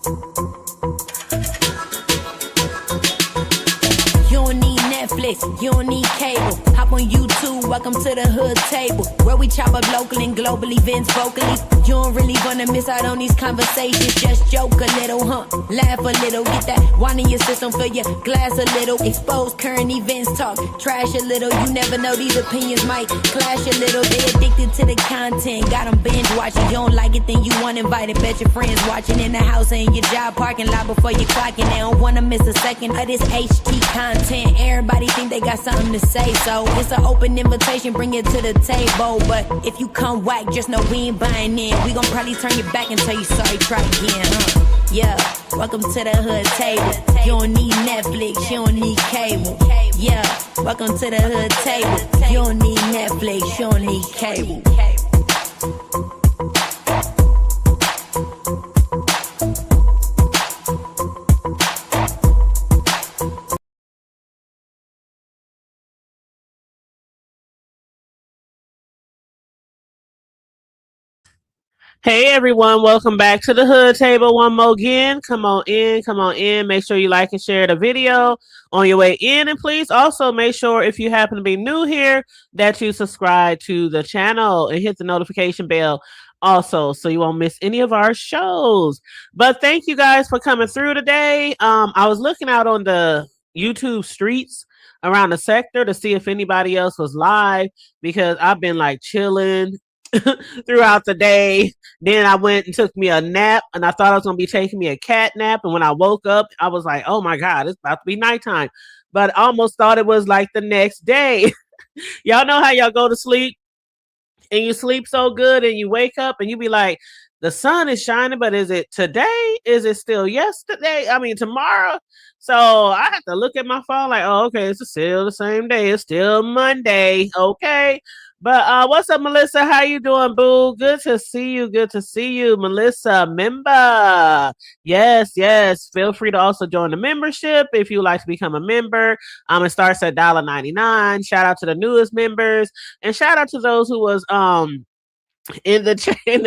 You don't need Netflix, you don't need cable. Hop on YouTube, welcome to the hood table, where we chop up local and global events vocally. You don't really wanna miss out on these conversations. Just joke a little, laugh a little, get that wine in your system, fill your glass a little. Expose current events, talk trash a little. You never know, these opinions might clash a little. They addicted to the content, got them binge watching. You don't like it, then you want invited. Bet your friends watching in the house and your job parking lot before you clocking. They don't wanna miss a second of this HT content. Everybody think they got something to say, so it's an open invitation, bring it to the table. But if you come whack, just know we ain't buying in. We gon' probably turn you back and tell you sorry, try again, Yeah, welcome to the hood table. You don't need Netflix, you don't need cable. Yeah, welcome to the hood table. You don't need Netflix, you don't need cable. Hey everyone, welcome back to the Hood Table one more again. Come on in. Make sure you like and share the video on your way in. And please also make sure, if you happen to be new here, that you subscribe to the channel and hit the notification bell also, so you won't miss any of our shows. But thank you guys for coming through today. I was looking out on the YouTube streets around the sector to see if anybody else was live, because I've been like chilling throughout the day. Then I went and took me a nap, and I thought I was going to be taking me a cat nap. And when I woke up, I was like, oh my God, it's about to be nighttime. But I almost thought it was like the next day. Y'all know how y'all go to sleep and you sleep so good and you wake up and you be like, the sun is shining, but is it today? Is it still yesterday? I mean, tomorrow? So I had to look at my phone like, oh, okay, it's still the same day. It's still Monday. Okay. But what's up, Melissa? How you doing, boo? Good to see you. Good to see you, Melissa. Member. Yes. Feel free to also join the membership if you like to become a member. It starts at $1.99. Shout out to the newest members, and shout out to those who was in the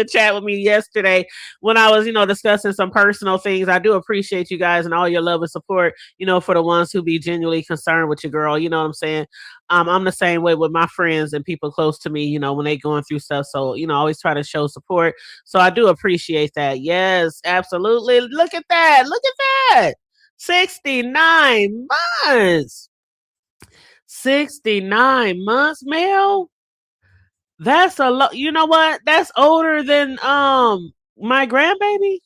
chat with me yesterday when I was, discussing some personal things. I do appreciate you guys and all your love and support, for the ones who be genuinely concerned with your girl. You know what I'm saying? I'm the same way with my friends and people close to me, when they going through stuff. So, I always try to show support. So I do appreciate that. Yes, absolutely. Look at that. 69 months. 69 months, Mel. That's a lot. You know what? That's older than my grandbaby.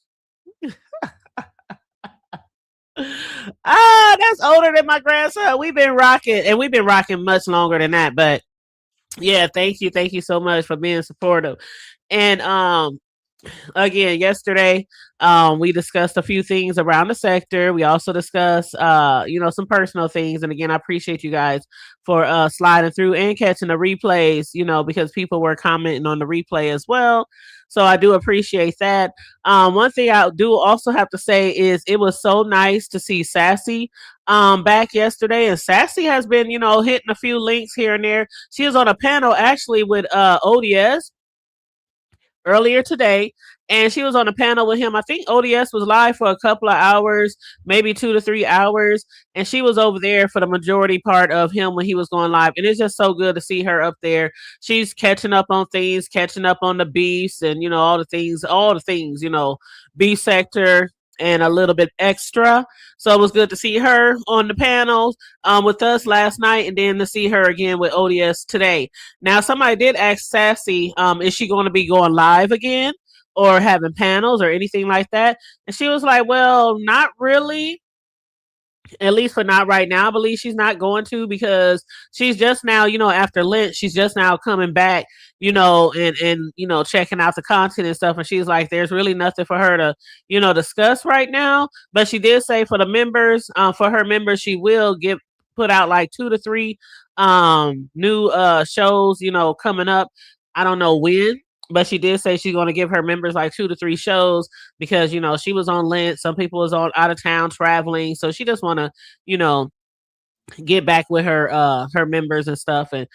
That's older than my grandson. We've been rocking much longer than that. But yeah, thank you so much for being supportive. And again, yesterday, we discussed a few things around the sector. We also discussed, some personal things. And again, I appreciate you guys for sliding through and catching the replays, because people were commenting on the replay as well. So I do appreciate that. One thing I do also have to say is it was so nice to see Sassy back yesterday. And Sassy has been, hitting a few links here and there. She was on a panel actually with ODS earlier today, and she was on a panel with him. I think ODS was live for a couple of hours, maybe 2 to 3 hours, and she was over there for the majority part of him when he was going live. And it's just so good to see her up there. She's catching up on things, catching up on the beefs, and all the things, beef sector and a little bit extra. So it was good to see her on the panels with us last night, and then to see her again with ODS today. Now, somebody did ask Sassy, is she going to be going live again or having panels or anything like that? And she was like, well, not really. At least for not right now. I believe she's not going to, because she's just now, after Lent, she's just now coming back, and checking out the content and stuff. And she's like, there's really nothing for her to, discuss right now. But she did say for the members, for her members, she will put out like 2 to 3 new shows, coming up. I don't know when. But she did say she's going to give her members like 2 to 3 shows because, she was on Lent. Some people was on out of town traveling. So she just want to, get back with her members and stuff and,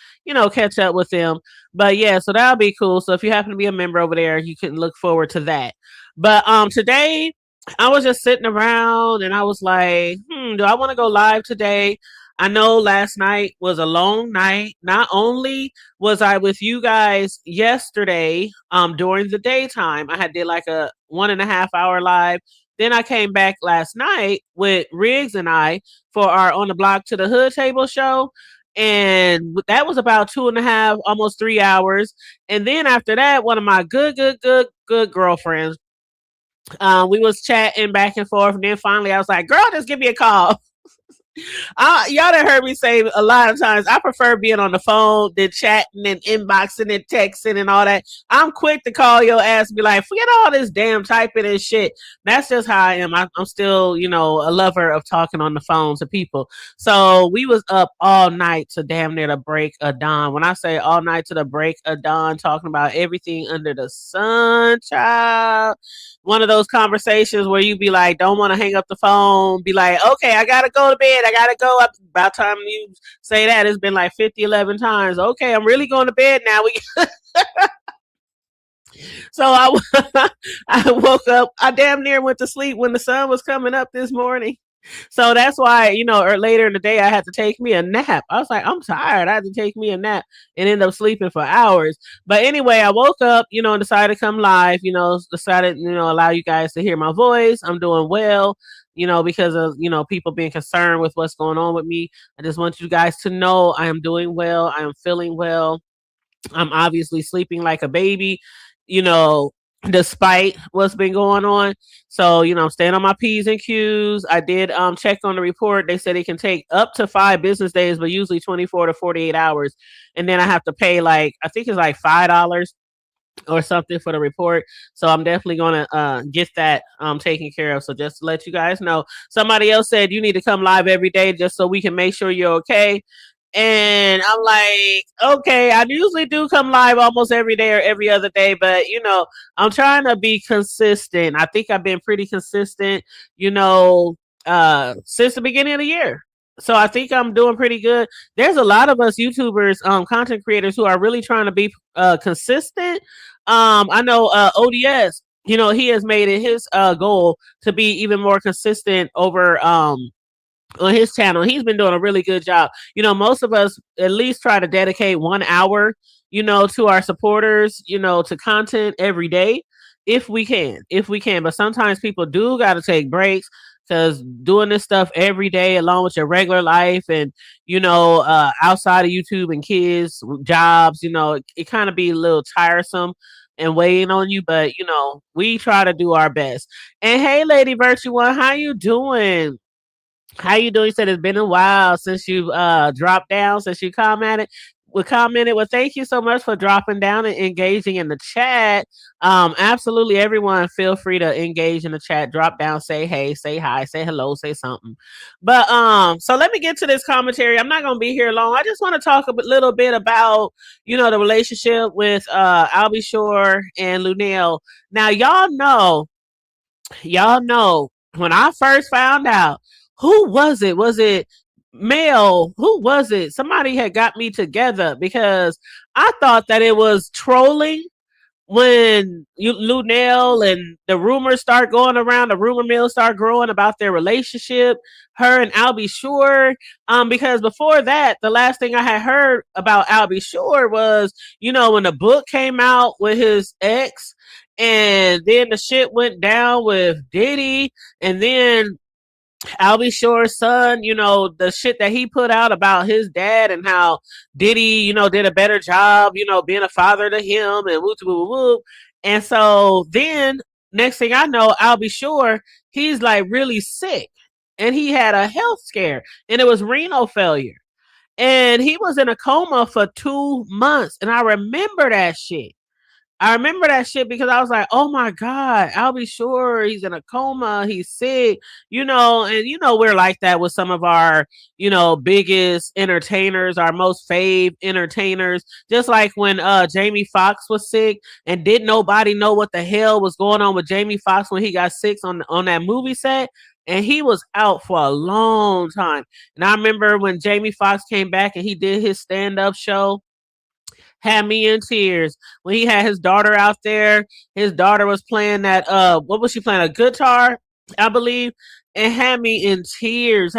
catch up with them. But yeah, so that'll be cool. So if you happen to be a member over there, you can look forward to that. But today I was just sitting around and I was like, do I want to go live today? I know last night was a long night. Not only was I with you guys yesterday, during the daytime, I had did like a 1.5 hour live. Then I came back last night with Riggs and I for our On the Block to the Hood table show. And that was about 2.5, almost 3 hours. And then after that, one of my good girlfriends, we was chatting back and forth, and then finally I was like, "Girl, just give me a call." Y'all done heard me say a lot of times, I prefer being on the phone than chatting and inboxing and texting and all that. I'm quick to call your ass and be like, forget all this damn typing and shit. That's just how I am. I'm still, a lover of talking on the phone to people. So we was up all night to damn near the break of dawn. When I say all night to the break of dawn, talking about everything under the sun, child. One of those conversations where you be like, don't want to hang up the phone, be like, okay, I gotta go to bed, I gotta go up. About time you say that, it's been like 50, 11 times. Okay, I'm really going to bed now. So I woke up, I damn near went to sleep when the sun was coming up this morning. So that's why, or later in the day, I had to take me a nap. I was like, I'm tired. I had to take me a nap and end up sleeping for hours. But anyway, I woke up, and decided to come live, decided, allow you guys to hear my voice. I'm doing well, because of, people being concerned with what's going on with me. I just want you guys to know I am doing well. I am feeling well. I'm obviously sleeping like a baby, you know, despite what's been going on. So, I'm staying on my P's and Q's. I did check on the report. They said it can take up to 5 business days, but usually 24 to 48 hours. And then I have to pay I think it's like $5 or something for the report. So I'm definitely going to get that taken care of. So just to let you guys know, somebody else said you need to come live every day just so we can make sure you're okay. And I'm like, okay, I usually do come live almost every day or every other day, but I'm trying to be consistent. I think I've been pretty consistent, since the beginning of the year. So I think I'm doing pretty good. There's a lot of us YouTubers, content creators who are really trying to be consistent. I know ODS, he has made it his goal to be even more consistent over on his channel. He's been doing a really good job. Most of us at least try to dedicate 1 hour, to our supporters, to content every day if we can. But sometimes people do got to take breaks because doing this stuff every day along with your regular life and, outside of YouTube and kids, jobs, it kind of be a little tiresome and weighing on you. But, we try to do our best. And hey, Lady Virtue One, how you doing? How you doing? You said it's been a while since you dropped down, since you commented. Well, thank you so much for dropping down and engaging in the chat. Absolutely, everyone, feel free to engage in the chat. Drop down, say hey, say hi, say hello, say something. But so let me get to this commentary. I'm not gonna be here long. I just want to talk a little bit about the relationship with Albie Shore and Luenell. Now, y'all know when I first found out, who was it? Was it Mel? Who was it? Somebody had got me together because I thought that it was trolling when Luenell and the rumors start going around, the rumor mill start growing about their relationship, her and Albie Shore. Because before that, the last thing I had heard about Albie Shore was, when the book came out with his ex, and then the shit went down with Diddy, and then Albie Shore's son, the shit that he put out about his dad and how Diddy, did a better job, being a father to him and whoop, whoop, whoop. And so then next thing I know, Albie Shore, he's like really sick and he had a health scare and it was renal failure. And he was in a coma for 2 months. And I remember that shit. Because I was like, oh my God, I'll be sure he's in a coma, he's sick, and we're like that with some of our, biggest entertainers, our most fave entertainers. Just like when Jamie Foxx was sick and didn't nobody know what the hell was going on with Jamie Foxx when he got sick on that movie set. And he was out for a long time. And I remember when Jamie Foxx came back and he did his stand-up show, had me in tears when he had his daughter out there. His daughter was playing that what was she playing, a guitar? I believe, and had me in tears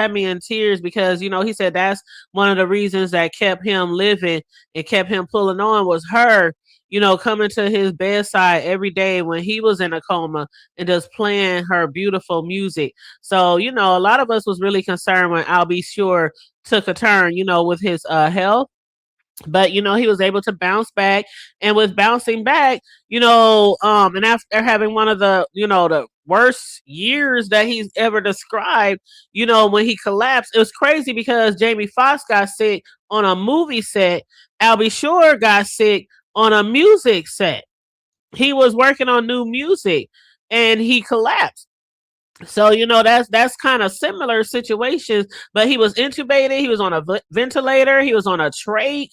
because, he said that's one of the reasons that kept him living and kept him pulling on was her, coming to his bedside every day when he was in a coma and just playing her beautiful music. So, a lot of us was really concerned when I'll Be Sure took a turn, with his health, but he was able to bounce back, and with bouncing back, and after having one of the worst years that he's ever described, when he collapsed, it was crazy because Jamie Foxx got sick on a movie set. Albie Shore got sick on a music set. He was working on new music and he collapsed. So that's kind of similar situations, but he was intubated. He was on a ventilator. He was on a trach.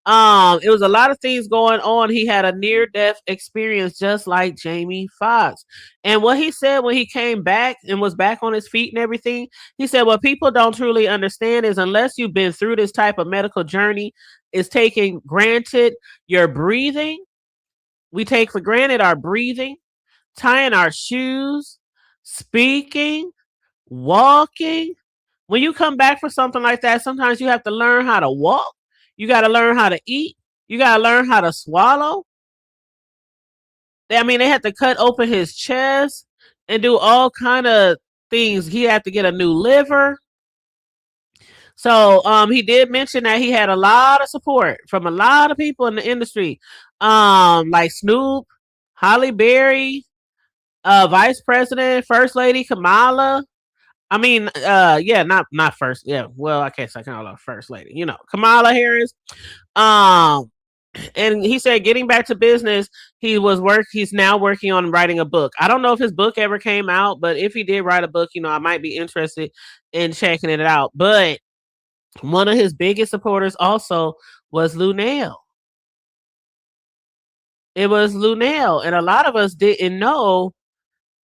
It was a lot of things going on. He had a near death experience, just like Jamie Foxx. And what he said when he came back and was back on his feet and everything, he said, "What people don't truly understand is unless you've been through this type of medical journey, is taking granted your breathing. We take for granted our breathing, tying our shoes, speaking, walking. When you come back for something like that, sometimes you have to learn how to walk. You got to learn how to eat. You got to learn how to swallow." They had to cut open his chest and do all kind of things. He had to get a new liver. So he did mention that he had a lot of support from a lot of people in the industry, like Snoop, Holly Berry, Vice President, First Lady Kamala. Yeah, not first. Yeah, well, I can't say Kamala First Lady. Kamala Harris. Um, and he said, getting back to business, he's now working on writing a book. I don't know if his book ever came out, but if he did write a book, I might be interested in checking it out. But one of his biggest supporters also was Luenell. It was Luenell, and a lot of us didn't know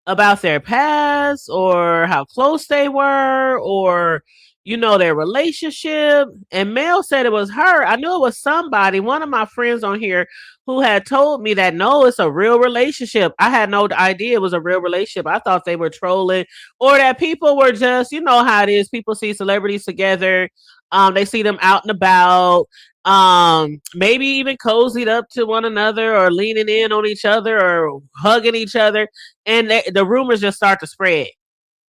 about their past or how close they were or their relationship. And Mel said it was her. I knew it was somebody, one of my friends on here, who had told me that no, it's a real relationship. I had no idea it was a real relationship. I thought they were trolling or that people were just, how it is, people see celebrities together, they see them out and about, maybe even cozied up to one another or leaning in on each other or hugging each other, and the rumors just start to spread.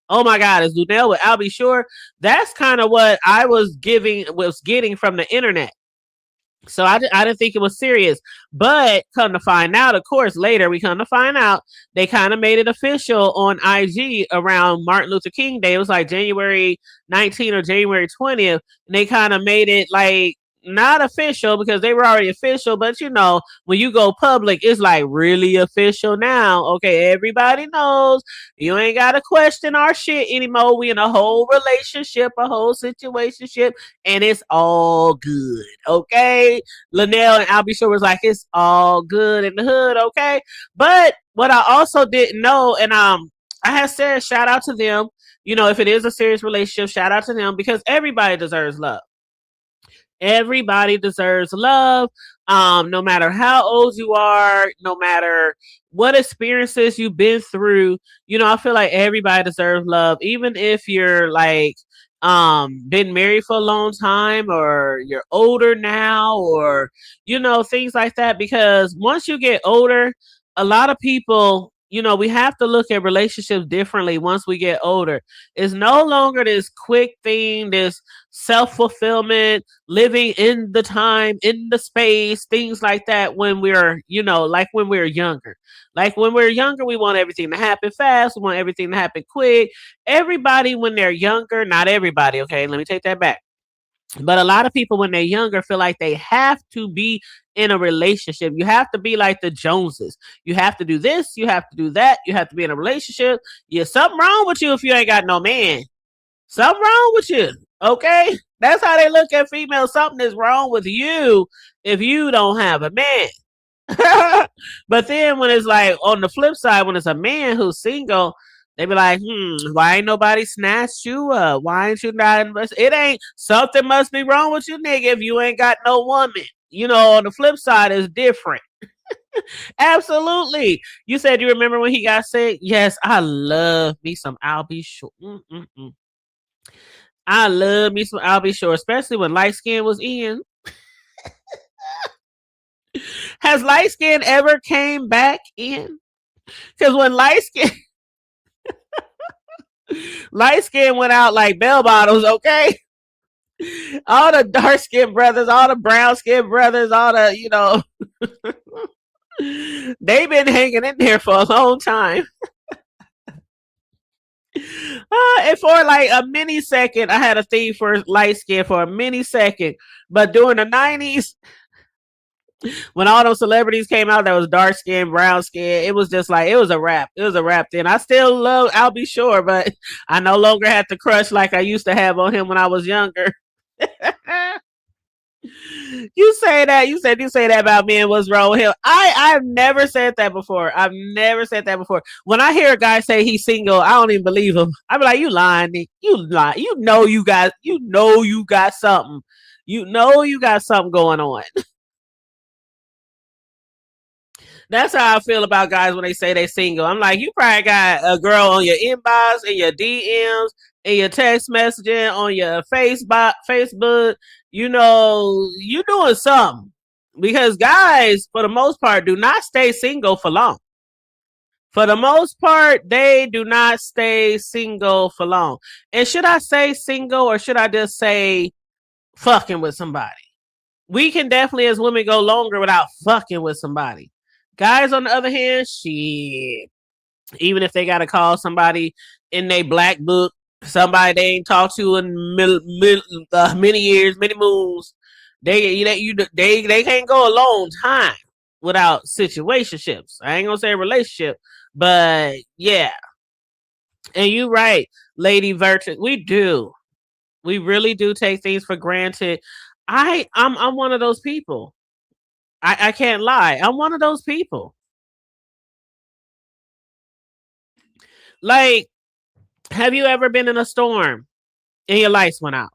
Oh my God, is Luenell with I'll Be Sure? That's kind of what I was getting from the internet. So I didn't think it was serious. But come to find out, of course, later we come to find out, they kind of made it official on IG around Martin Luther King Day. It was like January 19th or January 20th. And they kind of made it like not official because they were already official. But when you go public, it's like really official now. Okay, everybody knows you ain't got to question our shit anymore. We in a whole relationship, a whole situationship, and it's all good. Okay, Luenell and I'll Be Sure was like, it's all good in the hood. Okay, but what I also didn't know, and I had said shout out to them. If it is a serious relationship, shout out to them because everybody deserves love. Everybody deserves love. No matter how old you are, no matter what experiences you've been through, I feel like everybody deserves love, even if you're like been married for a long time or you're older now or things like that. Because once you get older, a lot of people, we have to look at relationships differently once we get older. It's no longer this quick thing, this self-fulfillment, living in the time, in the space, things like that when we're, like when we're younger. Like when we're younger, we want everything to happen fast. We want everything to happen quick. Everybody, when they're younger, not everybody, okay, let me take that back. But a lot of people, when they're younger, feel like they have to be in a relationship. You have to be like the Joneses. You have to do this. You have to do that. You have to be in a relationship. Yeah, something wrong with you if you ain't got no man. Something wrong with you. Okay? That's how they look at females. Something is wrong with you if you don't have a man. But then when it's like on the flip side, when it's a man who's single, they be like, why ain't nobody snatched you up? Why ain't you not? It ain't something must be wrong with you, nigga, if you ain't got no woman. On the flip side is different. Absolutely. You said you remember when he got sick? Yes, I love me some I'll be sure. Mm-mm-mm. I love me some I'll be sure, especially when light skin was in. Has light skin ever came back in? Because when light skin went out like bell bottles, okay? All the dark skinned brothers, all the brown skinned brothers, all the, they've been hanging in there for a long time. And for like a mini second, I had a thing for light skin for a mini second. But during the 90s, when all those celebrities came out that was dark skin, brown skin, it was just like, it was a wrap. It was a wrap then. I still love I'll Be Sure, but I no longer had the crush like I used to have on him when I was younger. You say that. You say that about me and what's wrong with him. I've never said that before. I've never said that before. When I hear a guy say he's single, I don't even believe him. I be like, you lying, Nick. You lying. You got something. You know you got something going on. That's how I feel about guys when they say they single. I'm like, you probably got a girl on your inbox and your DMs and your text messaging on your Facebook. You doing something. Because guys, for the most part, do not stay single for long. For the most part, they do not stay single for long. And should I say single or should I just say fucking with somebody? We can definitely, as women, go longer without fucking with somebody. Guys, on the other hand, shit. Even if they got to call somebody in their black book, somebody they ain't talked to in many years, many moons, they can't go a long time without situationships. I ain't gonna say relationship, but yeah. And you right, Lady Virtue. We really do take things for granted. I'm one of those people. I can't lie. I'm one of those people. Like, have you ever been in a storm and your lights went out?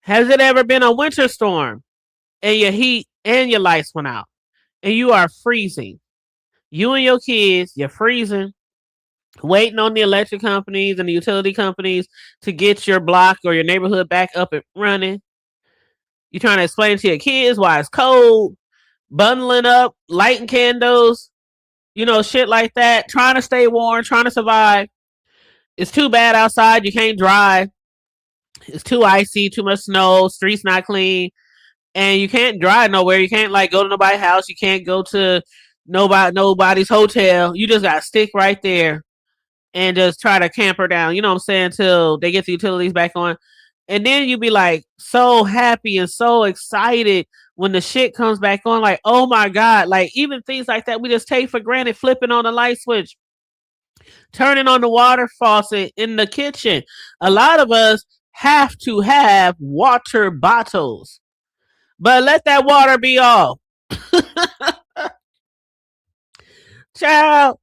Has it ever been a winter storm and your heat and your lights went out and you are freezing? You and your kids, you're freezing, waiting on the electric companies and the utility companies to get your block or your neighborhood back up and running. You're trying to explain to your kids why it's cold, bundling up, lighting candles, shit like that, trying to stay warm, trying to survive. It's too bad outside. You can't drive. It's too icy, too much snow, streets not clean, and you can't drive nowhere. You can't like go to nobody's house. You can't go to nobody's hotel. You just gotta stick right there and just try to camper down. You know what I'm saying? Until they get the utilities back on, and then you be like so happy and so excited when the shit comes back on. Like, oh my god! Like even things like that we just take for granted. Flipping on the light switch, turning on the water faucet in the kitchen. A lot of us have to have water bottles, but let that water be off. Child,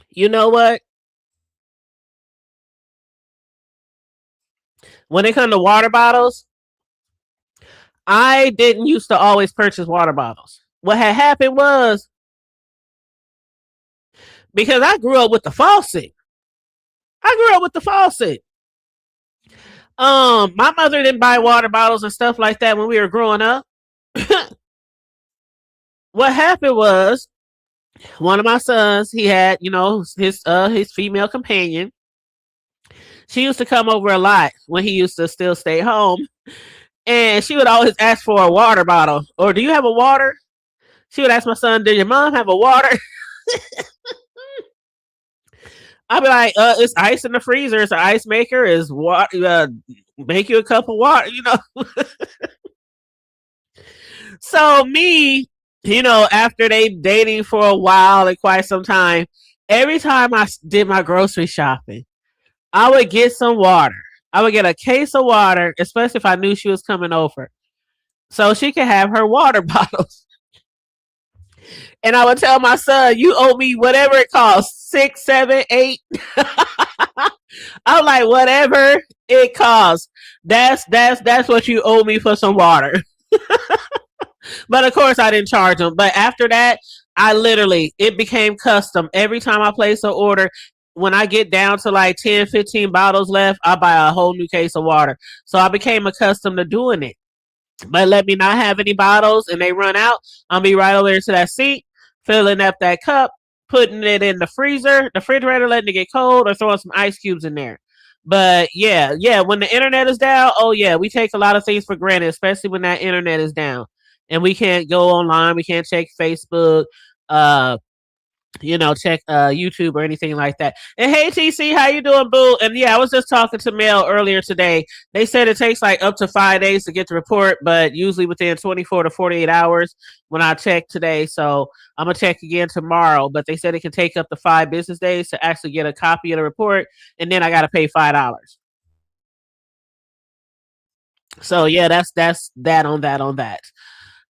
you know what? When it comes to water bottles, I didn't used to always purchase water bottles. What had happened was because I grew up with the faucet. I grew up with the faucet. My mother didn't buy water bottles and stuff like that when we were growing up. What happened was one of my sons, he had, his female companion. She used to come over a lot when he used to still stay home. And she would always ask for a water bottle. Or do you have a water? She would ask my son, did your mom have a water? I'd be like, it's ice in the freezer. It's an ice maker. Is water, make you a cup of water. So me, after they dating for a while and quite some time, every time I did my grocery shopping, I would get some water. I would get a case of water, especially if I knew she was coming over, so she could have her water bottles. And I would tell my son, "You owe me whatever it costs, 6, 7, 8." I'm like, whatever it costs. That's what you owe me for some water. But of course, I didn't charge them. But after that, I literally it became custom. Every time I place an order, when I get down to like 10, 15 bottles left, I buy a whole new case of water. So I became accustomed to doing it. But let me not have any bottles and they run out, I'll be right over there to that seat, filling up that cup, putting it in the freezer, the refrigerator, letting it get cold, or throwing some ice cubes in there. But yeah, when the internet is down, oh yeah, we take a lot of things for granted, especially when that internet is down. And we can't go online, we can't check Facebook, uh, check YouTube or anything like that. And hey TC, how you doing, boo? And yeah, I was just talking to Mel earlier today. They said it takes like up to 5 days to get the report, but usually within 24 to 48 hours when I check today. So I'm gonna check again tomorrow. But they said it can take up to 5 business days to actually get a copy of the report, and then I gotta pay $5. So yeah, that's that on that.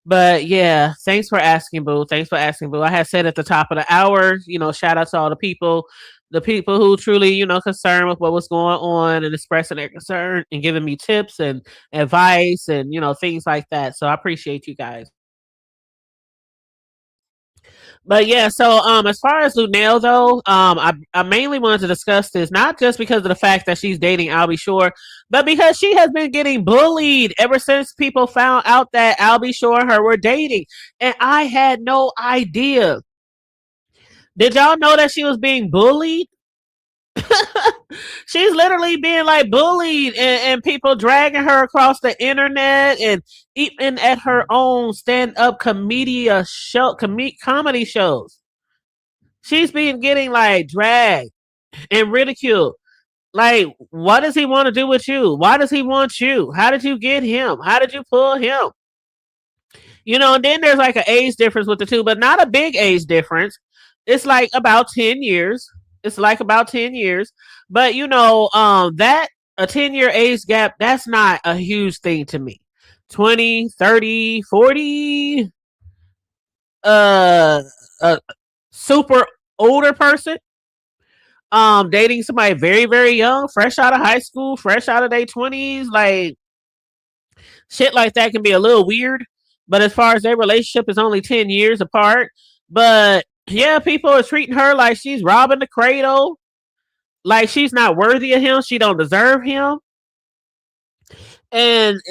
But yeah, thanks for asking, Boo. Thanks for asking, Boo. I had said at the top of the hour, shout out to all the people who truly, concerned with what was going on and expressing their concern and giving me tips and advice and, things like that. So I appreciate you guys. But yeah, so as far as Luenell though, I mainly wanted to discuss this not just because of the fact that she's dating Albie Shore, but because she has been getting bullied ever since people found out that Albie Shore and her were dating, and I had no idea. Did y'all know that she was being bullied? She's literally being like bullied, and people dragging her across the internet, and even at her own stand-up comedy shows. She's been getting like dragged and ridiculed. Like, what does he want to do with you? Why does he want you? How did you get him? How did you pull him? And then there's like an age difference with the two, but not a big age difference. It's like about 10 years. It's like about 10 years. But that a 10-year age gap, that's not a huge thing to me. 20, 30, 40, a super older person dating somebody very, very young, fresh out of high school, fresh out of their 20s, like shit like that can be a little weird. But as far as their relationship is only 10 years apart, but yeah, people are treating her like she's robbing the cradle, like she's not worthy of him, she don't deserve him. And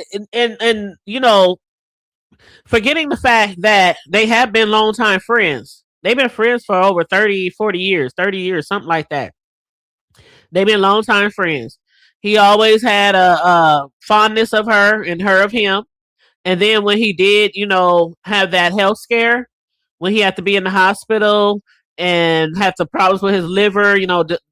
forgetting the fact that they have been longtime friends. They've been friends for over 30, 40 years, 30 years, something like that. They've been longtime friends. He always had a fondness of her and her of him. And then when he did, have that health scare, when he had to be in the hospital and had some problems with his liver,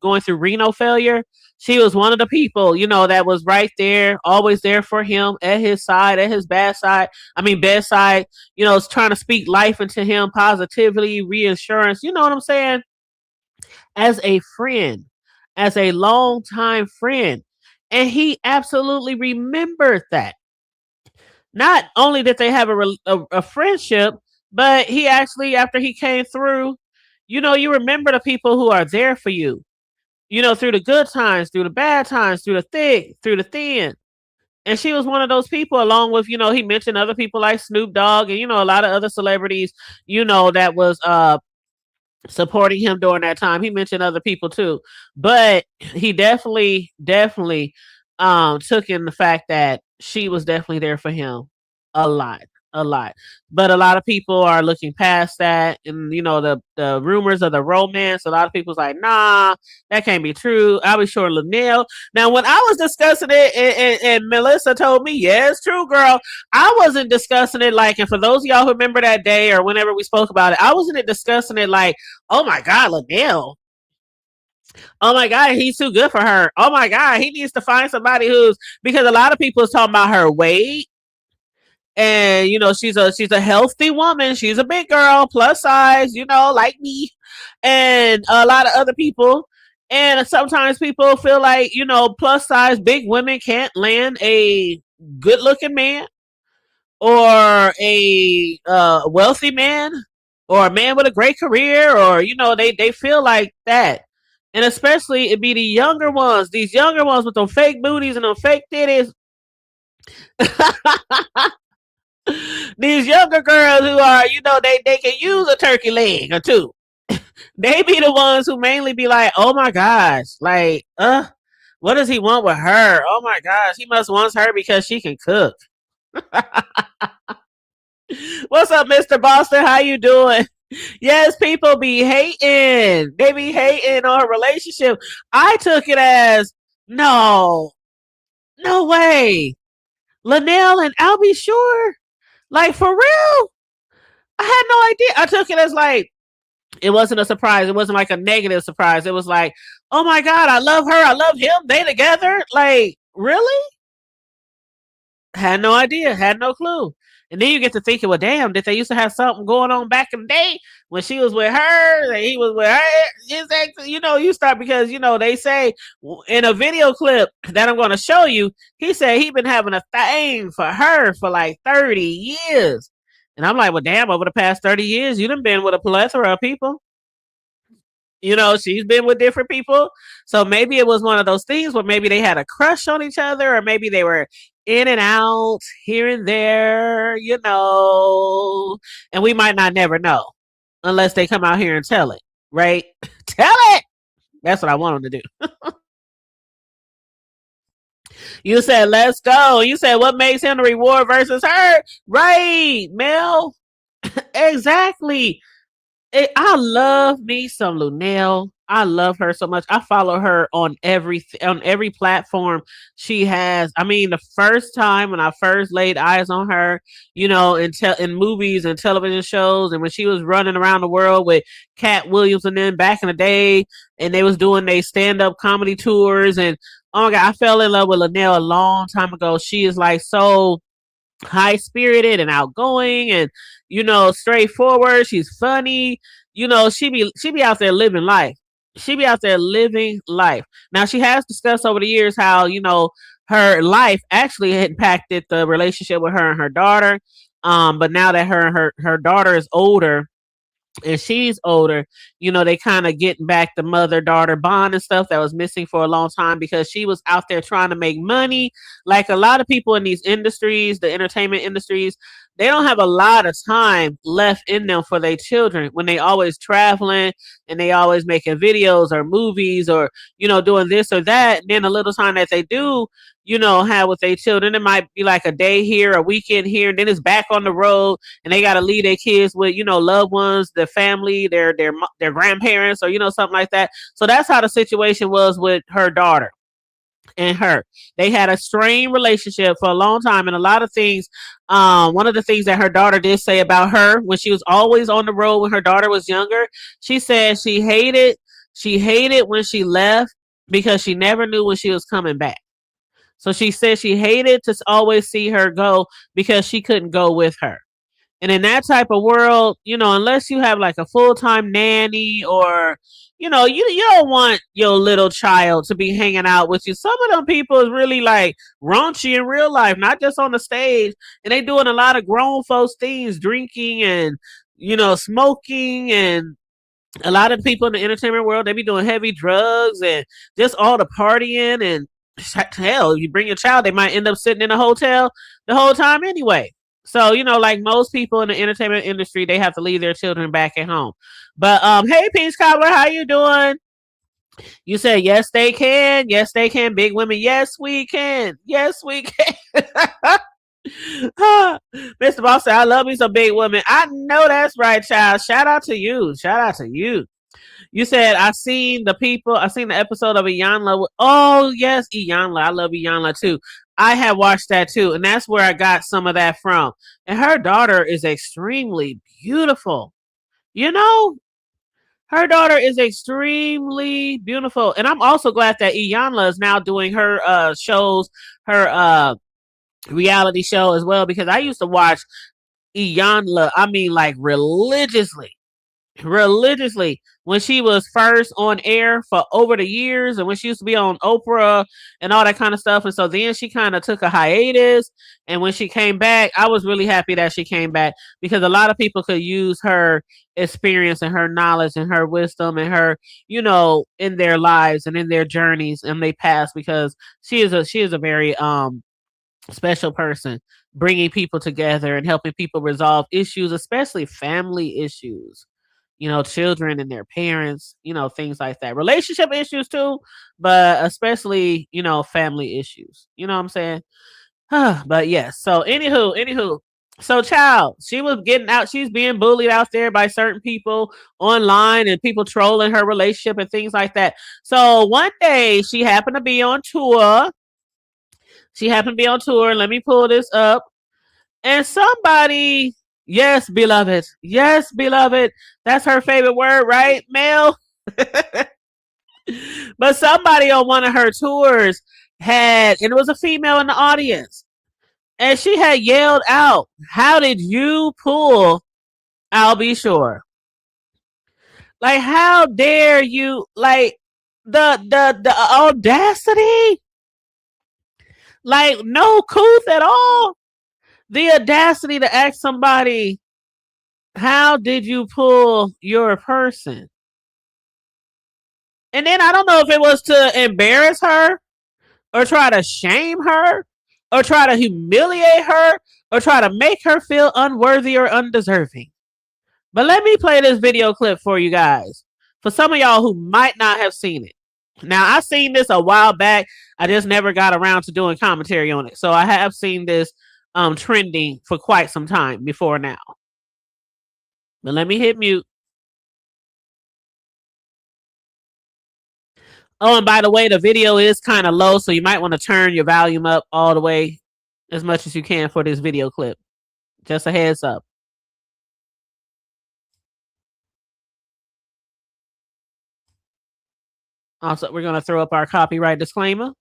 going through renal failure, she was one of the people, that was right there, always there for him, at his side, at his bedside, trying to speak life into him, positively, reassurance, you know what I'm saying? As a friend, as a longtime friend. And he absolutely remembered that. Not only did they have a friendship, but he actually, after he came through, you remember the people who are there for you, through the good times, through the bad times, through the thick, through the thin. And she was one of those people, along with, he mentioned other people like Snoop Dogg and, a lot of other celebrities, that was supporting him during that time. He mentioned other people too, but he definitely took in the fact that she was definitely there for him a lot, a lot. But a lot of people are looking past that, and the rumors of the romance. A lot of people's like, nah, that can't be true. I'll be sure Luenell. Now, when I was discussing it, and Melissa told me, yeah, it's true, girl. I wasn't discussing it like, and for those of y'all who remember that day or whenever we spoke about it, I wasn't discussing it like, oh my God, Luenell. Oh my God, he's too good for her. Oh my God, he needs to find somebody because a lot of people is talking about her weight. And she's a healthy woman. She's a big girl, plus size, like me, and a lot of other people. And sometimes people feel like plus size big women can't land a good looking man, or a wealthy man, or a man with a great career, or they feel like that. And especially it be the younger ones, these younger ones with them fake booties and them fake titties. These younger girls who are, they can use a turkey leg or two. They be the ones who mainly be like, oh my gosh, like, what does he want with her? Oh my gosh, he must want her because she can cook. What's up, Mr. Boston? How you doing? Yes, people be hating. They be hating on her relationship. I took it as no, no way. Luenell and I'll be sure. Like for real? I had no idea. I took it as like it wasn't a surprise. It wasn't like a negative surprise. It was like, oh my God, I love her. I love him. They together. Like, really? Had no idea. Had no clue. And then you get to thinking, well, damn, did they used to have something going on back in the day when she was with her and he was with her? It's actually, you start because, they say in a video clip that I'm going to show you, he said he been having a thing for her for like 30 years. And I'm like, well, damn, over the past 30 years, you done been with a plethora of people. She's been with different people. So maybe it was one of those things where maybe they had a crush on each other, or maybe they were in and out here and there, and we might not never know unless they come out here and tell it, right? Tell it. That's what I want them to do. You said, let's go. You said, what makes him the reward versus her? Right, Mel. Exactly. I love me some Luenell. I love her so much. I follow her on every platform she has. I mean, the first time when I first laid eyes on her, in movies and television shows, and when she was running around the world with Cat Williams and then back in the day, and they was doing their stand-up comedy tours, and oh my God, I fell in love with Luenell a long time ago. She is like so high spirited and outgoing and straightforward. She's funny. She be out there living life. She be out there living life. Now she has discussed over the years how her life actually impacted the relationship with her and her daughter. But now that her daughter is older and she's older, they kind of getting back the mother-daughter bond and stuff that was missing for a long time because she was out there trying to make money. Like a lot of people in these industries, the entertainment industries, they don't have a lot of time left in them for their children when they always traveling and they always making videos or movies or, doing this or that. And then the little time that they do, have with their children, it might be like a day here, a weekend here, and then it's back on the road and they got to leave their kids with, loved ones, their family, their grandparents or, something like that. So that's how the situation was with her daughter and her. They had a strained relationship for a long time, and a lot of things. One of the things that her daughter did say about her when she was always on the road when her daughter was younger, she said she hated when she left because she never knew when she was coming back. So she said she hated to always see her go because she couldn't go with her. And in that type of world, unless you have like a full-time nanny or, you don't want your little child to be hanging out with you. Some of them people is really like raunchy in real life, not just on the stage. And they doing a lot of grown folks things, drinking and, smoking, and a lot of people in the entertainment world, they be doing heavy drugs and just all the partying, and hell, you bring your child, they might end up sitting in a hotel the whole time anyway. So, like most people in the entertainment industry, they have to leave their children back at home. But hey, Peach Cobbler, how you doing? You said yes, they can. Yes, they can. Big women. Yes, we can. Yes, we can. Mr. Boss said, I love me some big women. I know that's right, child. Shout out to you. Shout out to you. You said I seen the episode of Iyanla. Oh yes, Iyanla. I love Iyanla too. I have watched that too, and that's where I got some of that from. And her daughter is extremely beautiful. Her daughter is extremely beautiful, and I'm also glad that Iyanla is now doing her shows, her reality show as well, because I used to watch Iyanla. I mean, like religiously. religiously when she was first on air for over the years, and when she used to be on Oprah and all that kind of stuff. And so then she kind of took a hiatus, and when she came back, I was really happy that she came back, because a lot of people could use her experience and her knowledge and her wisdom and her, in their lives and in their journeys and they past, because she is a very special person, bringing people together and helping people resolve issues, especially family issues, children and their parents, things like that. Relationship issues too, but especially, family issues. You know what I'm saying? But yes. So anywho. So child, she was getting out, she's being bullied out there by certain people online and people trolling her relationship and things like that. So one day she happened to be on tour. Let me pull this up. And somebody, yes, beloved. Yes, beloved. That's her favorite word, right, Mel? But somebody on one of her tours and it was a female in the audience, and she had yelled out, "How did you pull I'll be sure?" Like, how dare you? Like, the audacity? Like, no couth at all. The audacity to ask somebody, how did you pull your person? And then I don't know if it was to embarrass her or try to shame her or try to humiliate her or try to make her feel unworthy or undeserving. But let me play this video clip for you guys, for some of y'all who might not have seen it. Now, I seen this a while back. I just never got around to doing commentary on it. So I have seen this trending for quite some time before now. But let me hit mute. Oh, and by the way, the video is kind of low, so you might want to turn your volume up all the way as much as you can for this video clip. Just a heads up. Also, we're going to throw up our copyright disclaimer.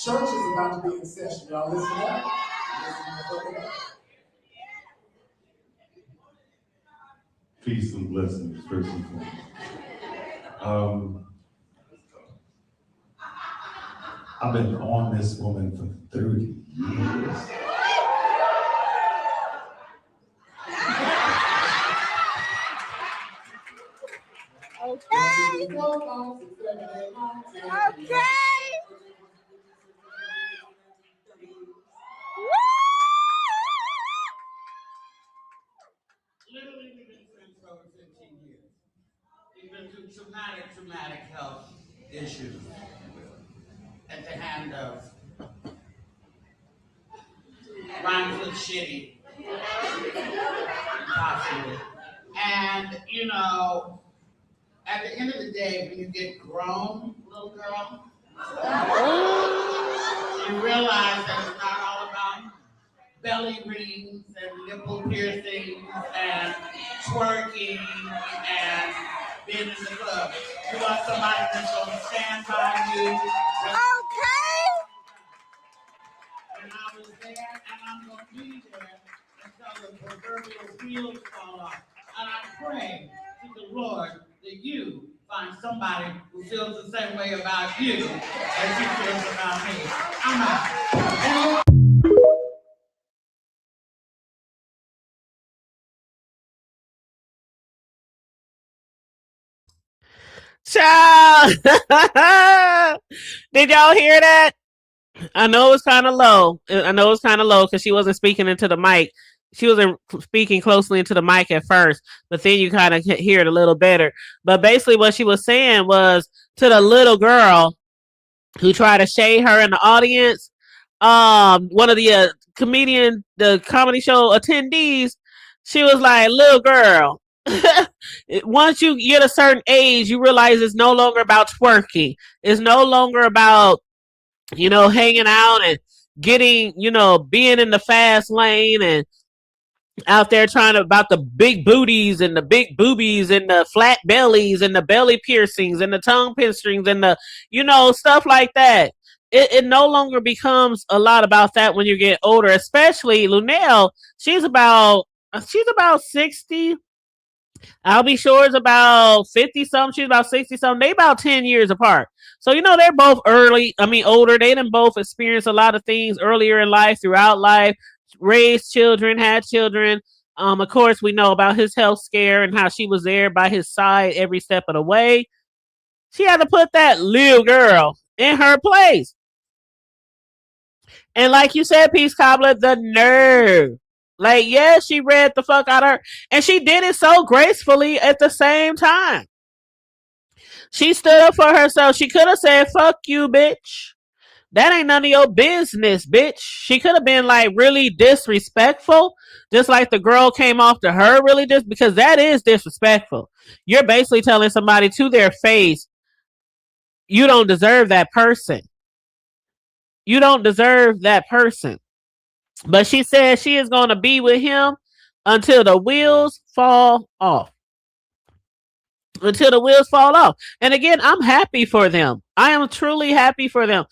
Church is about to be in session. Y'all listen up. Peace and blessings, first and foremost. I've been on this woman for 30 years. Okay. Literally, we've been friends for over 15 years. We've been through traumatic health issues at the hand of rhymes with shitty, possibly. And, at the end of the day, when you get grown, little girl, you realize that it's not all about belly rings and nipple piercings and twerking and being in the club. You want somebody that's going to stand by you. Okay. And I was there, and I'm going to be there until the proverbial wheels fall off. And I pray to the Lord that you find somebody who feels the same way about you as he feels about me. I'm out. Child! Did y'all hear that? I know it's kind of low. Because she wasn't speaking into the mic. She wasn't speaking closely into the mic at first, but then you kind of hear it a little better. But basically what she was saying was to the little girl who tried to shade her in the audience, one of the comedy show attendees She was like, little girl, once you get a certain age, you realize it's no longer about twerking. It's no longer about, hanging out and getting, being in the fast lane and out there trying to about the big booties and the big boobies and the flat bellies and the belly piercings and the tongue piercings and the, stuff like that. It no longer becomes a lot about that when you get older, especially Luenell. She's about 60. I'll be sure it's about 50 something. She's about 60 something. They about 10 years apart. So, they're both older. They done both experienced a lot of things earlier in life, throughout life, raised children, had children. Of course, we know about his health scare and how she was there by his side every step of the way. She had to put that little girl in her place. And like you said, Peace Cobbler, the nerve. Like, yeah, she read the fuck out of her. And she did it so gracefully at the same time. She stood up for herself. She could have said, fuck you, bitch. That ain't none of your business, bitch. She could have been like really disrespectful. Just like the girl came off to her really because that is disrespectful. You're basically telling somebody to their face, you don't deserve that person. You don't deserve that person. But she said she is going to be with him until the wheels fall off. Until the wheels fall off. And again, I'm happy for them. I am truly happy for them.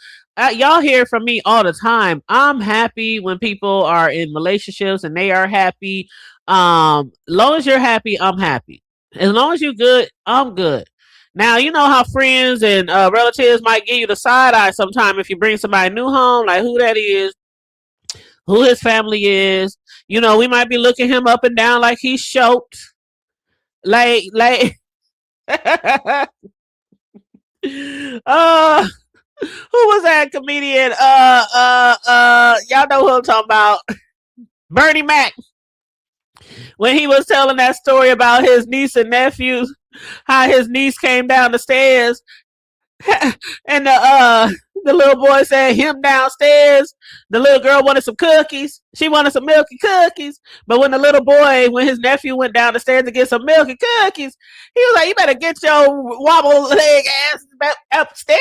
Y'all hear from me all the time. I'm happy when people are in relationships and they are happy. As long as you're happy, I'm happy. As long as you're good, I'm good. Now, you know how friends and relatives might give you the side eye sometime if you bring somebody new home, like who that is, who his family is. We might be looking him up and down like he's choked. Like, who was that comedian? Y'all know who I'm talking about. Bernie Mac. When he was telling that story about his niece and nephews, how his niece came down the stairs and the little boy said him downstairs. The little girl wanted some cookies. She wanted some milk and cookies. But when his nephew went down the stairs to get some milk and cookies, he was like, you better get your wobble leg ass back upstairs.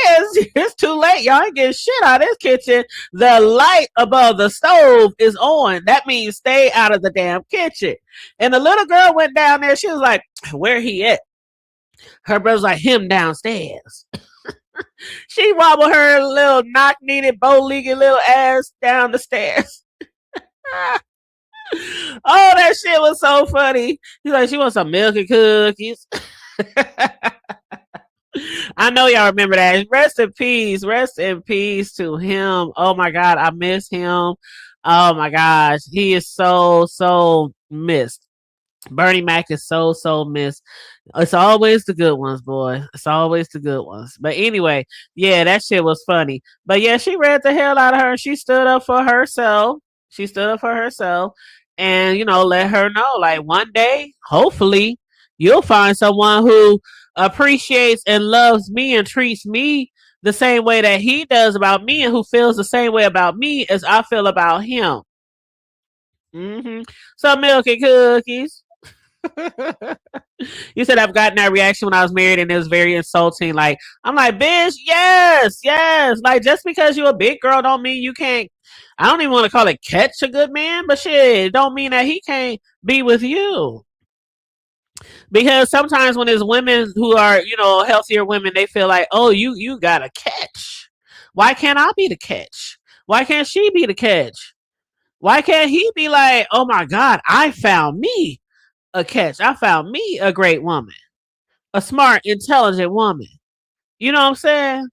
It's too late. Y'all ain't getting shit out of this kitchen. The light above the stove is on. That means stay out of the damn kitchen. And the little girl went down there. She was like, where he at? Her brother's like, him downstairs. She wobbled her little knock-kneed, bow-legged little ass down the stairs. Oh, that shit was so funny. He's like, she wants some milk and cookies. I know y'all remember that. Rest in peace. Rest in peace to him. Oh, my God. I miss him. Oh, my gosh. He is so, so missed. Bernie Mac is so, so missed. It's always the good ones, boy. It's always the good ones. But anyway, yeah, that shit was funny. But yeah, she read the hell out of her. She stood up for herself. She stood up for herself and, let her know, like, one day, hopefully, you'll find someone who appreciates and loves me and treats me the same way that he does about me and who feels the same way about me as I feel about him. Some milk and cookies. You said I've gotten that reaction when I was married and it was very insulting. Like, I'm like, bitch, yes. Like, just because you're a big girl don't mean you can't. I don't even want to call it catch a good man, but shit, it don't mean that he can't be with you. Because sometimes when there's women who are, healthier women, they feel like, oh, you got a catch. Why can't I be the catch? Why can't she be the catch? Why can't he be like, oh my God, I found me a catch. I found me a great woman, a smart, intelligent woman. You know what I'm saying?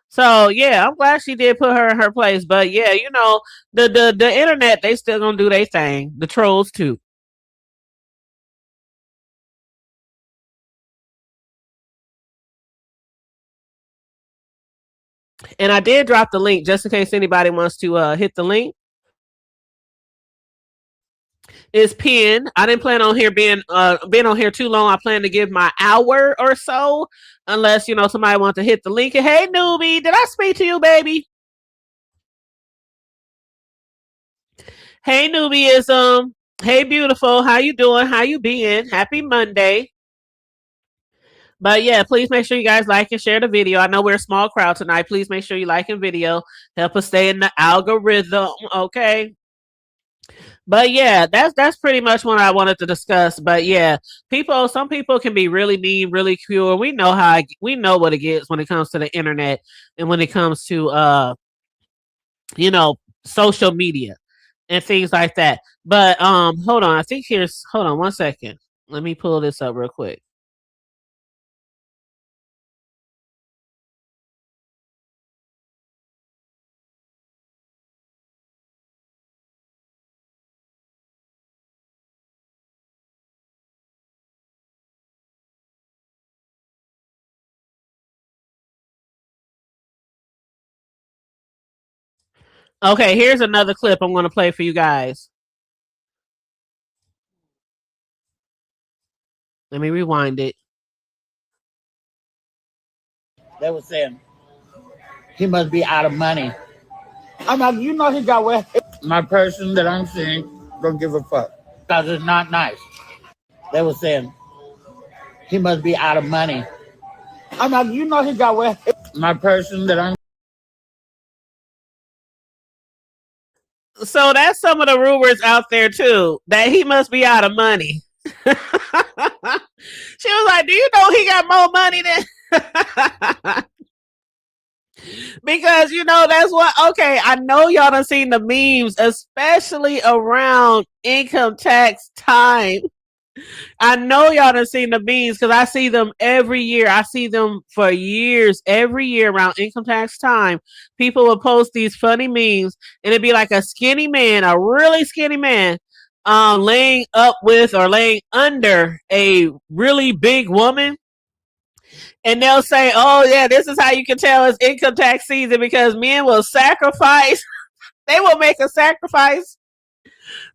So yeah, I'm glad she did put her in her place. But yeah, the internet, they still gonna do their thing. The trolls too. And I did drop the link just in case anybody wants to hit the link. Is pinned. I didn't plan on being on here too long. I plan to give my hour or so, unless somebody wants to hit the link. And hey, newbie, did I speak to you, baby? Hey, newbieism. Hey, beautiful. How you doing? How you being? Happy Monday. But yeah, please make sure you guys like and share the video. I know we're a small crowd tonight. Please make sure you like and video. Help us stay in the algorithm. Okay. But yeah, that's pretty much what I wanted to discuss. But yeah, some people can be really mean, really cruel. We know what it gets when it comes to the internet and when it comes to you know, social media and things like that. But hold on, hold on one second. Let me pull this up real quick. Okay, here's another clip I'm going to play for you guys. Let me rewind it. They were saying he must be out of money. I'm like, you know, he got where my person that I'm seeing don't give a fuck because it's not nice. They were saying he must be out of money. I'm like, you know, he got where my person that I'm. So that's some of the rumors out there too, that he must be out of money. She was like, do you know he got more money than because that's what I know y'all done seen the memes, especially around income tax time. I know y'all done seen the memes because I see them every year. I see them for years. Every year around income tax time, people will post these funny memes, and it'd be like a skinny man, a really skinny man, laying up with or laying under a really big woman. And they'll say, "Oh yeah, this is how you can tell it's income tax season because men will sacrifice. They will make a sacrifice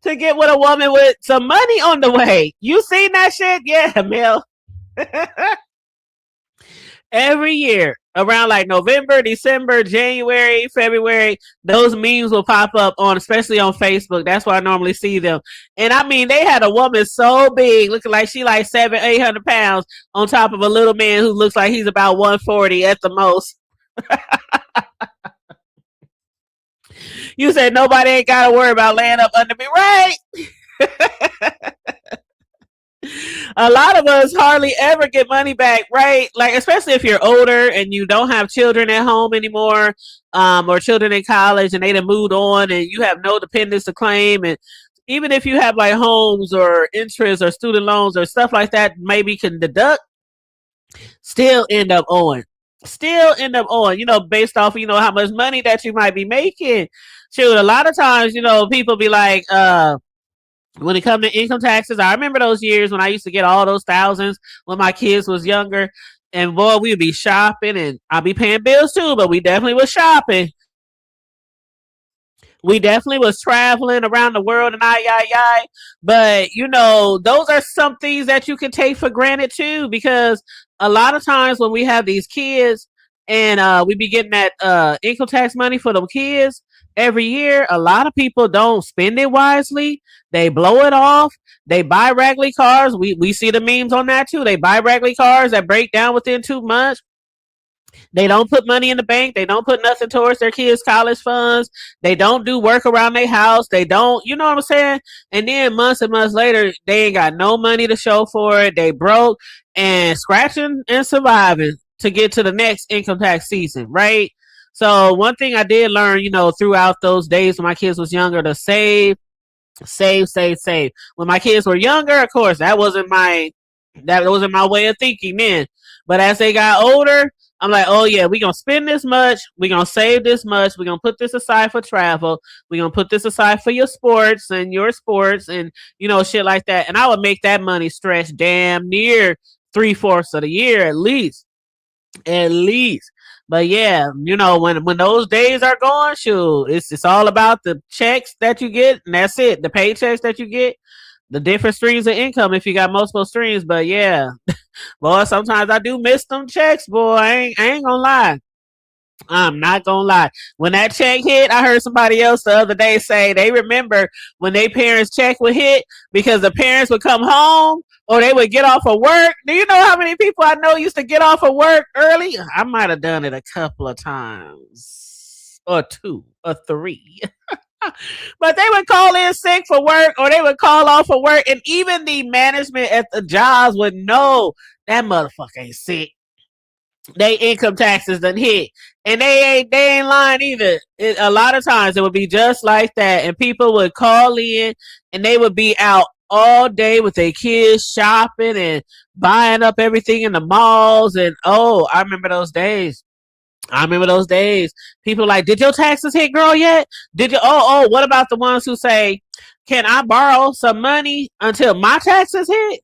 to get with a woman with some money on the way." You seen that shit? Yeah, Mel. Every year around like November, December, January, February, those memes will pop up especially on Facebook. That's where I normally see them. And I mean, they had a woman so big, looking like she like 700-800 pounds, on top of a little man who looks like he's about 140 at the most. You said nobody ain't got to worry about laying up under me, right? A lot of us hardly ever get money back, right? Like, especially if you're older and you don't have children at home anymore, or children in college and they done moved on and you have no dependents to claim. And even if you have like homes or interest or student loans or stuff like that, maybe can deduct, still end up owing. Based off, how much money that you might be making. Shoot, a lot of times, people be like, when it comes to income taxes, I remember those years when I used to get all those thousands when my kids was younger. And boy, we'd be shopping and I'd be paying bills too, but we definitely was shopping. We definitely was traveling around the world and I. But those are some things that you can take for granted too, because a lot of times when we have these kids and we be getting that income tax money for them kids every year, a lot of people don't spend it wisely. They blow it off. They buy raggedy cars. We see the memes on that too. They buy raggedy cars that break down within 2 months. They don't put money in the bank. They don't put nothing towards their kids' college funds. They don't do work around their house. They don't, you know what I'm saying? And then months and months later, they ain't got no money to show for it. They broke and scratching and surviving to get to the next income tax season, right? So one thing I did learn, throughout those days when my kids was younger, to save. When my kids were younger, of course, that wasn't my way of thinking then. But as they got older, I'm like, oh yeah, we're gonna spend this much, we're gonna save this much, we're gonna put this aside for travel, we're gonna put this aside for your sports and shit like that. And I would make that money stretch damn near 3/4 of the year at least. But yeah, when those days are gone, shoot, it's all about the checks that you get, and that's it. The paychecks that you get, the different streams of income if you got multiple streams. But yeah, boy, sometimes I do miss them checks, boy. I ain't gonna lie. I'm not gonna lie. When that check hit, I heard somebody else the other day say they remember when their parents' check would hit because the parents would come home or they would get off of work. Do you know how many people I know used to get off of work early? I might have done it a couple of times, or two, or three. But they would call in sick for work or they would call off for work, and even the management at the jobs would know that motherfucker ain't sick. They income taxes done hit, and they ain't lying either. A lot of times it would be just like that, and people would call in, and they would be out all day with their kids shopping and buying up everything in the malls. And oh, I remember those days. People like, did your taxes hit, girl, yet? Did you? What about the ones who say, can I borrow some money until my taxes hit?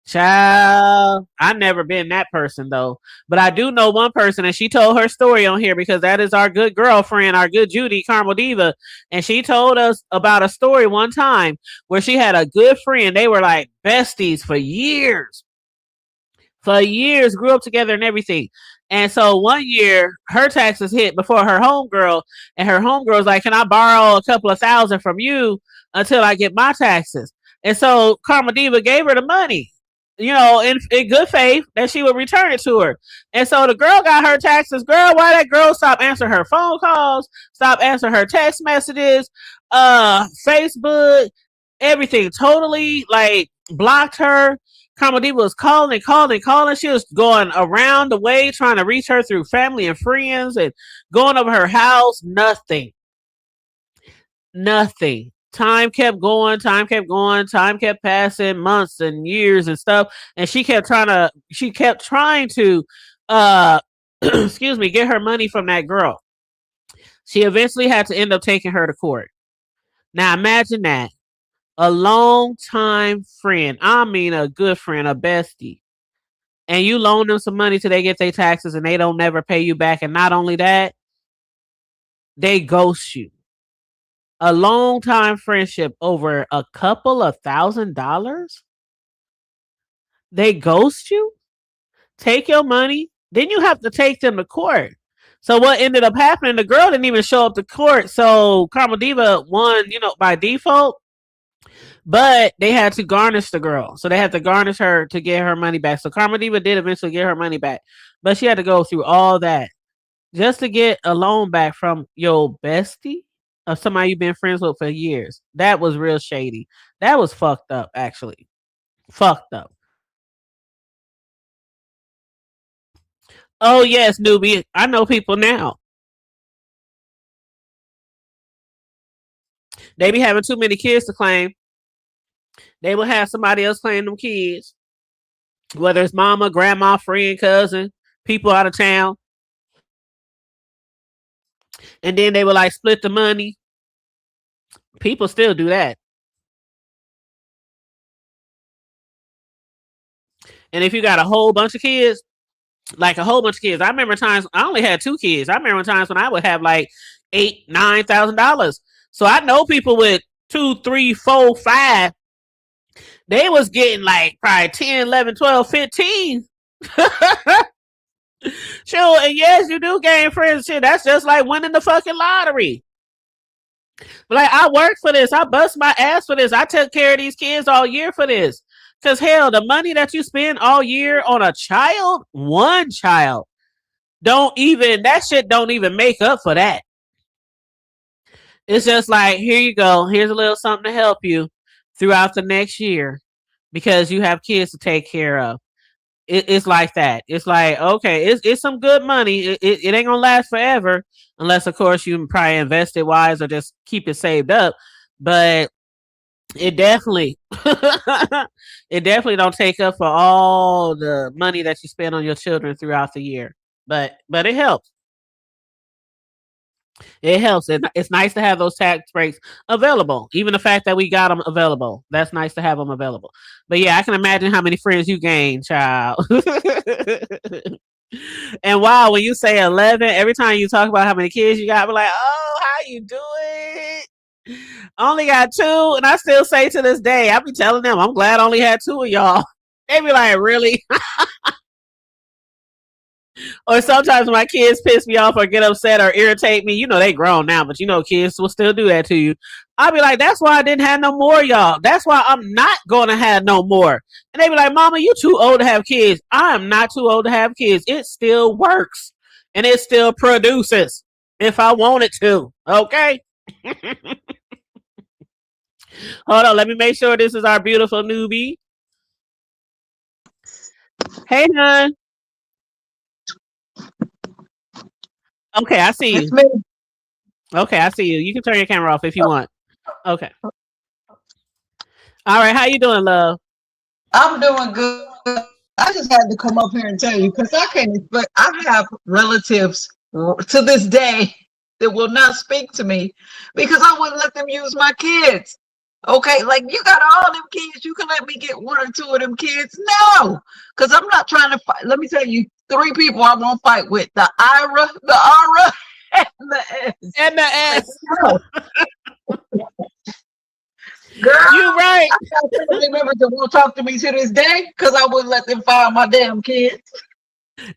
Child, I never been that person though, but I do know one person, and she told her story on here because that is our good girlfriend, our good Judy Carmel Diva, and she told us about a story one time where she had a good friend. They were like besties for years, grew up together and everything. And so one year her taxes hit before her homegirl, and her homegirl was like, can I borrow a couple of thousand from you until I get my taxes? And so Karma Diva gave her the money, in good faith that she would return it to her. And so the girl got her taxes. Girl, why that girl stop answering her phone calls, stop answering her text messages, Facebook, everything totally like blocked her. Karma Diva was calling. She was going around the way trying to reach her through family and friends and going over her house. Nothing. Time kept going. Time kept passing, months and years and stuff. And she kept trying to, excuse me, get her money from that girl. She eventually had to end up taking her to court. Now imagine that. A long time friend. I mean, a good friend, a bestie. And you loan them some money till they get their taxes and they don't never pay you back. And not only that, they ghost you. A long time friendship over a couple of $1,000. They ghost you, take your money, then you have to take them to court. So what ended up happening, the girl didn't even show up to court. So Karma Diva won, by default. But they had to garnish the girl. So they had to garnish her to get her money back. So Karma Diva did eventually get her money back. But she had to go through all that just to get a loan back from your bestie of somebody you've been friends with for years. That was real shady. That was fucked up, actually. Fucked up. Oh, yes, newbie. I know people now. They be having too many kids to claim. They will have somebody else claim them kids. Whether it's mama, grandma, friend, cousin, people out of town. And then they will like split the money. People still do that. And if you got a whole bunch of kids, I remember times I only had 2 kids. I remember times when I would have like $8,000-$9,000. So I know people with 2, 3, 4, 5. They was getting like probably 10, 11, 12, 15. Sure, and yes, you do gain friends. Shit, that's just like winning the fucking lottery. But like, I worked for this. I bust my ass for this. I took care of these kids all year for this. Because hell, the money that you spend all year on a child, one child, that shit don't even make up for that. It's just like, here you go. Here's a little something to help you throughout the next year because you have kids to take care of. It's like that. It's like, okay, it's some good money. It ain't gonna last forever unless, of course, you probably invest it wise or just keep it saved up. But it definitely, it definitely don't take up for all the money that you spend on your children throughout the year. But it helps. It helps. It's nice to have those tax breaks available. Even the fact that we got them available, that's nice to have them available. But yeah, I can imagine how many friends you gain, child. And wow, when you say 11, every time you talk about how many kids you got, we're like, oh, how you do it? I only got 2, and I still say to this day, I be telling them, I'm glad I only had 2 of y'all. They be like, really? Or sometimes when my kids piss me off or get upset or irritate me, they grown now, but kids will still do that to you. I'll be like, that's why I didn't have no more, y'all. That's why I'm not going to have no more. And they be like, Mama, you too old to have kids. I am not too old to have kids. It still works. And it still produces if I want it to. Okay? Hold on. Let me make sure this is our beautiful newbie. Hey, hon. Okay, I see you. Okay, I see you. You can turn your camera off if you want. Okay. All right. How you doing, love? I'm doing good. I just had to come up here and tell you because I can't expect. I have relatives to this day that will not speak to me because I wouldn't let them use my kids. Okay, like you got all them kids, you can let me get one or two of them kids? No, because I'm not trying to fight. Let me tell you, 3 people I won't fight with: the Ira, the Aura, and the S. And the S. No. Girl, you right. I got family members that won't talk to me to this day because I wouldn't let them find my damn kids.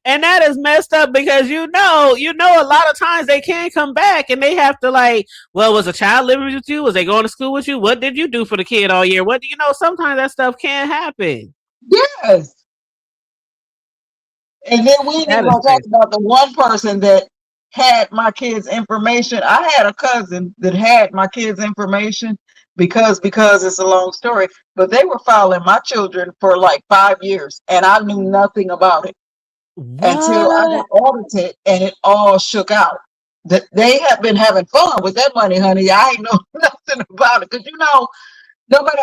And that is messed up because a lot of times they can't come back and they have to well, was a child living with you? Was they going to school with you? What did you do for the kid all year? What sometimes that stuff can't happen. Yes. And then we didn't even talk about the one person that had my kids' information. I had a cousin that had my kids' information because it's a long story, but they were following my children for like 5 years and I knew nothing about it. Until I got audited and it all shook out. That they have been having fun with that money, honey. I ain't know nothing about it because no matter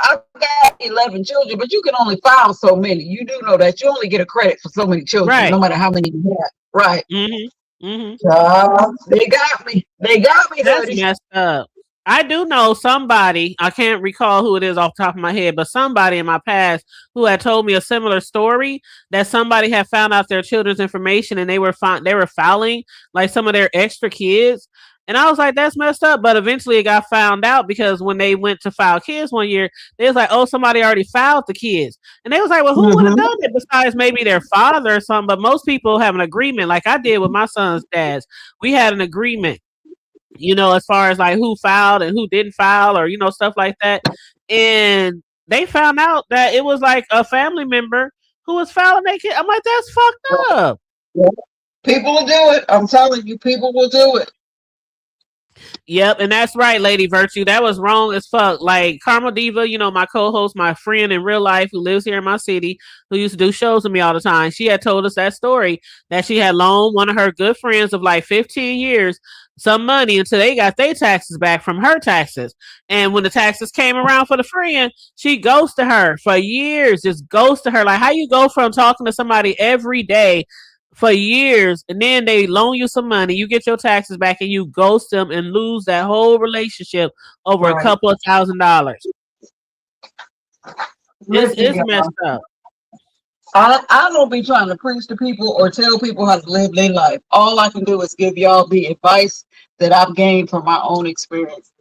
I got 11 children, but you can only file so many. You do know that you only get a credit for so many children, right, no matter how many you have. Right. Mm-hmm. Mm-hmm. They got me. That's messed up. I do know somebody, I can't recall who it is off the top of my head, but somebody in my past who had told me a similar story that somebody had found out their children's information and they were filing like some of their extra kids. And I was like, that's messed up. But eventually it got found out because when they went to file kids one year, they was like, oh, somebody already filed the kids. And they was like, well, who would have done it besides maybe their father or something? But most people have an agreement like I did with my son's dads. We had an agreement, as far as like who filed and who didn't file or, stuff like that. And they found out that it was like a family member who was filing their kid. I'm like, that's fucked up. Yeah. People will do it. I'm telling you, people will do it. Yep, and that's right, Lady Virtue. That was wrong as fuck. Like Karma Diva, my co-host, my friend in real life who lives here in my city, who used to do shows with me all the time. She had told us that story that she had loaned one of her good friends of like 15 years some money until they got their taxes back from her taxes. And when the taxes came around for the friend, she ghosted her for years, just ghosted her. Like how you go from talking to somebody every day for years and then they loan you some money, you get your taxes back and you ghost them and lose that whole relationship over a couple of $1,000. It's messed up. I don't be trying to preach to people or tell people how to live their life. All I can do is give y'all the advice that I've gained from my own experience.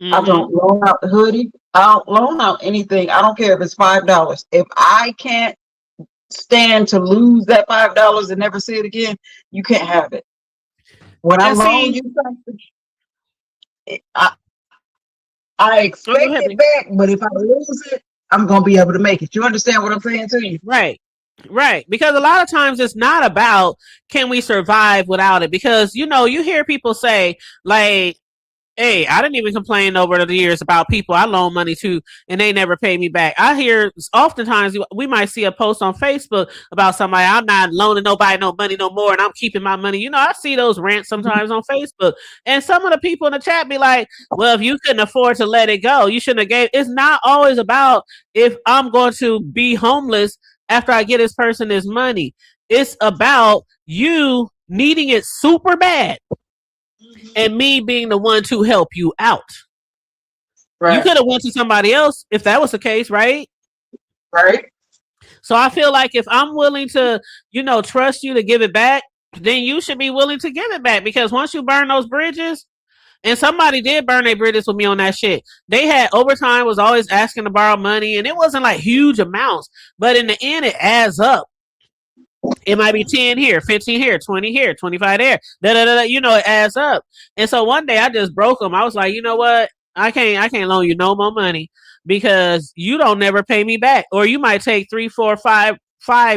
Mm-hmm. I don't loan out the hoodie. I don't loan out anything. I don't care if it's $5. If I can't stand to lose that $5 and never see it again, you can't have it. When I loan you something, I expect it back, but if I lose it, I'm gonna be able to make it. You understand what I'm saying to you? Right. Because a lot of times it's not about can we survive without it. Because you hear people say like, hey, I didn't even complain over the years about people I loan money to and they never pay me back. I hear oftentimes we might see a post on Facebook about somebody, I'm not loaning nobody no money no more and I'm keeping my money. I see those rants sometimes on Facebook. And some of the people in the chat be like, well, if you couldn't afford to let it go, you shouldn't have gave. It's not always about if I'm going to be homeless after I get this person his money. It's about you needing it super bad. And me being the one to help you out. Right. You could have went to somebody else if that was the case, right? Right. So I feel like if I'm willing to, trust you to give it back, then you should be willing to give it back. Because once you burn those bridges, and somebody did burn their bridges with me on that shit. They had overtime, was always asking to borrow money, and it wasn't like huge amounts. But in the end, it adds up. It might be 10 here, 15 here, 20 here, 25 there. It adds up. And so one day I just broke them. I was like, you know what? I can't loan you no more money because you don't never pay me back. Or you might take 3, 4, 5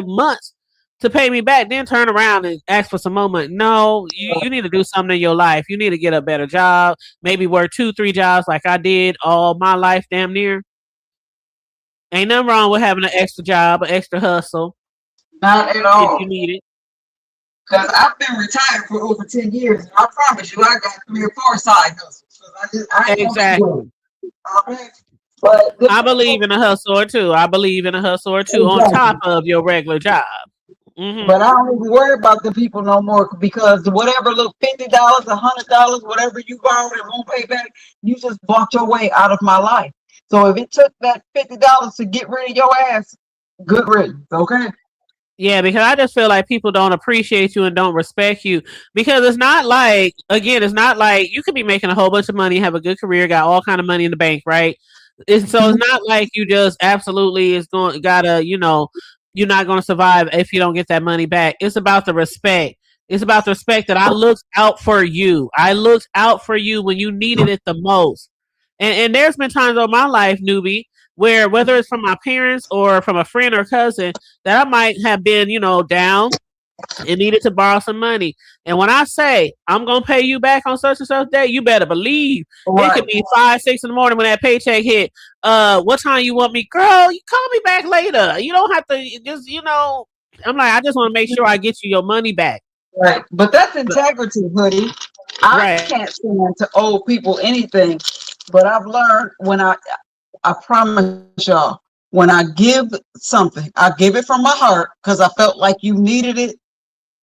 months to pay me back, then turn around and ask for some more money. No, you need to do something in your life. You need to get a better job, maybe work 2, 3 jobs like I did all my life, damn near. Ain't nothing wrong with having an extra job, an extra hustle Not at if you all. need it. Because I've been retired for over 10 years. And I promise you, I got 3 or 4 side hustles. Because I ain't gonna be doing Exactly. it. Okay. But the I thing believe in a hustle or two. I believe in a hustle or two on top exactly. of your regular job. Hmm. But I don't even worry about the people no more because whatever little $50, $100, whatever you borrowed and won't pay back, you just bought your way out of my life. So if it took that $50 to get rid of your ass, good riddance. Okay. Yeah, because I just feel like people don't appreciate you and don't respect you because it's not like you could be making a whole bunch of money, have a good career, got all kind of money in the bank, right? So it's not like you just absolutely is going gotta you're not going to survive if you don't get that money back. It's about the respect. It's about the respect that I looked out for you. I looked out for you when you needed it the most. And there's been times in my life, newbie, where whether it's from my parents or from a friend or cousin, that I might have been, down and needed to borrow some money. And when I say I'm gonna pay you back on such and such day, you better believe it could Right. be 5, 6 in the morning when that paycheck hit. What time you want me, girl? You call me back later. You don't have to just. I'm like, I just want to make sure I get you your money back. Right. But that's But, integrity, hoodie. I right. can't stand to owe people anything. But I've learned I promise y'all, when I give something, I give it from my heart because I felt like you needed it,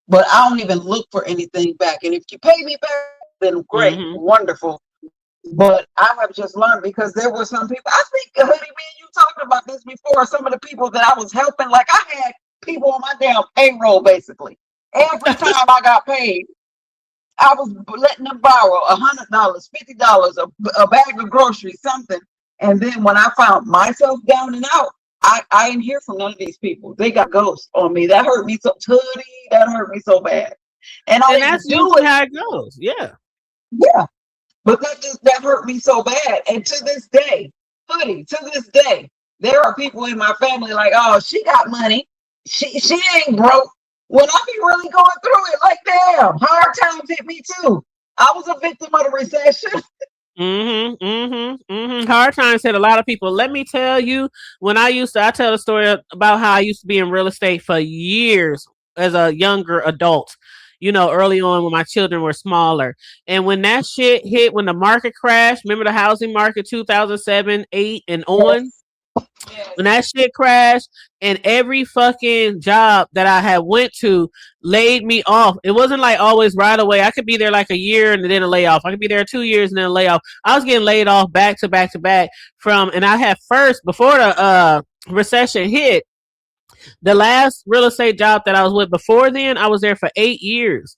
but I don't even look for anything back. And if you pay me back, then great, Hmm. wonderful. But I have just learned because there were some people, I think, Hoodie, me and you talked about this before, some of the people that I was helping, like I had people on my damn payroll basically. Every time I got paid, I was letting them borrow $100, $50, a bag of groceries, something. And then when I found myself down and out, I didn't hear from none of these people. They got ghosts on me. That hurt me so hoodie. That hurt me so bad. And I And didn't that's do usually it. how it goes. Yeah. Yeah. But that hurt me so bad. And to this day, hoodie, to this day, there are people in my family like, oh, she got money. She ain't broke. When I be really going through it, like damn, hard times hit me too. I was a victim of the recession. Hard times hit a lot of people. Let me tell you, I tell a story about how I used to be in real estate for years as a younger adult. Early on when my children were smaller, and when that shit hit, when the market crashed, remember the housing market 2007, 8, and on. Yes. Yes. When that shit crashed, and every fucking job that I had went to laid me off. It wasn't like always right away. I could be there like a year and then a layoff. I could be there 2 years and then a layoff. I was getting laid off back to back to back and I had first before the recession hit. The last real estate job that I was with before then, I was there for 8 years.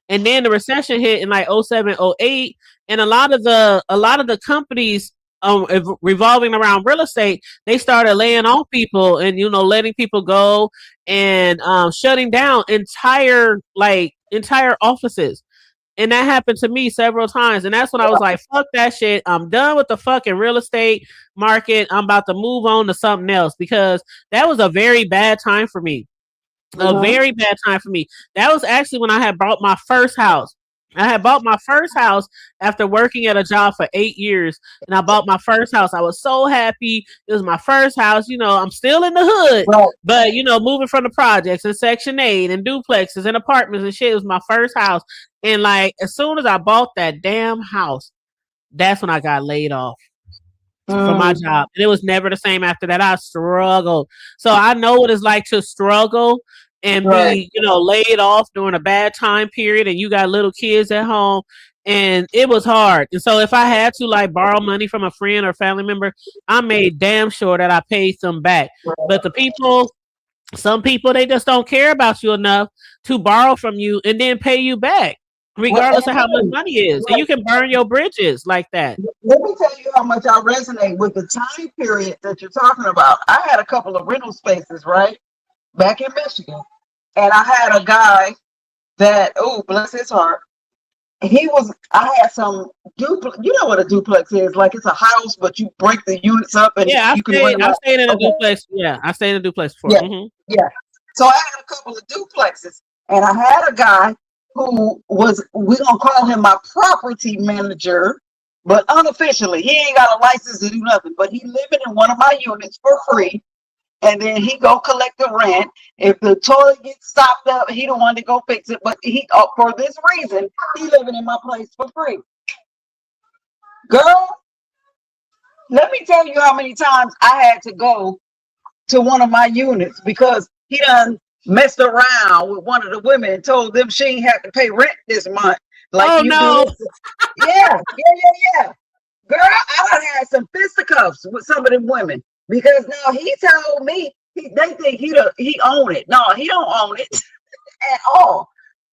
And then the recession hit in like '07, '08, and a lot of the companies revolving around real estate, they started laying off people and letting people go and shutting down entire offices. And that happened to me several times. And that's when I was like, fuck that shit. I'm done with the fucking real estate market. I'm about to move on to something else because that was a very bad time for me. A Uh-huh. very bad time for me. That was actually when I had bought my first house. I had bought my first house after working at a job for 8 years, and I bought my first house. I was so happy. It was my first house. I'm still in the hood, Right. but moving from the projects and Section 8 and duplexes and apartments and shit. It was my first house, and like as soon as I bought that damn house, that's when I got laid off from my Mm, job. And it was never the same after that. I struggled. So I know what it's like to struggle and right. be, laid off during a bad time period and you got little kids at home. And it was hard. And so if I had to like borrow money from a friend or family member, I made damn sure that I paid them back. But some people, they just don't care about you enough to borrow from you and then pay you back, Well, regardless and of how much hoodie, money is. And you right. can burn your bridges like that. Let me tell you how much I resonate with the time period that you're talking about. I had a couple of rental spaces, right? Back in Michigan. and I had a guy that, oh, bless his heart. I had some duplex. You know what a duplex is? Like it's a house, but you break the units up and Yeah, you can rent them I out. stayed in a Okay. duplex. Yeah, I stayed in a duplex before. Yeah. Mm-hmm. Yeah. So I had a couple of duplexes, and I had a guy who was, we're going to call him my property manager, but unofficially. He ain't got a license to do nothing, but he living in one of my units for free. And then he go collect the rent. If the toilet gets stopped up, he don't want to go fix it. But he, for this reason, he living in my place for free. Girl, let me tell you how many times I had to go to one of my units because he done messed around with one of the women and told them she ain't have to pay rent this month. Like Oh you no! do. Yeah. Girl, I done had some fisticuffs with some of them women because now he told me they think he own it. No, he don't own it at all.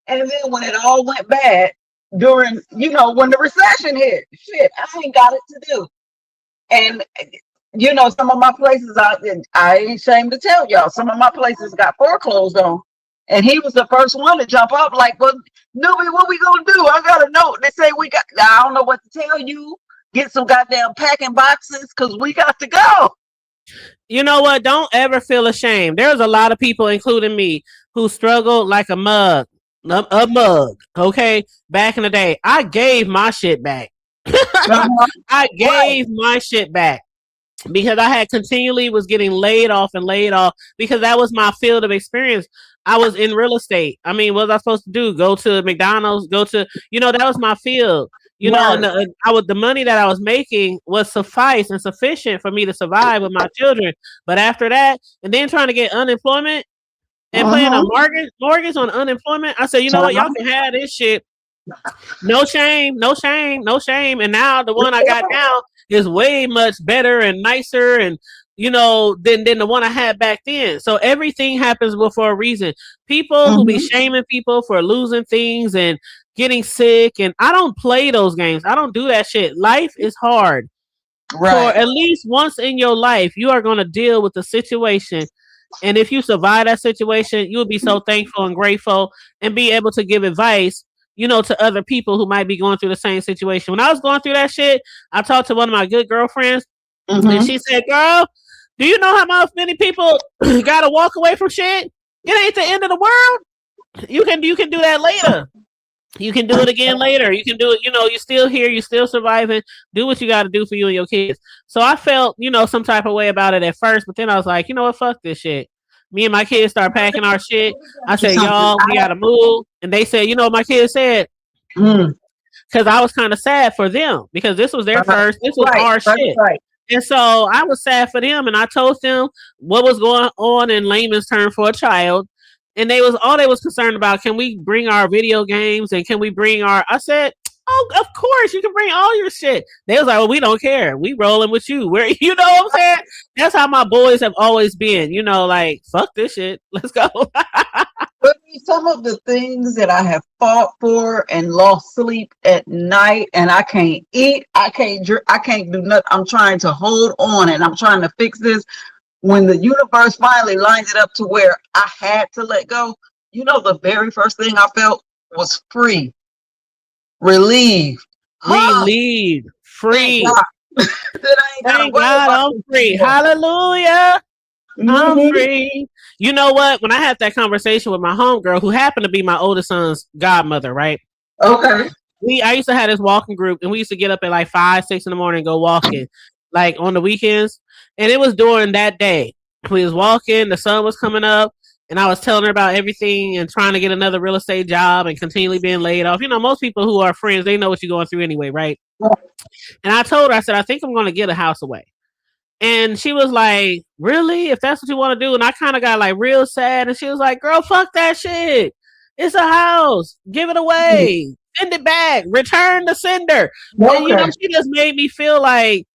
And then when it all went bad during, when the recession hit, shit, I ain't got it to do. And some of my places, I ain't ashamed to tell y'all, some of my places got foreclosed on. And he was the first one to jump up like, well, newbie, what we gonna do? I got a note. They say I don't know what to tell you. Get some goddamn packing boxes because we got to go. You know what? Don't ever feel ashamed. There's a lot of people, including me, who struggled like a mug. A mug, okay? Back in the day, I gave my shit back. I gave my shit back because I had continually was getting laid off because that was my field of experience. I was in real estate. I mean, what was I supposed to do? Go to McDonald's? That was my field. And the money that I was making was suffice and sufficient for me to survive with my children. But after that, and then trying to get unemployment and paying a mortgage on unemployment, I said, you know what, y'all can have this shit. No shame. And now the one I got now is way much better and nicer and than the one I had back then. So everything happens for a reason. People who be shaming people for losing things and getting sick, and I don't play those games. I don't do that shit. Life is hard. Right. For at least once in your life, you are going to deal with the situation. And if you survive that situation, you'll be so thankful and grateful and be able to give advice to other people who might be going through the same situation. When I was going through that shit, I talked to one of my good girlfriends, and she said, girl, do you know how many people got to walk away from shit? It ain't the end of the world. You can do that later. You can do it again later. You can do it, you're still here, you're still surviving. Do what you got to do for you and your kids. So I felt, some type of way about it at first, but then I was like, you know what, fuck this shit. Me and my kids start packing our shit. I said, y'all, we got to move. And they said, my kids said, because I was kind of sad for them because this was their first, this was our shit. Right. And so I was sad for them, and I told them what was going on in layman's term for a child. And they was concerned about, can we bring our video games and can we bring I said, oh, of course, you can bring all your shit. They was like, well, we don't care. We rolling with you. Where you know what I'm saying? That's how my boys have always been, like, fuck this shit. Let's go. But some of the things that I have fought for and lost sleep at night, and I can't eat, I can't drink, I can't do nothing. I'm trying to hold on and I'm trying to fix this. When the universe finally lined it up to where I had to let go, the very first thing I felt was free, relieved, relieved, free. Thank God, I'm free. Hallelujah. I'm free. You know what? When I had that conversation with my homegirl, who happened to be my oldest son's godmother, right? Okay. I used to have this walking group, and we used to get up at like 5, 6 in the morning and go walking, like on the weekends. And it was during that day. We was walking, the sun was coming up, and I was telling her about everything and trying to get another real estate job and continually being laid off. Most people who are friends, they know what you're going through anyway, right? And I told her, I said, I think I'm going to get a house away. And she was like, really? If that's what you want to do? And I kind of got like real sad. And she was like, girl, fuck that shit. It's a house. Give it away. Send it back. Return the sender. Okay. And, she just made me feel like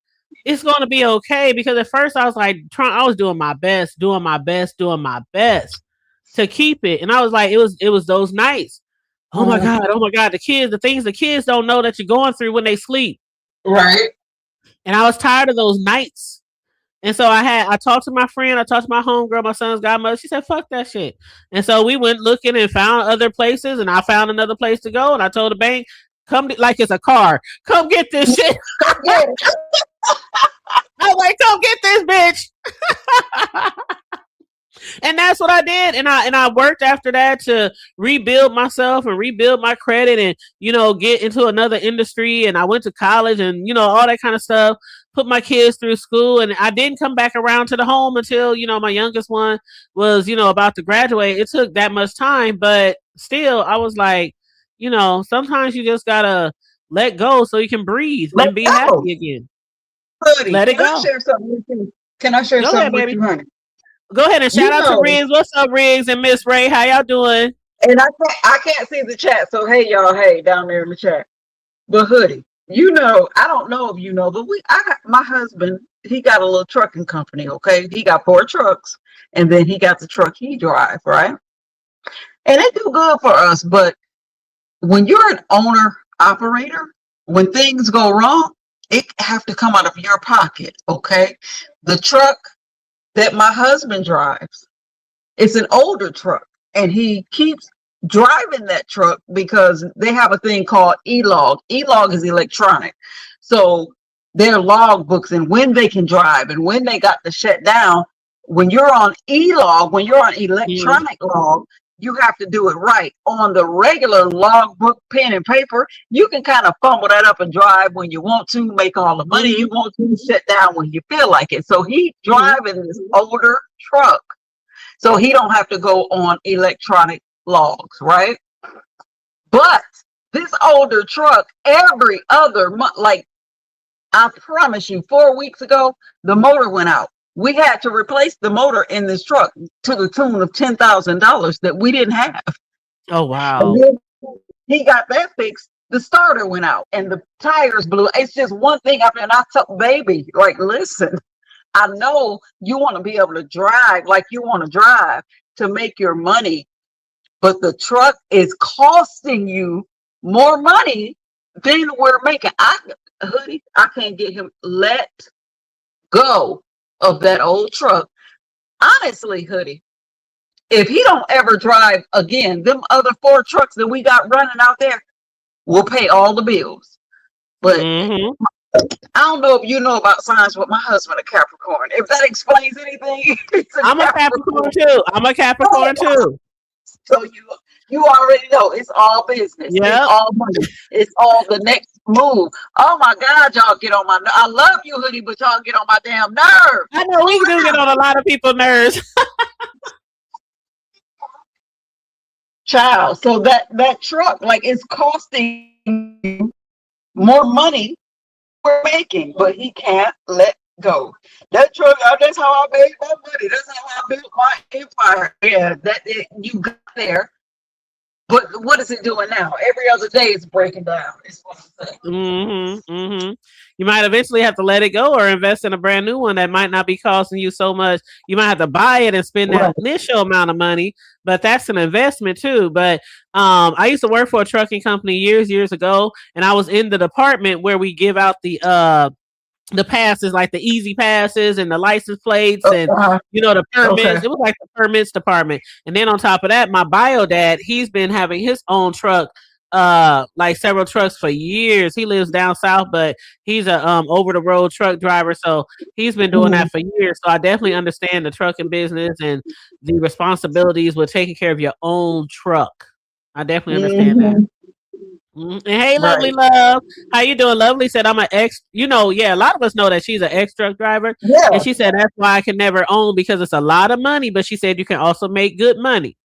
it's going to be okay. Because at first I was like, I was doing my best to keep it. And I was like, it was those nights. Oh my God. The things the kids don't know that you're going through when they sleep. Right. And I was tired of those nights. And so I talked to my friend, I talked to my homegirl, my son's godmother. She said, "Fuck that shit." And so we went looking and found other places, and I found another place to go. And I told the bank, "Come, like it's a car. Come get this shit." Yeah. I was like, "Come get this bitch." And that's what I did, and I worked after that to rebuild myself and rebuild my credit, and get into another industry. And I went to college, and all that kind of stuff. Put my kids through school, and I didn't come back around to the home until my youngest one was about to graduate. It took that much time, but still, I was like, sometimes you just gotta let go so you can breathe Let and be go. happy again. Honey, Let it can I go. share something with you? Can I share Go ahead, something with baby. you, honey? Go ahead and You shout out to know, Riggs. What's up, Riggs and Miss Ray? How y'all doing? and I can't see the chat, so hey y'all, hey down there in the chat. But hoodie, I don't know if you know, but I got my husband. He got a little trucking company. Okay, he got 4 trucks, and then he got the truck he drive, right? And they do good for us. But when you're an owner operator, when things go wrong, it have to come out of your pocket. Okay, the truck that my husband drives, it's an older truck, and he keeps driving that truck because they have a thing called e-log. E-log is electronic. So their log books and when they can drive and when they got to shut down. When you're on e-log, when you're on Mm-hmm. electronic log, you have to do it right. On the regular log book, pen and paper, you can kind of fumble that up and drive when you want to, make all the money Mm-hmm. you want to, shut down when you feel like it. So he's Mm-hmm. driving this older truck, so he don't have to go on electronic logs, right? But this older truck, every other month, like I promise you, 4 weeks ago, the motor went out. We had to replace the motor in this truck to the tune of $10,000 that we didn't have. Oh And wow. then he got that fixed. The starter went out and the tires blew. It's just one thing after, and I told baby, like, listen, I know you want to be able to drive like you want to drive to make your money, but the truck is costing you more money than we're making. Hoodie, I can't get him let go of that old truck. Honestly, Hoodie, if he don't ever drive again, them other 4 trucks that we got running out there will pay all the bills. But Mm-hmm. I don't know if you know about signs with my husband, a Capricorn. If that explains anything, it's a I'm a Capricorn. Capricorn too. I'm a Capricorn too. So you already know it's all business. It's Yep. all money. It's all the next move. Oh my God, y'all get on my. I love you, Hoodie, but y'all get on my damn nerves. I know we do get on a lot of people's nerves. Child. So that truck, like, it's costing you more money we're making, but he can't let go. That truck, that's how I made my money. That's how I built my empire. Yeah, you got there. But what is it doing now? Every other day it's breaking down. Is what I'm saying. Mm-hmm. Mm-hmm. You might eventually have to let it go or invest in a brand new one that might not be costing you so much. You might have to buy it and spend that Right. initial amount of money, but that's an investment too. But I used to work for a trucking company years ago, and I was in the department where we give out the passes, like the easy passes and the license plates and Uh-huh. the Okay. permits. It was like the permits department. And then on top of that, my bio dad, he's been having his own truck, like several trucks for years. He lives down south, but he's a over the road truck driver. So he's been doing Mhm. that for years. So I definitely understand the trucking business and the responsibilities with taking care of your own truck. I definitely understand that. Mhm. And hey, lovely Right. love, how you doing? Lovely said I'm an ex. Yeah, a lot of us know that she's an ex truck driver, and Yeah. she said that's why I can never own because it's a lot of money. But she said you can also make good money.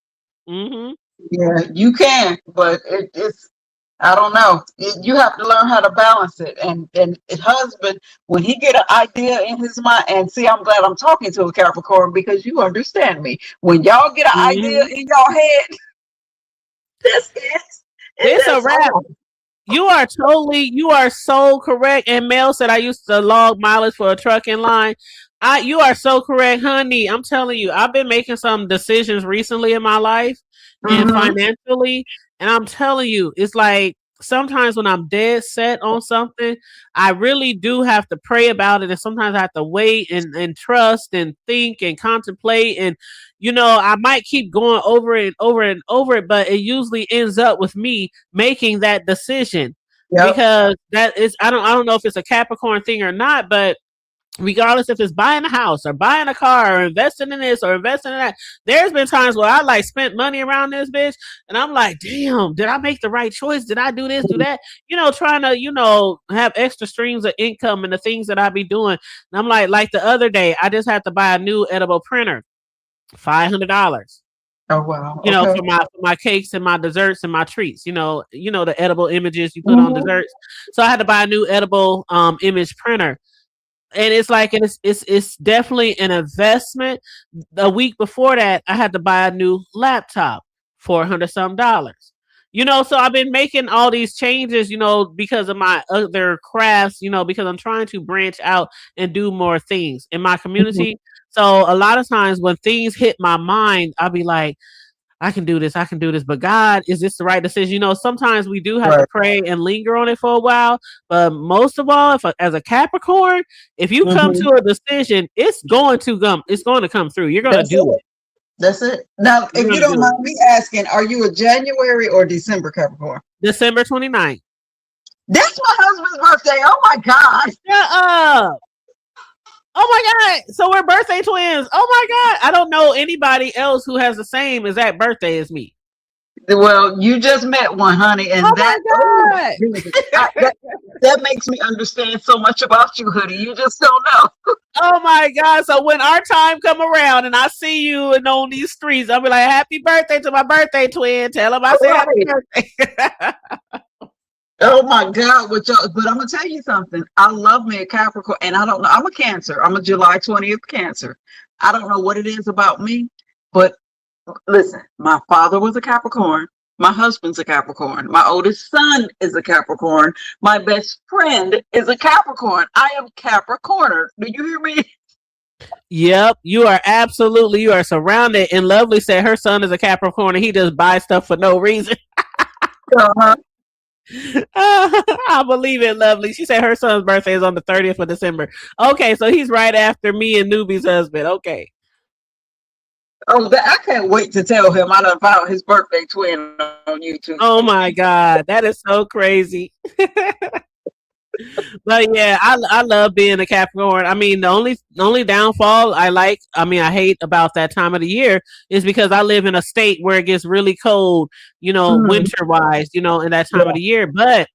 Mm-hmm. Yeah. You can, but it's. I don't know. You have to learn how to balance it. And husband, when he get an idea in his mind, and see, I'm glad I'm talking to a Capricorn because you understand me. When y'all get an idea Mm-hmm. in your head, that's it. And It's a that's wrap. all. You are so correct. And Mel said I used to log mileage for a trucking line. You are so correct, honey. I'm telling you, I've been making some decisions recently in my life and Mm-hmm. financially, and I'm telling you, it's like sometimes when I'm dead set on something, I really do have to pray about it. And sometimes I have to wait and trust and think and contemplate. And, I might keep going over and over and over it, but it usually ends up with me making that decision because that is, I don't know if it's a Capricorn thing or not, but regardless if it's buying a house or buying a car or investing in this or investing in that, there's been times where I like spent money around this bitch and I'm like, damn, did I make the right choice? Did I do this, do that? Trying to, have extra streams of income and the things that I be doing. And I'm like the other day, I just had to buy a new edible printer, $500. Oh wow. For my cakes and my desserts and my treats, the edible images you put on desserts. So I had to buy a new edible image printer. And it's like it's definitely an investment. A week before that, I had to buy a new laptop, $400 some. So I've been making all these changes, because of my other crafts, because I'm trying to branch out and do more things in my community. So a lot of times when things hit my mind, I'll be like, I can do this. But God, is this the right decision? Sometimes we do have to pray and linger on it for a while. But most of all, as a Capricorn, if you come to a decision, it's going to come through. You're going to do it. That's it. Now, if you don't mind me asking, are you a January or December Capricorn? December 29th. That's my husband's birthday. Oh my God. Shut up. Oh my God. So we're birthday twins. Oh my God. I don't know anybody else who has the same exact birthday as me. Well, you just met one, honey. And that makes me understand so much about you, honey. You just don't know. Oh my God. So when our time come around and I see you and on these streets, I'll be like, happy birthday to my birthday twin. Tell him I said happy birthday. Oh my God, but I'm gonna tell you something. I love me a Capricorn, and I don't know. I'm a Cancer. I'm a July 20th Cancer. I don't know what it is about me, but listen, my father was a Capricorn. My husband's a Capricorn. My oldest son is a Capricorn. My best friend is a Capricorn. I am Capricorner. Do you hear me? Yep, you are surrounded. And Lovely said her son is a Capricorn and he just buys stuff for no reason. I believe it, Lovely. She said her son's birthday is on the 30th of December. Okay, so he's right after me and Newbie's husband. Okay. Oh, I can't wait to tell him I done found his birthday twin on YouTube. Oh my God, that is so crazy. But yeah, I love being a Capricorn. I mean, the only downfall I hate about that time of the year is because I live in a state where it gets really cold, winter wise, in that time of the year. But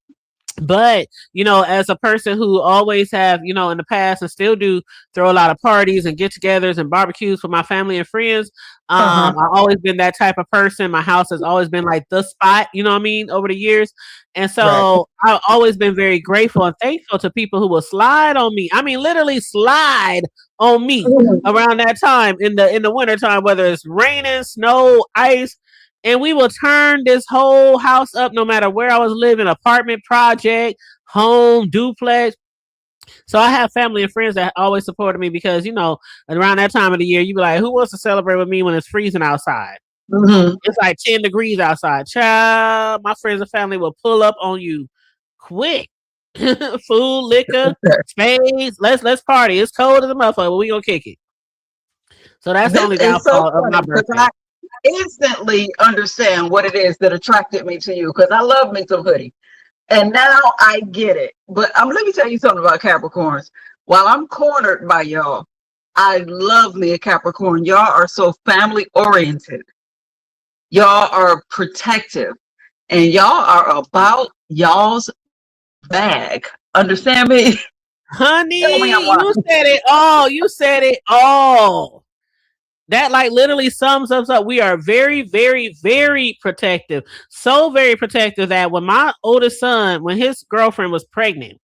as a person who always have, in the past and still do throw a lot of parties and get-togethers and barbecues for my family and friends, I've always been that type of person. My house has always been like the spot, over the years. And so I've always been very grateful and thankful to people who will slide on me. I mean, literally slide on me around that time in the winter time, whether it's raining, snow, ice. And we will turn this whole house up no matter where I was living, apartment, project, home, duplex. So I have family and friends that always supported me because, around that time of the year, you be like, who wants to celebrate with me when it's freezing outside? It's like 10 degrees outside. Child, my friends and family will pull up on you quick. Food, liquor, spades. Let's party. It's cold as a motherfucker, but we gonna kick it. So that's the only downfall of my birthday. Instantly understand what it is that attracted me to you because I love me some hoodie. And now I get it. But let me tell you something about Capricorns. While I'm cornered by y'all, I love me a Capricorn. Y'all are so family oriented. Y'all are protective. And y'all are about y'all's bag. Understand me? Honey, you said it all. You said it all. That like literally sums us up. We are very, very, very protective. So very protective that when my oldest son, when his girlfriend was pregnant,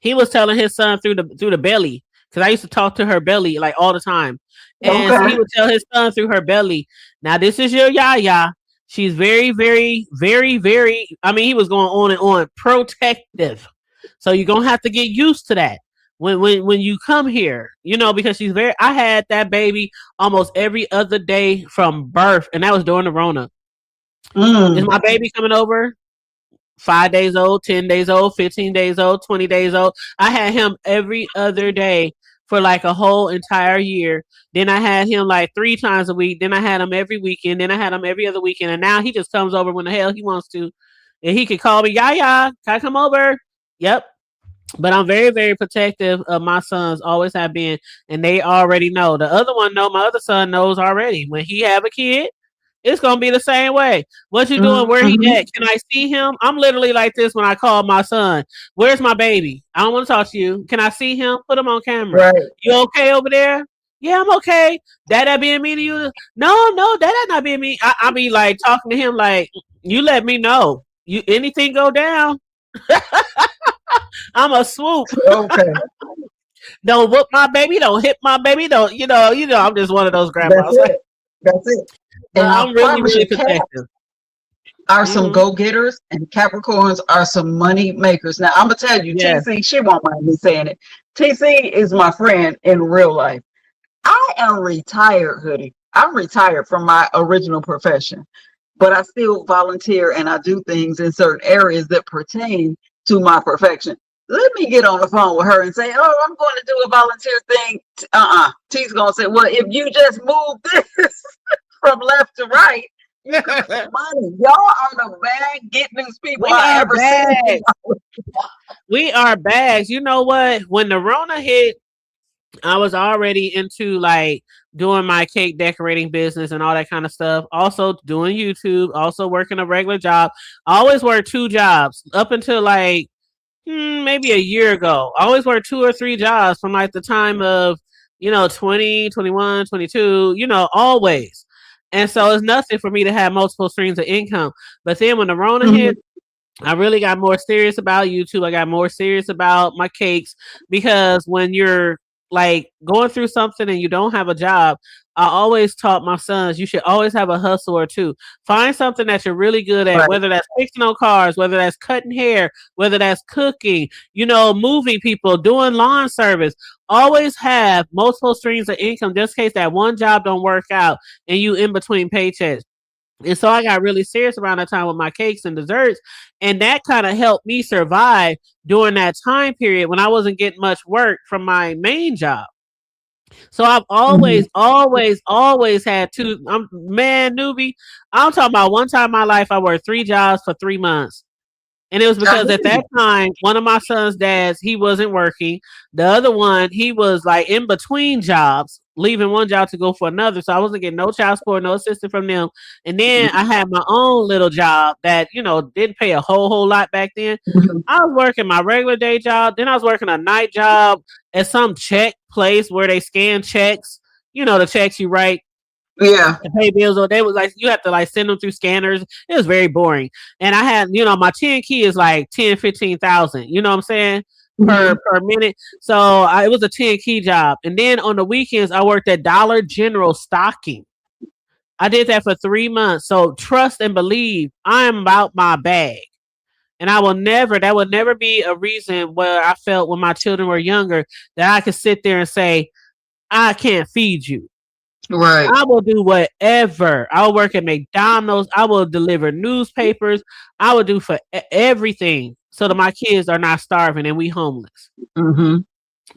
he was telling his son through the belly, because I used to talk to her belly like all the time. And so he would tell his son through her belly, now this is your Yaya. She's very, very, very, very, he was going on and on, protective. So you're going to have to get used to that. When you come here, because I had that baby almost every other day from birth, and that was during the Rona. Is my baby coming over? 5 days old, 10 days old, 15 days old, 20 days old. I had him every other day for like a whole entire year. Then I had him like 3 times a week. Then I had him every weekend. Then I had him every other weekend. And now he just comes over when the hell he wants to. And he could call me, Yaya, can I come over? Yep. But I'm very, very protective of my sons, always have been, and they already know. The other one know, my other son knows already. When he have a kid, it's gonna be the same way. What you doing? Where he Mhm. at? Can I see him? I'm literally like this when I call my son. Where's my baby? I don't want to talk to you. Can I see him? Put him on camera. Right. You okay over there? Yeah, I'm okay. Dad being mean to you? No, no, Dad not being mean. I be like talking to him like, you let me know. You anything go down, I'm a swoop. Okay. Don't whoop my baby. Don't hit my baby. Don't I'm just one of those That's grandmas. Like, it. That's it. And I I'm really, promise really you, cats protective. are some Hmm. go-getters and Capricorns are some money makers. Now I'm gonna tell you, Yes. TC, she won't mind me saying it. TC is my friend in real life. I am retired, Hoodie. I'm retired from my original profession, but I still volunteer and I do things in certain areas that pertain to my profession. Let me get on the phone with her and say, "Oh, I'm going to do a volunteer thing." T's gonna say, "Well, if you just move this from left to right, you can make money." Y'all are the bag gettingest people We I are ever seen. bags. We are bags. You know what? When the Rona hit, I was already into like doing my cake decorating business and all that kind of stuff. Also doing YouTube, also working a regular job. I always worked 2 jobs up until like maybe a year ago. I always worked 2 or 3 jobs from like the time of, 20, 21, 22, always. And so it's nothing for me to have multiple streams of income. But then when the Rona Mhm. hit, I really got more serious about YouTube. I got more serious about my cakes because when you're like going through something and you don't have a job, I always taught my sons you should always have a hustle or two. Find something that you're really good at, Right. whether that's fixing on cars, whether that's cutting hair, whether that's cooking, moving people, doing lawn service. Always have multiple streams of income just in case that one job don't work out and you in between paychecks. And so I got really serious around that time with my cakes and desserts. And that kind of helped me survive during that time period when I wasn't getting much work from my main job. So I've Mhm. always, always, always had two. Man, newbie. I'm talking about one time in my life I worked 3 jobs for 3 months. And it was I because hear at that you. time, one of my son's dads, he wasn't working. The other one, he was like in between jobs, leaving one job to go for another. So I wasn't getting no child support, no assistance from them. And then I had my own little job that, didn't pay a whole lot back then. Mhm. I was working my regular day job. Then I was working a night job at some check place where they scan checks. The checks you write Yeah. to pay bills, or they was like you have to like send them through scanners. It was very boring. And I had, my 10 key is like 10, 15,000, you know what I'm saying? Per Mhm. per minute. So it was a 10 key job. And then on the weekends I worked at Dollar General stocking. I did that for 3 months. So trust and believe I'm about my bag. And that would never be a reason where I felt when my children were younger that I could sit there and say, I can't feed you. Right. I will do whatever. I will work at McDonald's. I will deliver newspapers. I will do for everything so that my kids are not starving and we homeless. Mhm.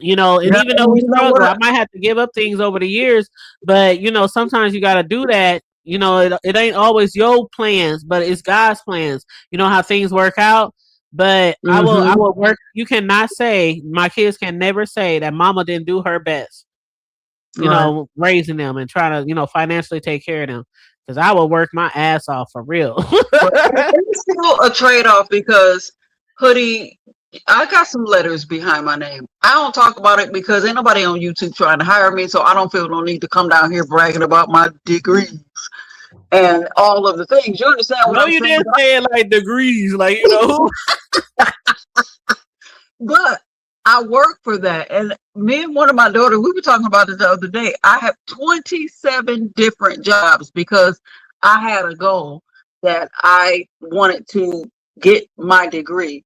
And Yeah. even though And we you know struggle, I what? might have to give up things over the years, but sometimes you got to do that. It ain't always your plans, but it's God's plans. You know how things work out. But I Mhm. will work. You cannot say, my kids can never say that mama didn't do her best, Right. raising them and trying to, financially take care of them. Because I will work my ass off for real. But it's still a trade-off because Hoodie, I got some letters behind my name. I don't talk about it because ain't nobody on YouTube trying to hire me, so I don't feel no need to come down here bragging about my degrees and all of the things. You understand what No, I'm you saying? didn't say it like degrees, like But I work for that. And me and one of my daughters, we were talking about it the other day. I have 27 different jobs because I had a goal that I wanted to get my degree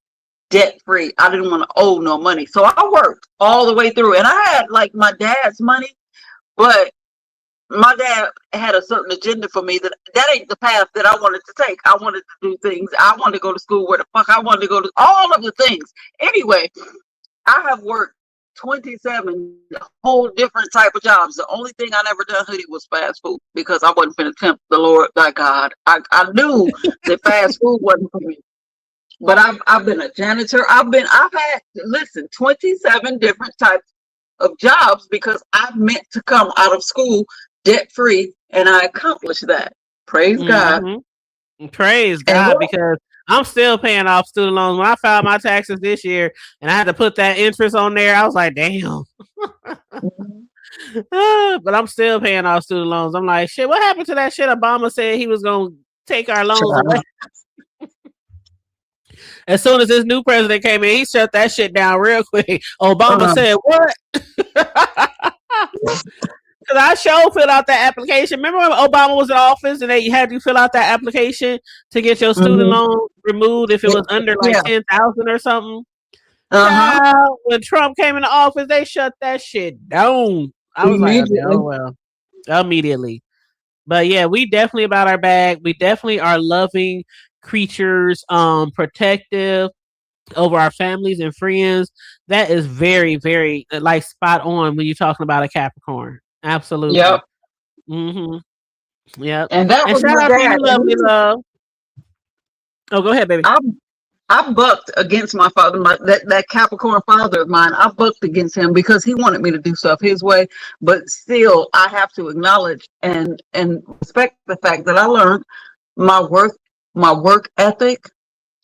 debt free. I didn't want to owe no money. So I worked all the way through. And I had like my dad's money, but my dad had a certain agenda for me that ain't the path that I wanted to take. I wanted to do things. I wanted to go to school where the fuck I wanted to go to, all of the things. Anyway, I have worked 27 whole different type of jobs. The only thing I never done, hoodie, was fast food because I wasn't finna tempt the Lord thy God. I knew that fast food wasn't for me. But I've been a janitor. I've had, listen, 27 different types of jobs because I meant to come out of school debt free, and I accomplished that. Praise God. Praise And God, because I'm still paying off student loans. When I filed my taxes this year and I had to put that interest on there, I was like, damn. But I'm still paying off student loans. I'm like, shit, what happened to that shit Obama said he was going to take our loans away? As soon as this new president came in, he shut that shit down real quick. Obama said, what? Because I sure filled out that application. Remember when Obama was in office and they had you fill out that application to get your student loan removed if it was under like 10,000 or something? Child, when Trump came into office, they shut that shit down. I was like, oh well, immediately. But yeah, we definitely about our bag. We definitely are loving creatures, protective over our families and friends. That is very, very like spot on when you're talking about a Capricorn. Absolutely. Yep. Yep. And that was shout out to you, lovely love. Oh, go ahead, baby. I bucked against my father, that Capricorn father of mine. I bucked against him because he wanted me to do stuff his way. But still, I have to acknowledge and respect the fact that I learned my work ethic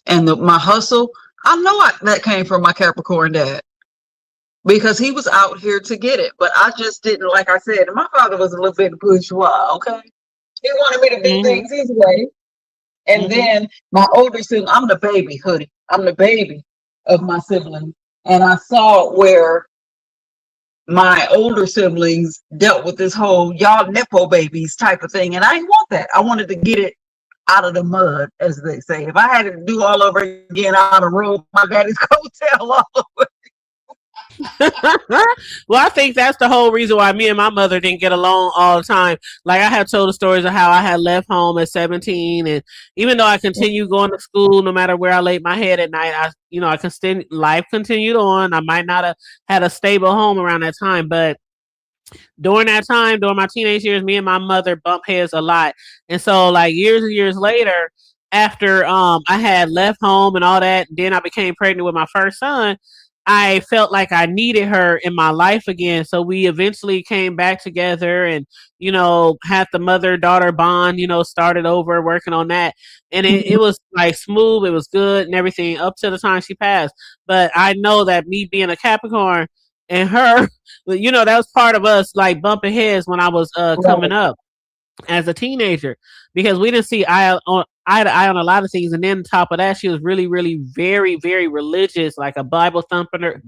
and my hustle. I know that came from my Capricorn dad because he was out here to get it. But I just didn't, like I said, my father was a little bit bourgeois, okay? He wanted me to do things his way. And then my older sibling, I'm the baby, hoodie. I'm the baby of my siblings. And I saw where my older siblings dealt with this whole y'all nepo babies type of thing. And I didn't want that. I wanted to get it out of the mud, as they say. If I had to do all over again, I'd have rolled my daddy's coattail all over. Well, I think that's the whole reason why me and my mother didn't get along all the time. Like I have told the stories of how I had left home at 17, and even though I continued going to school, no matter where I laid my head at night, life continued on. I might not have had a stable home around that time, but during that time, during my teenage years, me and my mother bumped heads a lot. And so like years and years later, after I had left home and all that, then I became pregnant with my first son, I felt like I needed her in my life again. So we eventually came back together and, had the mother-daughter bond, started over working on that. And it was like smooth. It was good and everything up to the time she passed. But I know that me being a Capricorn and her, that was part of us like bumping heads when I was coming up as a teenager, because we didn't see eye to eye on a lot of things. And then on top of that, she was really, really very, very religious, like a Bible thumper.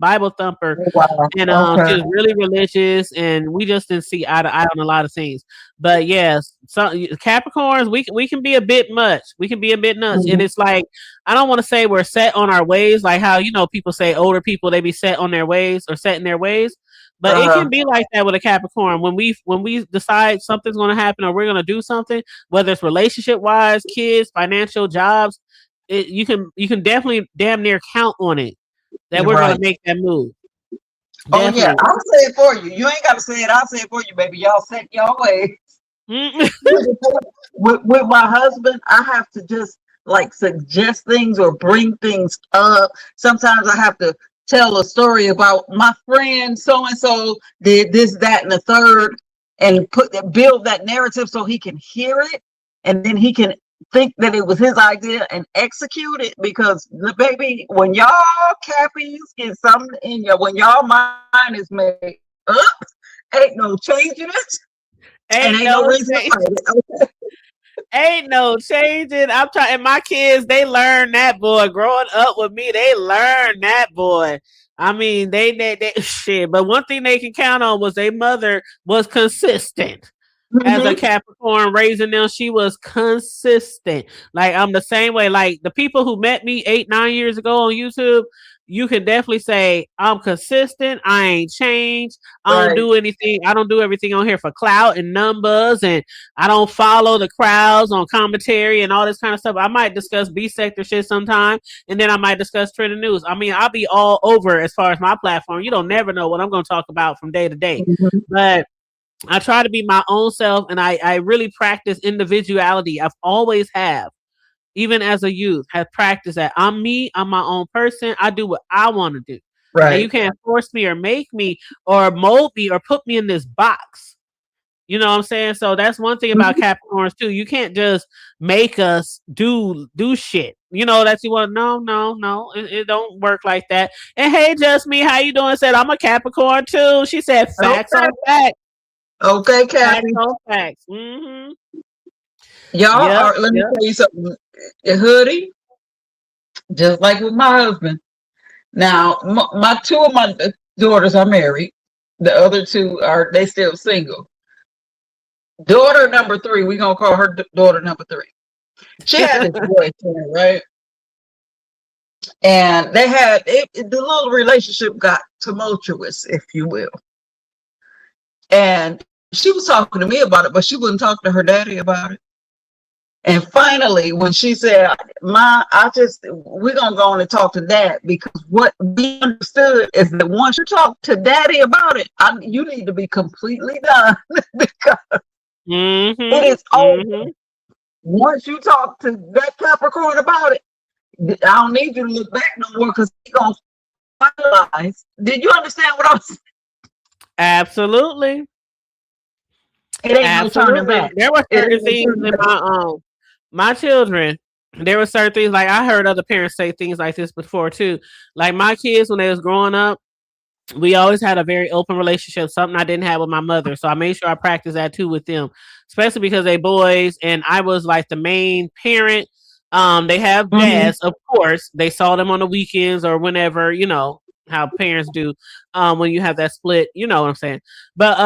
Wow. And she was really religious, and we just didn't see eye to eye on a lot of things. But yes, Capricorns, we can be a bit much. We can be a bit nuts. And it's like, I don't want to say we're set on our ways, like how, people say older people, they be set on their ways or set in their ways. But it can be like that with a Capricorn. When we decide something's going to happen or we're going to do something, whether it's relationship wise, kids, financial, jobs, you can definitely damn near count on it that we're going to make that move. Definitely. Oh yeah, I'll say it for you. You ain't got to say it. I'll say it for you, baby. Y'all set y'all ways. with my husband, I have to just like suggest things or bring things up. Sometimes I have to tell a story about my friend so and so did this, that, and the third, and build that narrative so he can hear it, and then he can think that it was his idea and execute it. Because baby, when y'all Cappies get something in you, when y'all mind is made up, ain't no changing it. Ain't no reason to fight it. Ain't no changing. I'm trying. My kids, they learn that, boy. Growing up with me, they learn that, boy. I mean, they shit. But one thing they can count on was their mother was consistent. As a Capricorn raising them, she was consistent. Like I'm the same way. Like the people who met me 8-9 years ago on YouTube, you can definitely say I'm consistent. I ain't changed. I don't Right. do anything. I don't do everything on here for clout and numbers, and I don't follow the crowds on commentary and all this kind of stuff. I might discuss B sector shit sometime, and then I might discuss trending news. I mean, I'll be all over as far as my platform. You don't never know what I'm going to talk about from day to day, Mhm. but I try to be my own self, and I really practice individuality. I've always have, even as a youth, have practiced that. I'm me. I'm my own person. I do what I want to do. And you Right. can't force me or make me or mold me or put me in this box. You know what I'm saying? So that's one thing about Mhm. Capricorns too. You can't just make us do shit. You know that you want. No. It don't work like that. And hey, just me, how you doing? Said I'm a Capricorn too. She said facts Okay. on facts. Okay, Facts Kathy. on facts. Mm-hmm. Y'all Yep. are. Let me Yep. tell you something. A hoodie, just like with my husband. Now, my two of my daughters are married. The other two are they still single. Daughter number three, we gonna call her daughter number three. She had this boyfriend, right? And they had the little relationship got tumultuous, if you will. And she was talking to me about it, but she wouldn't talk to her daddy about it. And finally, when she said, "Ma, we're gonna go on and talk to Dad because what we understood is that once you talk to Daddy about it, you need to be completely done because it is Mm-hmm. over. Mm-hmm. Once you talk to that Capricorn about it, I don't need you to look back no more because he's gonna finalize." Did you understand what I was saying? Absolutely. It ain't no turning Absolutely. back. There were It certain ain't no things turning in back. my children. There were certain things like I heard other parents say things like this before too. Like my kids when they was growing up, we always had a very open relationship, something I didn't have with my mother. So I made sure I practiced that too with them, especially because they boys and I was like the main parent. They have Mm-hmm. dads, of course. They saw them on the weekends or whenever, how parents do when you have that split, you know what I'm saying. But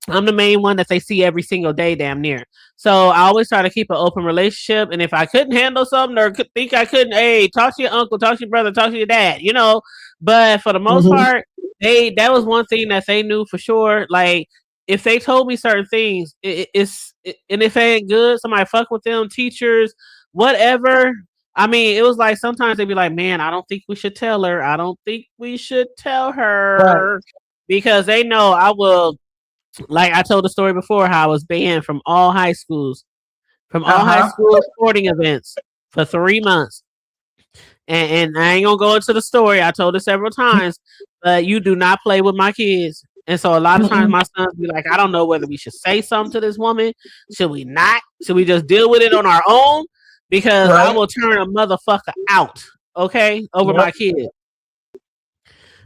I'm the main one that they see every single day, damn near. So I always try to keep an open relationship. And if I couldn't handle something or think I couldn't, hey, talk to your uncle, talk to your brother, talk to your dad, But for the most Mm-hmm. part, that was one thing that they knew for sure. Like if they told me certain things, and if they ain't good, somebody fuck with them, teachers, whatever. I mean, it was like sometimes they'd be like, "Man, I don't think we should tell her. I don't think we should tell Right. her," because they know I will, like I told the story before, how I was banned from all high schools, Uh-huh. sporting events for 3 months. And I ain't gonna go into the story. I told it several times, but you do not play with my kids. And so a lot of times Mm-mm. my sons be like, I don't know whether we should say something to this woman. Should we not? Should we just deal with it on our own? Because I Right. will turn a motherfucker out, okay, over Yep. my kid.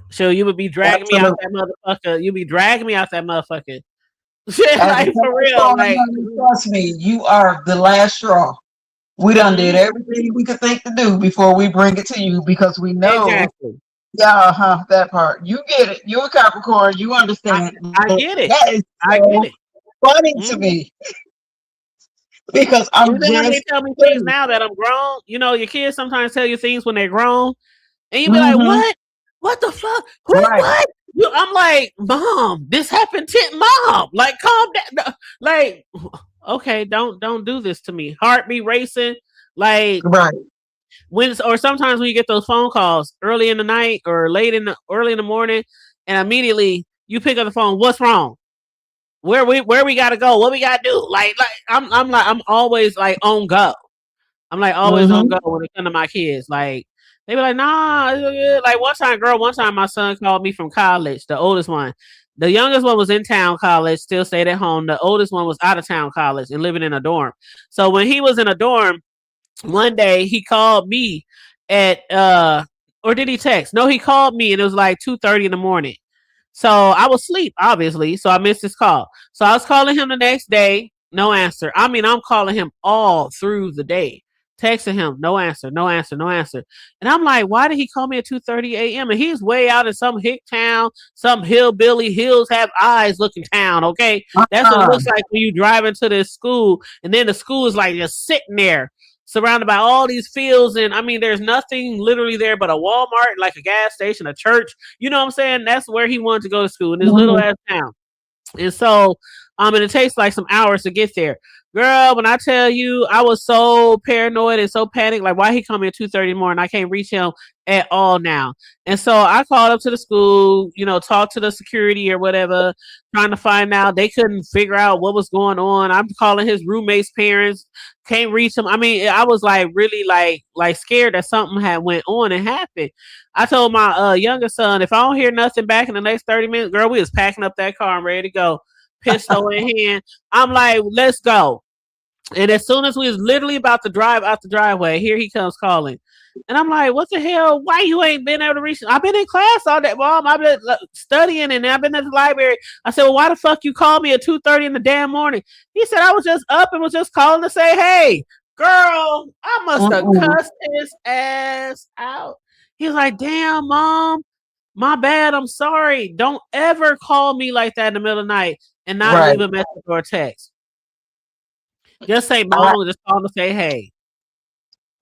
So you would be dragging me out Absolutely. that motherfucker. You be dragging me out that motherfucker. As a Like for real, Capricorn, like honey, trust me, you are the last straw. We done did mhm, everything we could think to do before we bring it to you because we know, exactly. yeah, that part. You get it. You're a Capricorn. You I understand. I But get it. that is I get so it. funny to Mhm. me because I'm Even when they just tell me things kidding. now that I'm grown, your kids sometimes tell you things when they're grown, and you be like, Mm-hmm. "What? What the fuck? Right. What? I'm like, Mom, this happened to Mom. Like, calm down. No, like, okay, don't do this to me. Heart be racing. Like Right. or sometimes when you get those phone calls early in the night or early in the morning, and immediately you pick up the phone. What's wrong? Where we gotta go? What we gotta do? I'm always like on go. I'm like always on Mm-hmm. go when it comes to my kids. Like they be like, nah. It's good. Like one time my son called me from college, the oldest one. The youngest one was in town college, still stayed at home. The oldest one was out of town college and living in a dorm. So when he was in a dorm, one day he called me at or did he text? No, he called me and it was like 2:30 in the morning. So I was asleep, obviously. So I missed his call. So I was calling him the next day, no answer. I mean, I'm calling him all through the day, texting him, no answer, no answer, no answer. And I'm like, why did he call me at 2:30 a.m.? And he's way out in some hick town, some hillbilly hills have eyes looking town. Okay, that's what it Uh-uh. looks like when you drive into this school, and then the school is like just sitting there. surrounded by all these fields. And I mean, there's nothing literally there but a Walmart, like a gas station, a church. You know what I'm saying? That's where he wanted to go to school in this little Mhm. ass town. And so, and it takes like some hours to get there. Girl, when I tell you, I was so paranoid and so panicked. Like, why he come at 2:30 in the morning? I can't reach him at all now. And so I called up to the school, talked to the security or whatever, trying to find out. They couldn't figure out what was going on. I'm calling his roommate's parents, can't reach him. I mean, I was like really like scared that something had went on and happened. I told my younger son, if I don't hear nothing back in the next 30 minutes, girl, we was packing up that car and ready to go, pistol in hand. I'm like, let's go. And as soon as we was literally about to drive out the driveway, here he comes calling. And I'm like, what the hell? Why you ain't been able to reach? I've been in class all day, Mom. I've been studying and I've been at the library. I said, well, why the fuck you called me at 2:30 in the damn morning? He said, I was just up and was just calling to say, hey, girl, I must have cussed his ass out. He was like, damn, Mom, my bad. I'm sorry. Don't ever call me like that in the middle of the night and not Right. leave a message or a text. Just say, Mom, just call to say, hey.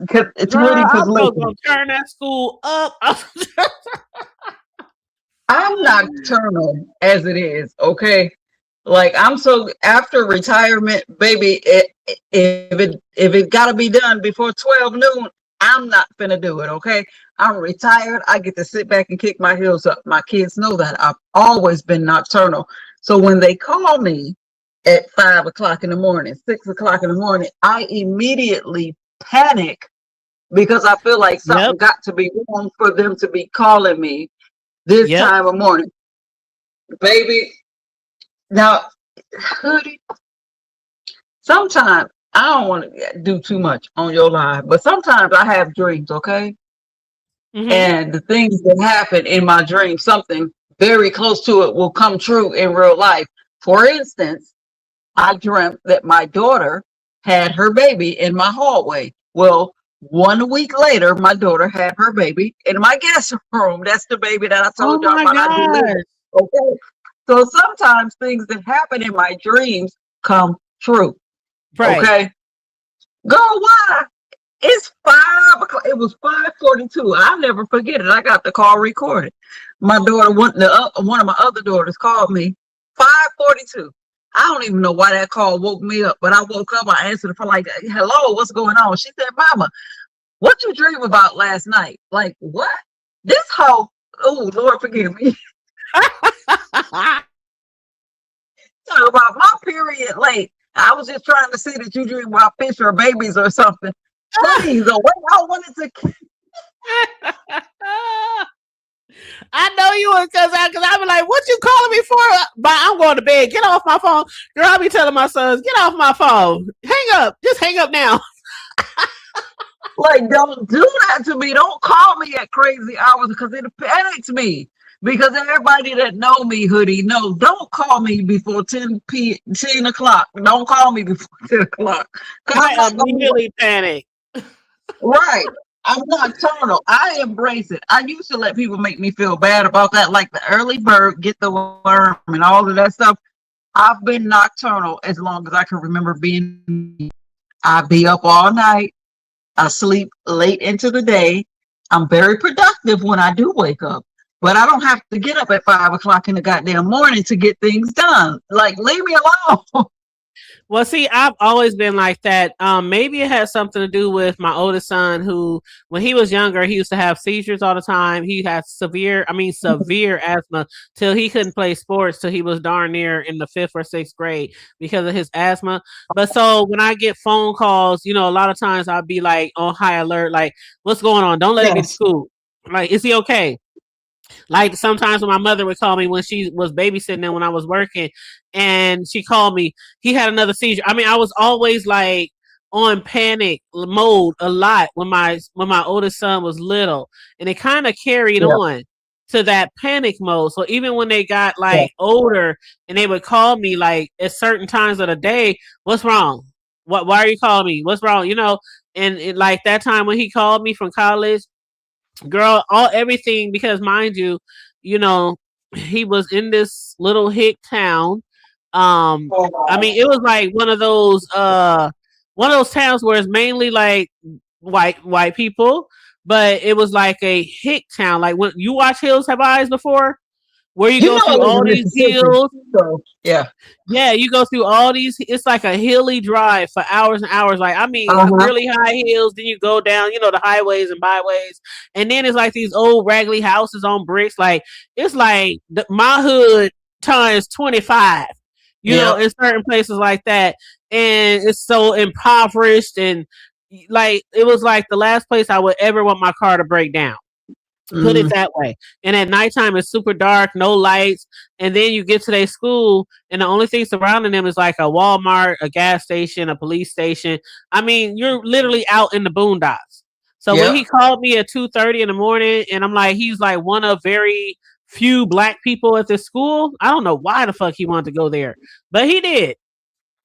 Cause it's Girl, really I'm because gonna turn that school up. I'm nocturnal as it is, okay? Like I'm so after retirement, baby, if it gotta be done before 12 noon, I'm not finna do it, okay? I'm retired. I get to sit back and kick my heels up. My kids know that. I've always been nocturnal. So when they call me at 5 o'clock in the morning, 6 o'clock in the morning, I immediately panic because I feel like something Yep. got to be wrong for them to be calling me this Yep. time of morning. Baby, now, hoodie, sometimes I don't want to do too much on your live, but sometimes I have dreams, okay? Mm-hmm. And the things that happen in my dreams, something very close to it will come true in real life. For instance, I dreamt that my daughter had her baby in my hallway. Well, 1 week later, my daughter had her baby in my guest room. That's the baby that I Oh told y'all my about. I delivered. gosh. Okay. So sometimes things that happen in my dreams come true. Right. Okay. Girl, why? It's 5 o'clock. It was 5:42. I'll never forget it. I got the call recorded. My daughter, one of my other daughters called me 5:42. I don't even know why that call woke me up, but I woke up. I answered the phone like, "Hello, what's going on?" She said, "Mama, what you dream about last night?" Like, what? This whole, oh Lord, forgive me. Talk about my period late. I was just trying to see that you dream about fish or babies or something. Please, the way I wanted to. I know you was because I be like, what you calling me for? But I'm going to bed. Get off my phone. Girl, I be telling my sons, get off my phone. Hang up. Just hang up now. Like, don't do that to me. Don't call me at crazy hours because it panics me. Because everybody that know me, hoodie, no, don't call me before 10 o'clock. Don't call me before 10 o'clock. Because I'm I not going to. immediately panic. Right. I'm nocturnal. I embrace it. I used to let people make me feel bad about that, like the early bird, get the worm, and all of that stuff. I've been nocturnal as long as I can remember being. I be up all night. I sleep late into the day. I'm very productive when I do wake up, but I don't have to get up at 5 o'clock in the goddamn morning to get things done. Like, leave me alone. Well, see, I've always been like that. Maybe it has something to do with my oldest son, who, when he was younger, he used to have seizures all the time. He had severe asthma till he couldn't play sports till he was darn near in the 5th or 6th grade because of his asthma. But so when I get phone calls, a lot of times I'll be like on high alert, like, what's going on? Don't let him be to Yes. school. Like, is he okay? Like sometimes when my mother would call me when she was babysitting and when I was working and she called me, he had another seizure. I mean, I was always like on panic mode a lot when my oldest son was little. And it kind of carried Yeah. on to that panic mode. So even when they got Yeah. like older and they would call me like at certain times of the day, what's wrong? Why are you calling me? What's wrong? And like that time when he called me from college, girl, everything, because mind you, you know, he was in this little hick town. I mean, it was like one of those one of those towns where it's mainly like white people, but it was like a hick town. Like when you watch Hills Have Eyes before, where you You go know I through live all in these Mississippi, hills. so yeah. Yeah, you go through all these. It's like a hilly drive for hours and hours. Like I mean, Uh-huh. really high hills. Then you go down, the highways and byways, and then it's like these old raggedy houses on bricks. Like it's like my hood times 25. Yep. In certain places like that, and it's so impoverished and like it was like the last place I would ever want my car to break down. Put it Mm, that way. And at nighttime, it's super dark, no lights. And then you get to their school, and the only thing surrounding them is like a Walmart, a gas station, a police station. I mean, you're literally out in the boondocks. So when yep. he called me at 2:30 in the morning, and I'm like, he's like one of very few black people at this school. I don't know why the fuck he wanted to go there, but he did.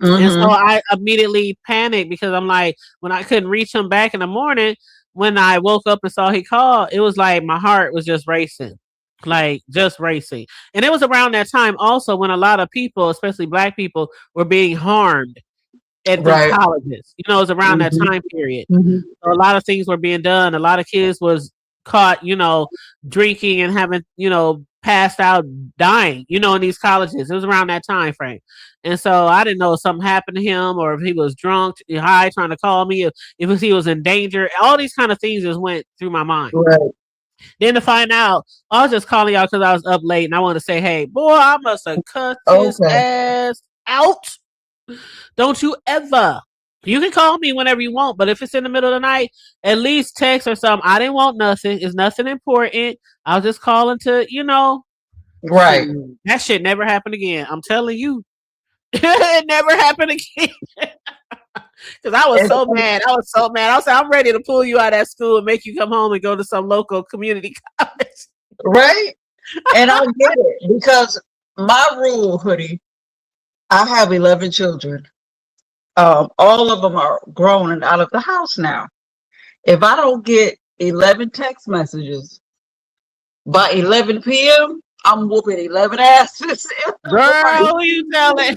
And so Mm-hmm. I immediately panicked because I'm like, when I couldn't reach him back in the morning, when I woke up and saw he called, it was like my heart was just racing, like just racing. And it was around that time also when a lot of people, especially black people, were being harmed at these Right. colleges. It was around that Mm-hmm. time period. Mm-hmm. So a lot of things were being done. A lot of kids was caught, drinking and having, passed out, dying, in these colleges. It was around that time frame. And so I didn't know if something happened to him or if he was drunk, high, trying to call me, if he was in danger. All these kind of things just went through my mind. Right. Then to find out, I was just calling y'all because I was up late and I wanted to say, hey, boy, I must have cut his Okay. ass out. Don't you ever. You can call me whenever you want, but if it's in the middle of the night, at least text or something. I didn't want nothing. It's nothing important. I was just calling to, Right. that shit never happened again. I'm telling you. It never happened again. Because I was And, so mad. I was so mad. I was like, I'm ready to pull you out of that school and make you come home and go to some local community college. right. And I get it because my rule, Hoodie, I have 11 children. All of them are grown and out of the house now. If I don't get 11 text messages by 11 p.m., I'm whooping 11 asses. Girl, who you telling?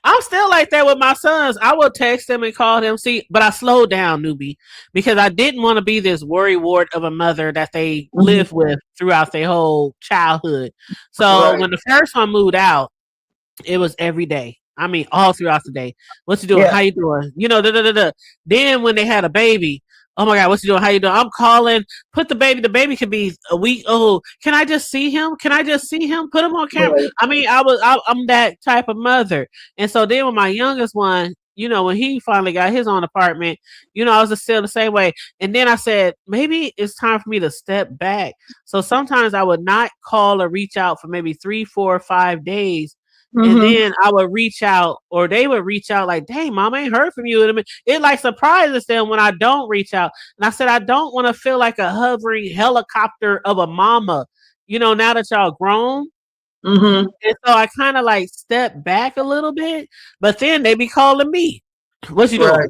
I'm still like that with my sons. I will text them and call them. See, but I slowed down, newbie, because I didn't want to be this worry wart of a mother that they live with throughout their whole childhood. So Right. when the first one moved out, it was every day. I mean, all throughout the day. What you doing? Yeah. How you doing? Then when they had a baby, oh my God, what you doing? How you doing? I'm calling. Put the baby. The baby could be a week old. Can I just see him? Can I just see him? Put him on camera. Right. I mean, I'm that type of mother. And so then with my youngest one, when he finally got his own apartment, I was just still the same way. And then I said, maybe it's time for me to step back. So sometimes I would not call or reach out for maybe 3, 4, 5 days. And then I would reach out, or they would reach out like, dang, mom, I ain't heard from you. It like surprises them when I don't reach out. And I said, I don't want to feel like a hovering helicopter of a mama, now that y'all grown. Mm-hmm. And so I kind of like step back a little bit, but then they be calling me. What you doing? Right.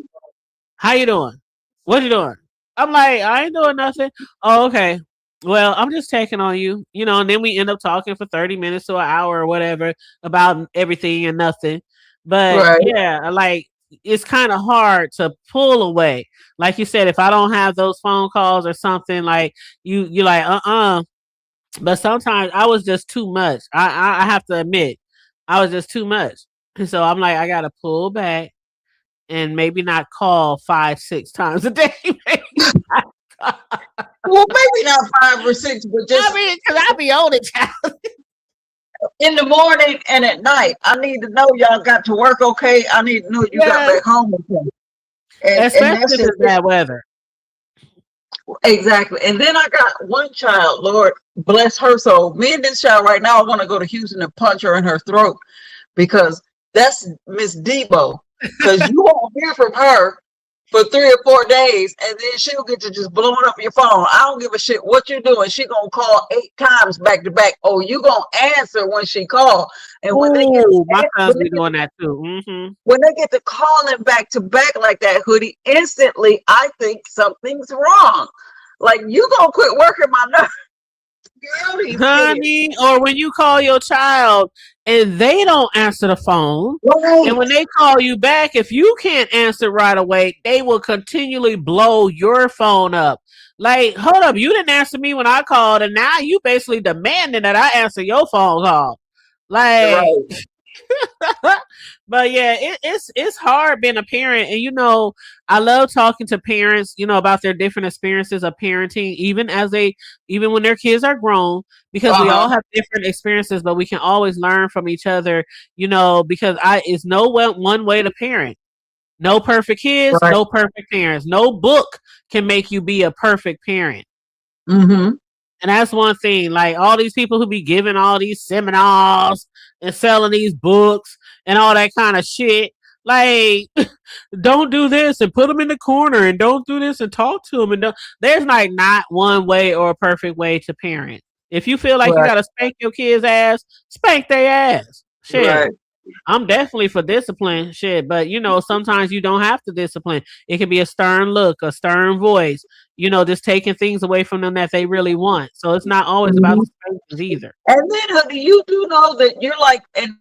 How you doing? What you doing? I'm like, I ain't doing nothing. Oh, okay. Well, I'm just checking on you, and then we end up talking for 30 minutes to an hour or whatever about everything and nothing. But Right. yeah, like it's kind of hard to pull away. Like you said, if I don't have those phone calls or something, like you like, But sometimes I was just too much. I have to admit, I was just too much. And so I'm like, I gotta pull back and maybe not call 5, 6 times a day. Well, maybe not 5 or 6, but just I mean, because I be on it, child. in the morning and at night. I need to know y'all got to work okay. I need to know you got back home okay. And Especially that's if just it's bad weather. exactly. And then I got one child, Lord bless her soul. Me and this child right now, I want to go to Houston and punch her in her throat because that's Miss Debo. Because you won't hear from her for 3 or 4 days, and then she'll get to just blowing up your phone. I don't give a shit what you're doing. She gonna call 8 times back to back. Oh, you gonna answer when she call. And when they get my sons be doing that too. Mm-hmm. when they get to calling back to back like that, Hoodie, instantly I think something's wrong. Like you gonna quit working my nerves. Girl, these kids. honey, or when you call your child and they don't answer the phone, and Right. when they call you back, if you can't answer right away, they will continually blow your phone up. Like, hold up, you didn't answer me when I called, and now you basically demanding that I answer your phone call. Like, Right. but yeah, it's hard being a parent, and I love talking to parents, about their different experiences of parenting, even when their kids are grown, because we all Uh-huh. have different experiences, but we can always learn from each other, because it's no one way to parent. No perfect kids, Right. no perfect parents. No book can make you be a perfect parent. Mm-hmm. And that's one thing. Like all these people who be giving all these seminars and selling these books and all that kind of shit. Like, don't do this and put them in the corner and don't do this and talk to them. There's like not one way or a perfect way to parent. If you feel like you Right. got to spank your kids' ass, spank their ass. Shit. Right. I'm definitely for discipline, shit, but sometimes you don't have to discipline. It can be a stern look, a stern voice, just taking things away from them that they really want. So it's not always about Mm-hmm. the spankings either. And then, honey, you do know that you're like, and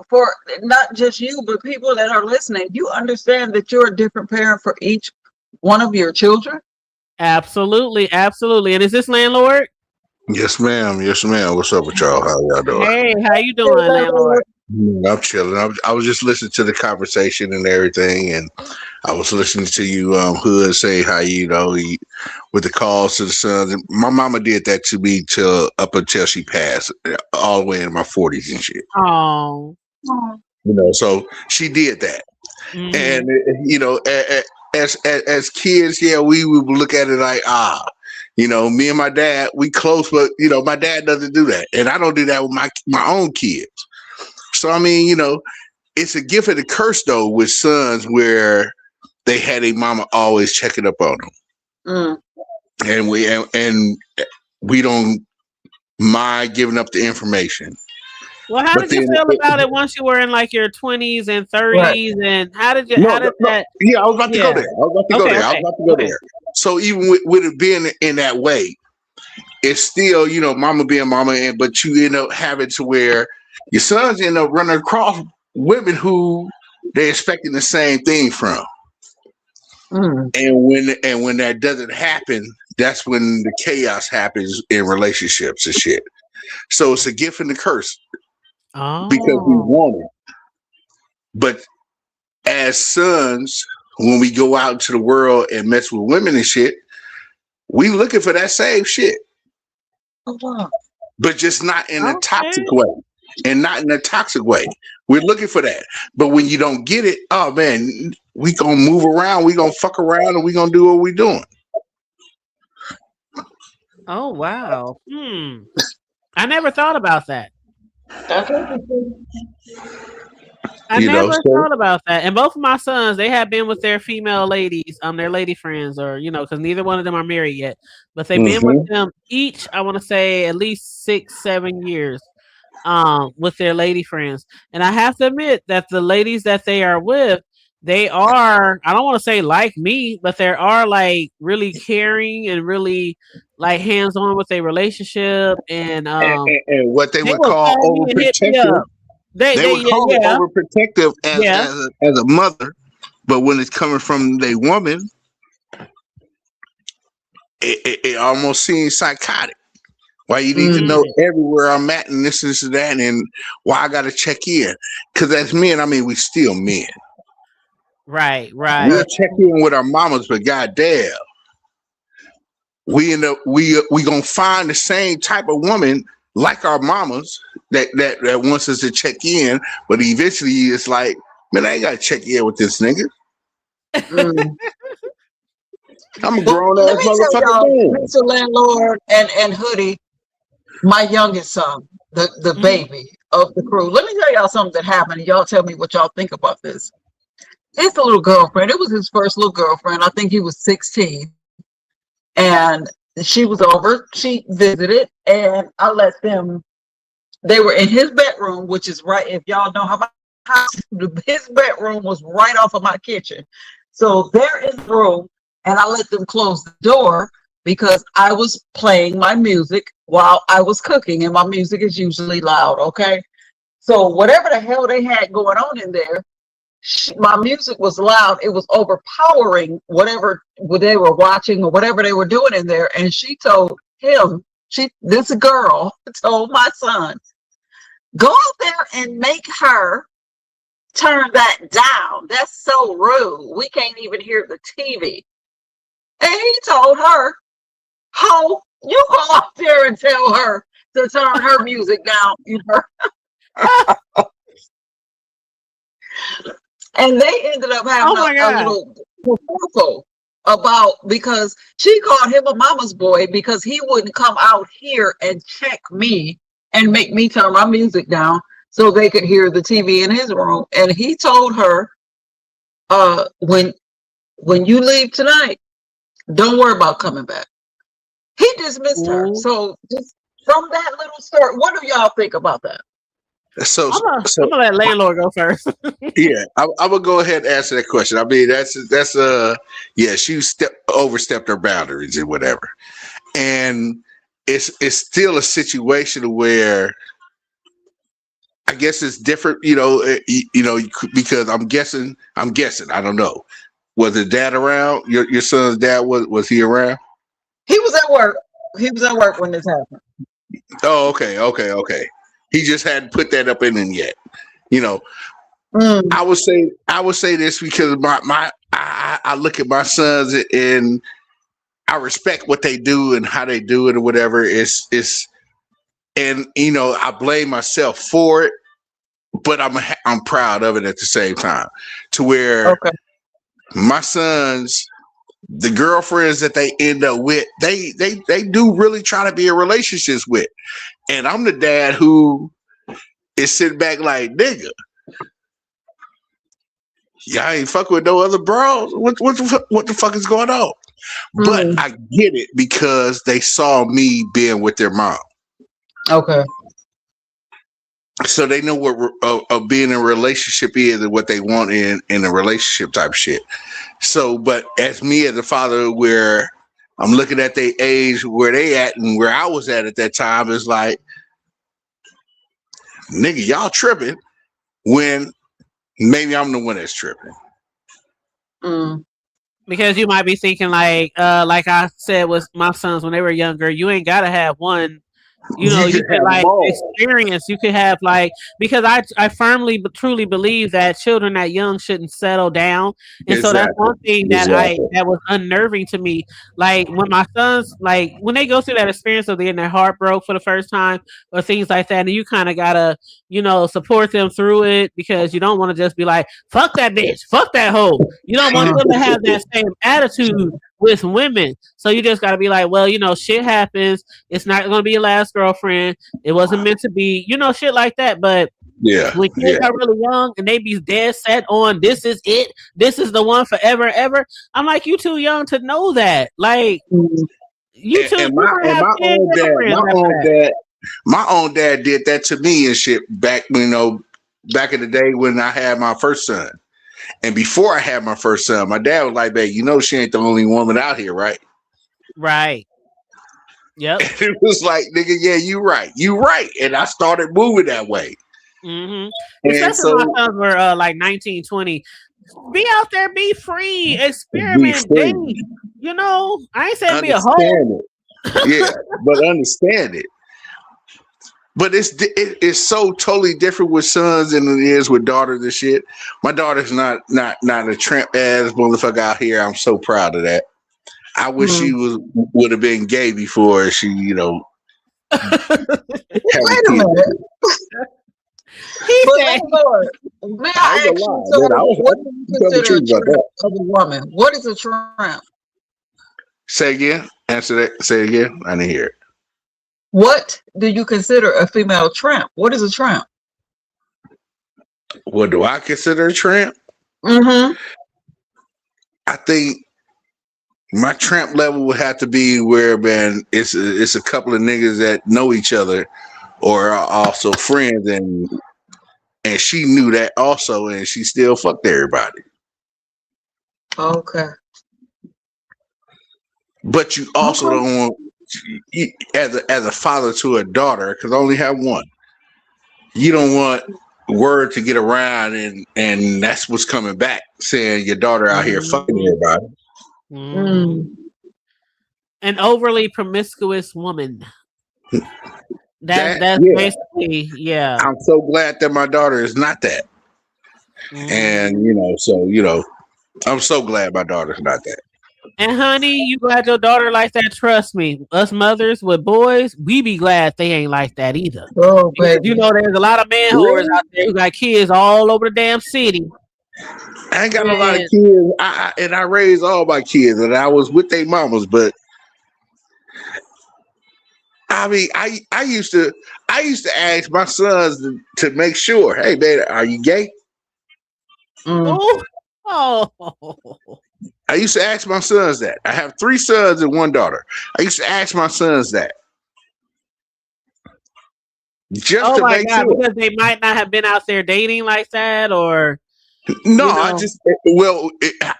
for not just you, but people that are listening, you understand that you're a different parent for each one of your children. Absolutely, absolutely. And is this landlord? Yes, ma'am. Yes, ma'am. What's up with y'all? How y'all doing? Hey, how you doing, landlord? I'm chilling. I was just listening to the conversation and everything, and I was listening to you, Hood, say how with the calls to the sons. And my mama did that to me up until she passed, all the way in my 40s and shit. Oh. So she did that, Mhm. and as kids, yeah, we would look at it like me and my dad, we close, but my dad doesn't do that, and I don't do that with my own kids. So I mean, it's a gift and a curse though with sons where they had a mama always checking up on them, and we don't mind giving up the information. Well, how did you feel about it once you were in like your 20s and 30s, and how did that? Yeah, I was about to go there. I was about to go Okay. there. So even with it being in that way, it's still, mama being mama, but you end up having to where your sons end up running across women who they're expecting the same thing from. And when that doesn't happen, that's when the chaos happens in relationships and shit. So it's a gift and a curse. Oh. Because we want it. But as sons, when we go out into the world and mess with women and shit, we looking for that same shit. Oh, wow. But just not in a toxic way. And not in a toxic way. We're looking for that. But when you don't get it, oh man, we gonna move around, we gonna fuck around, and we gonna do what we doing. Oh wow. I never thought about that. I never thought about that. And both of my sons, they have been with their female ladies, their lady friends, or because neither one of them are married yet. But they've been with them each, I want to say, at least 6-7 years, with their lady friends. And I have to admit that the ladies that they are with, they are, I don't want to say like me, but they are like really caring and really like hands on with their relationship, and what they would call overprotective. They would call it overprotective as a mother, but when it's coming from their woman, it almost seems psychotic. Why you need to know everywhere I'm at and this and that, and why I got to check in? Because as men, I mean, we still men. Right. We'll check in with our mamas, but goddamn, we end up we gonna find the same type of woman like our mamas that wants us to check in, but eventually it's like, man, I ain't gotta check in with this nigga. I'm a grown ass motherfucker. Mr. Landlord and Hoodie, my youngest son, the baby of the crew. Let me tell y'all something that happened, and y'all tell me what y'all think about this. It's a little girlfriend. It was his first little girlfriend. I think he was 16. And she was over. She visited, and I let them. They were in his bedroom, which is right. If y'all know how my house, his bedroom was right off of my kitchen. So they're in the room, and I let them close the door because I was playing my music while I was cooking, and my music is usually loud. Okay, so whatever the hell they had going on in there, my music was loud. It was overpowering whatever they were watching or whatever they were doing in there. And she told him, this girl told my son, go out there and make her turn that down. That's so rude. We can't even hear the TV. And he told her, "Ho, you go out there and tell her to turn her music down." And they ended up having a little proposal about, because she called him a mama's boy because he wouldn't come out here and check me and make me turn my music down so they could hear the TV in his room. And he told her, when you leave tonight, don't worry about coming back. He dismissed her. So just from that little story, what do y'all think about that? So I'm gonna let landlord go first. Yeah, I'm gonna go ahead and answer that question. I mean, that's yeah, she overstepped her boundaries and whatever, and it's still a situation where I guess it's different, because I'm guessing, I don't know. Was the dad around? Your son's dad, was he around? He was at work. He was at work when this happened. Oh, okay. He just hadn't put that up in him yet. I would say this because I look at my sons and I respect what they do and how they do it or whatever. And I blame myself for it, but I'm proud of it at the same time. To where my sons, the girlfriends that they end up with, they do really try to be in relationships with. And I'm the dad who is sitting back like, nigga, y'all ain't fucking with no other bros. What the fuck is going on? But I get it because they saw me being with their mom. Okay. So they know what being in a relationship is and what they want in a relationship type of shit. So, but as me as a father, where I'm looking at their age, where they at and where I was at that time, is like, nigga, y'all tripping when maybe I'm the one that's tripping. Because you might be thinking like I said with my sons when they were younger, you ain't gotta have one. You could like experience. You could have like, because I firmly but truly believe that children that young shouldn't settle down, and so that's one thing that that was unnerving to me. Like when my sons, like when they go through that experience of getting their heart broke for the first time or things like that, and you kind of gotta support them through it because you don't want to just be like, fuck that bitch, fuck that hoe. You don't want them to have that same attitude with women. So you just got to be like, well, shit happens. It's not going to be your last girlfriend. It wasn't meant to be, shit like that. But when kids are really young and they be dead set on this is it, this is the one forever and ever, I'm like, you too young to know that. Like, you too. And my own dad did that to me and shit back, back in the day when I had my first son. And before I had my first son, my dad was like, babe, she ain't the only woman out here, right? Right. Yep. And it was like, nigga, yeah, you right. And I started moving that way. Mm-hmm. Especially when my sons were like 19, 20. Be out there, be free, experiment, date. I ain't saying be a hoe. Yeah, but understand it. But it's so totally different with sons than it is with daughters and shit. My daughter's not a tramp ass motherfucker out here. I'm so proud of that. I wish she would have been gay before she, Wait a minute. May I ask you, what do you consider a tramp of a woman? What is a tramp? Say again. Answer that. Say again. I didn't hear it. What do you consider a female tramp? What is a tramp? What do I consider a tramp? Mm-hmm. I think my tramp level would have to be where, man, it's a couple of niggas that know each other or are also friends, and she knew that also, and she still fucked everybody. Okay. But you also don't want as a father to a daughter, because I only have one, you don't want word to get around, and that's what's coming back, saying your daughter out here fucking everybody. An overly promiscuous woman. That's basically, yeah. I'm so glad that my daughter is not that. And I'm so glad my daughter's not that. And honey, you glad your daughter like that? Trust me, us mothers with boys, we be glad they ain't like that either. Oh, baby. You know, there's a lot of man whores out there who got kids all over the damn city. I ain't got a lot of kids, and I raised all my kids, and I was with their mamas. But I mean, I used to ask my sons to make sure, hey, baby, are you gay? Oh. I used to ask my sons that. I have 3 sons and 1 daughter. I used to ask my sons that. Just to make sure. Because they might not have been out there dating like that, or no, I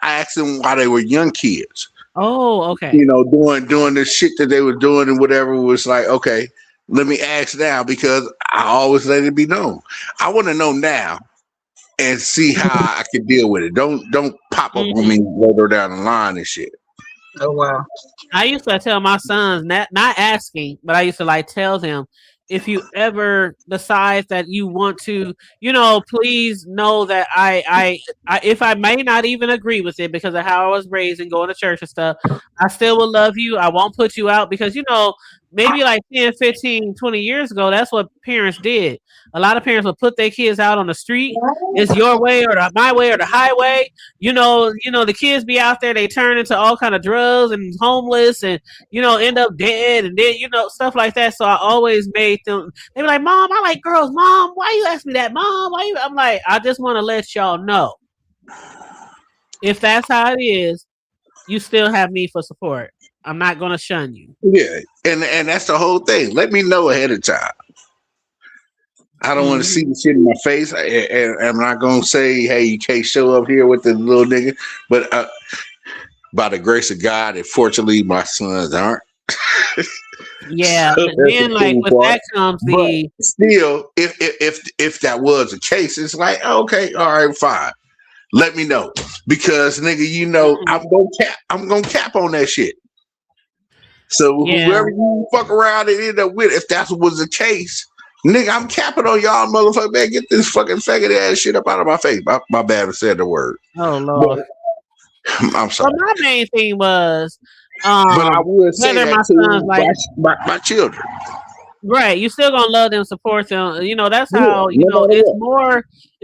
asked them while they were young kids. Oh, okay. Doing the shit that they were doing and whatever, was like, okay, let me ask now, because I always let it be known. I want to know now and see how I can deal with it. Don't pop up on me later down the line and shit. Oh wow. I used to tell my sons, not asking, but I used to tell them, if you ever decide that you want to, please know that I if I may not even agree with it because of how I was raised and going to church and stuff, I still will love you. I won't put you out, because maybe 10, 15, 20 years ago, that's what parents did. A lot of parents would put their kids out on the street. It's your way or my way or the highway. The kids be out there, they turn into all kind of drugs and homeless and, end up dead and then, stuff like that. So I always made them, they be like, Mom, I like girls. Mom, why you ask me that? Mom, why you? I'm like, I just want to let y'all know, if that's how it is, you still have me for support. I'm not going to shun you. Yeah. And that's the whole thing. Let me know ahead of time. I don't want to see the shit in my face. And I'm not going to say, hey, you can't show up here with the little nigga. But by the grace of God, and fortunately, my sons aren't. Yeah. So then, with that comes the... But still, if that was the case, it's like, okay, all right, fine. Let me know. Because, nigga, I'm gonna cap on that shit. So whoever you fuck around and end up with, if that was the case, nigga, I'm capping on y'all, motherfucker. Man, get this fucking faggot ass shit up out of my face. My bad, I said the word. Oh Lord, but, I'm sorry. Well, my main thing was, but I would say that to my children. Right, you still gonna love them, support them. That's how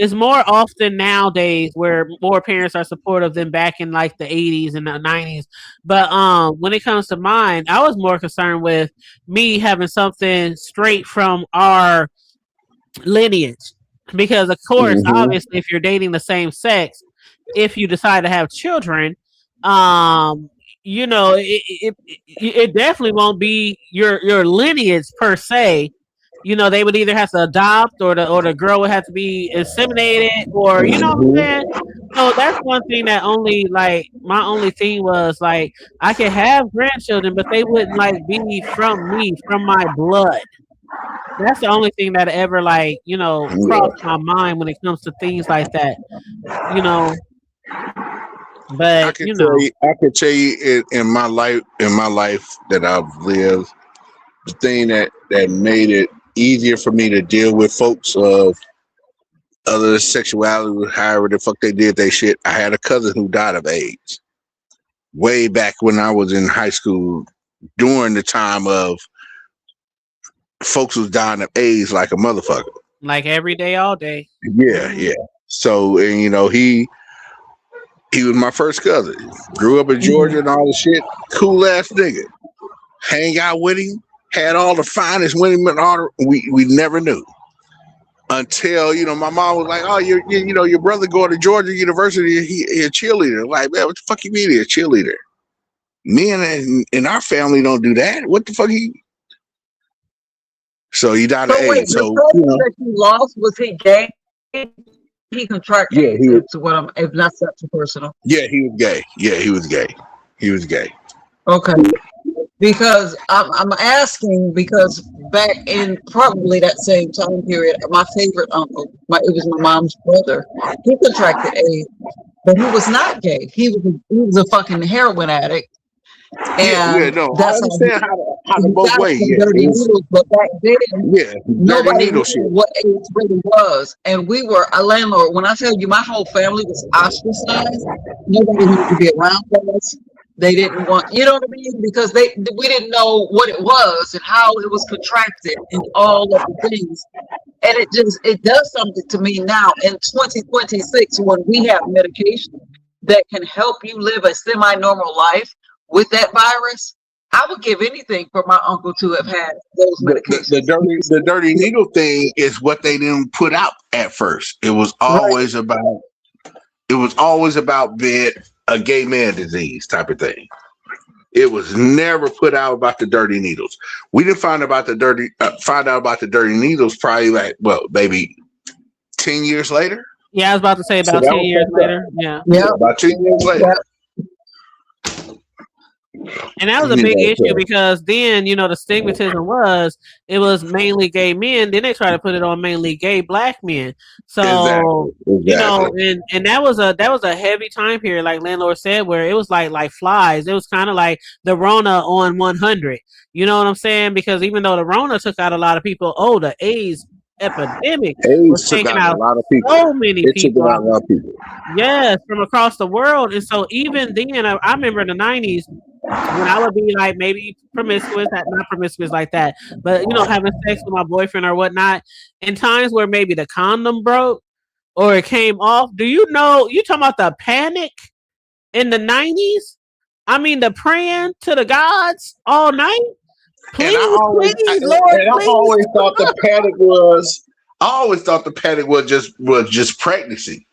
it's more often nowadays where more parents are supportive than back in the 80s and the 90s. But when it comes to mine, I was more concerned with me having something straight from our lineage, because of course, obviously, if you're dating the same sex, if you decide to have children, it definitely won't be your lineage per se. They would either have to adopt, or the girl would have to be inseminated, or what I'm saying. So that's one thing that only my only thing was I could have grandchildren, but they wouldn't be from me, from my blood. That's the only thing that ever crossed my mind when it comes to things like that. But I can tell you in my life that I've lived, the thing that made it easier for me to deal with folks of other sexuality, however the fuck they did they shit. I had a cousin who died of AIDS way back when I was in high school, during the time of folks was dying of AIDS like a motherfucker. Like every day, all day. Yeah. So, and he was my first cousin. Grew up in Georgia and all the shit. Cool ass nigga. Hang out with him. Had all the finest women and all. We never knew until my mom was like, "Oh, your brother going to Georgia University. He a cheerleader." Like, man, what the fuck you mean he a cheerleader? Me and our family don't do that. What the fuck he? So he died of AIDS. So that you lost, was he gay? He contracted. Yeah, he was. If not such personal. Yeah, he was gay. Yeah, he was gay. He was gay. Okay. because I'm asking because back in probably that same time period, my favorite uncle, it was my mom's brother. He contracted AIDS, but he was not gay. He was a fucking heroin addict, Yeah, and no, I that's understand how the he both got ways. some Yeah, dirty needles. But back then, yeah, dirty nobody knew needle shit. what AIDS really was, and we were a landlord. When I tell you, my whole family was ostracized. Nobody wanted to be around us. They didn't want, you know what I mean, because we didn't know what it was and how it was contracted and all of the things. And it does something to me now in 2026 when we have medication that can help you live a semi-normal life with that virus. I would give anything for my uncle to have had those The medications. dirty needle thing is what they didn't put out at first. Right. It was always about being a gay man disease type of thing. It was never put out about the dirty needles. We didn't find out about the dirty needles probably like, well, maybe 10 years later. Yeah, I was about to say So about that 10 was years fucked up. later. Yeah. Yeah. About 10 years later. Yeah. And that was a You big know, issue because then, the stigmatism it was mainly gay men. Then they try to put it on mainly gay black men. So, exactly. and that was a heavy time period, like landlord said, where it was like flies. It was kind of like the Rona on 100. You know what I'm saying? Because even though the Rona took out a lot of people, the AIDS epidemic was AIDS took taking out a out lot of people. so many It took people out out. a lot of people. Yes, from across the world. And so even then, I remember in the 90s when I would be like maybe promiscuous, not promiscuous like that, but having sex with my boyfriend or whatnot, in times where maybe the condom broke or it came off. Do you talking about the panic in the 90s? I mean, the praying to the gods all night. And I Please, please, Lord, please. always thought the panic was. I always thought the panic was just pregnancy.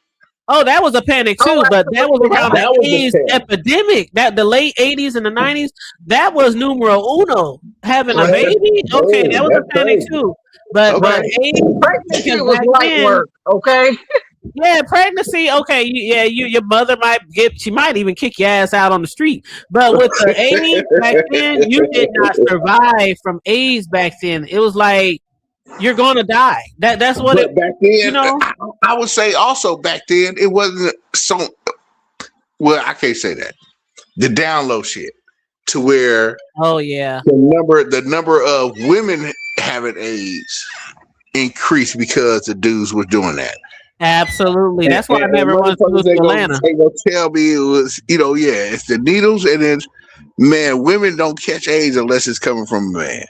Oh, that was a panic Oh, too, but that was absolutely. around That the was the AIDS panic. epidemic. That the late 80s and the 90s, that was numero uno. Having a Right. baby, okay, that was a That's panic crazy. too. But Okay. AIDS, Pregnancy because was back light then, work. Okay. yeah, pregnancy, okay, your mother she might even kick your ass out on the street. But with the AIDS back then, you did not survive from AIDS back then. It was like you're gonna die. That's what it. But back then, You know. I would say also back then it wasn't so. Well, I can't say that. The down low shit to where Oh yeah. the number of women having AIDS increased because the dudes were doing that. Absolutely. That's why I never wanted to move to Atlanta. They gonna tell me it was, it's the needles, and then, man, women don't catch AIDS unless it's coming from a man.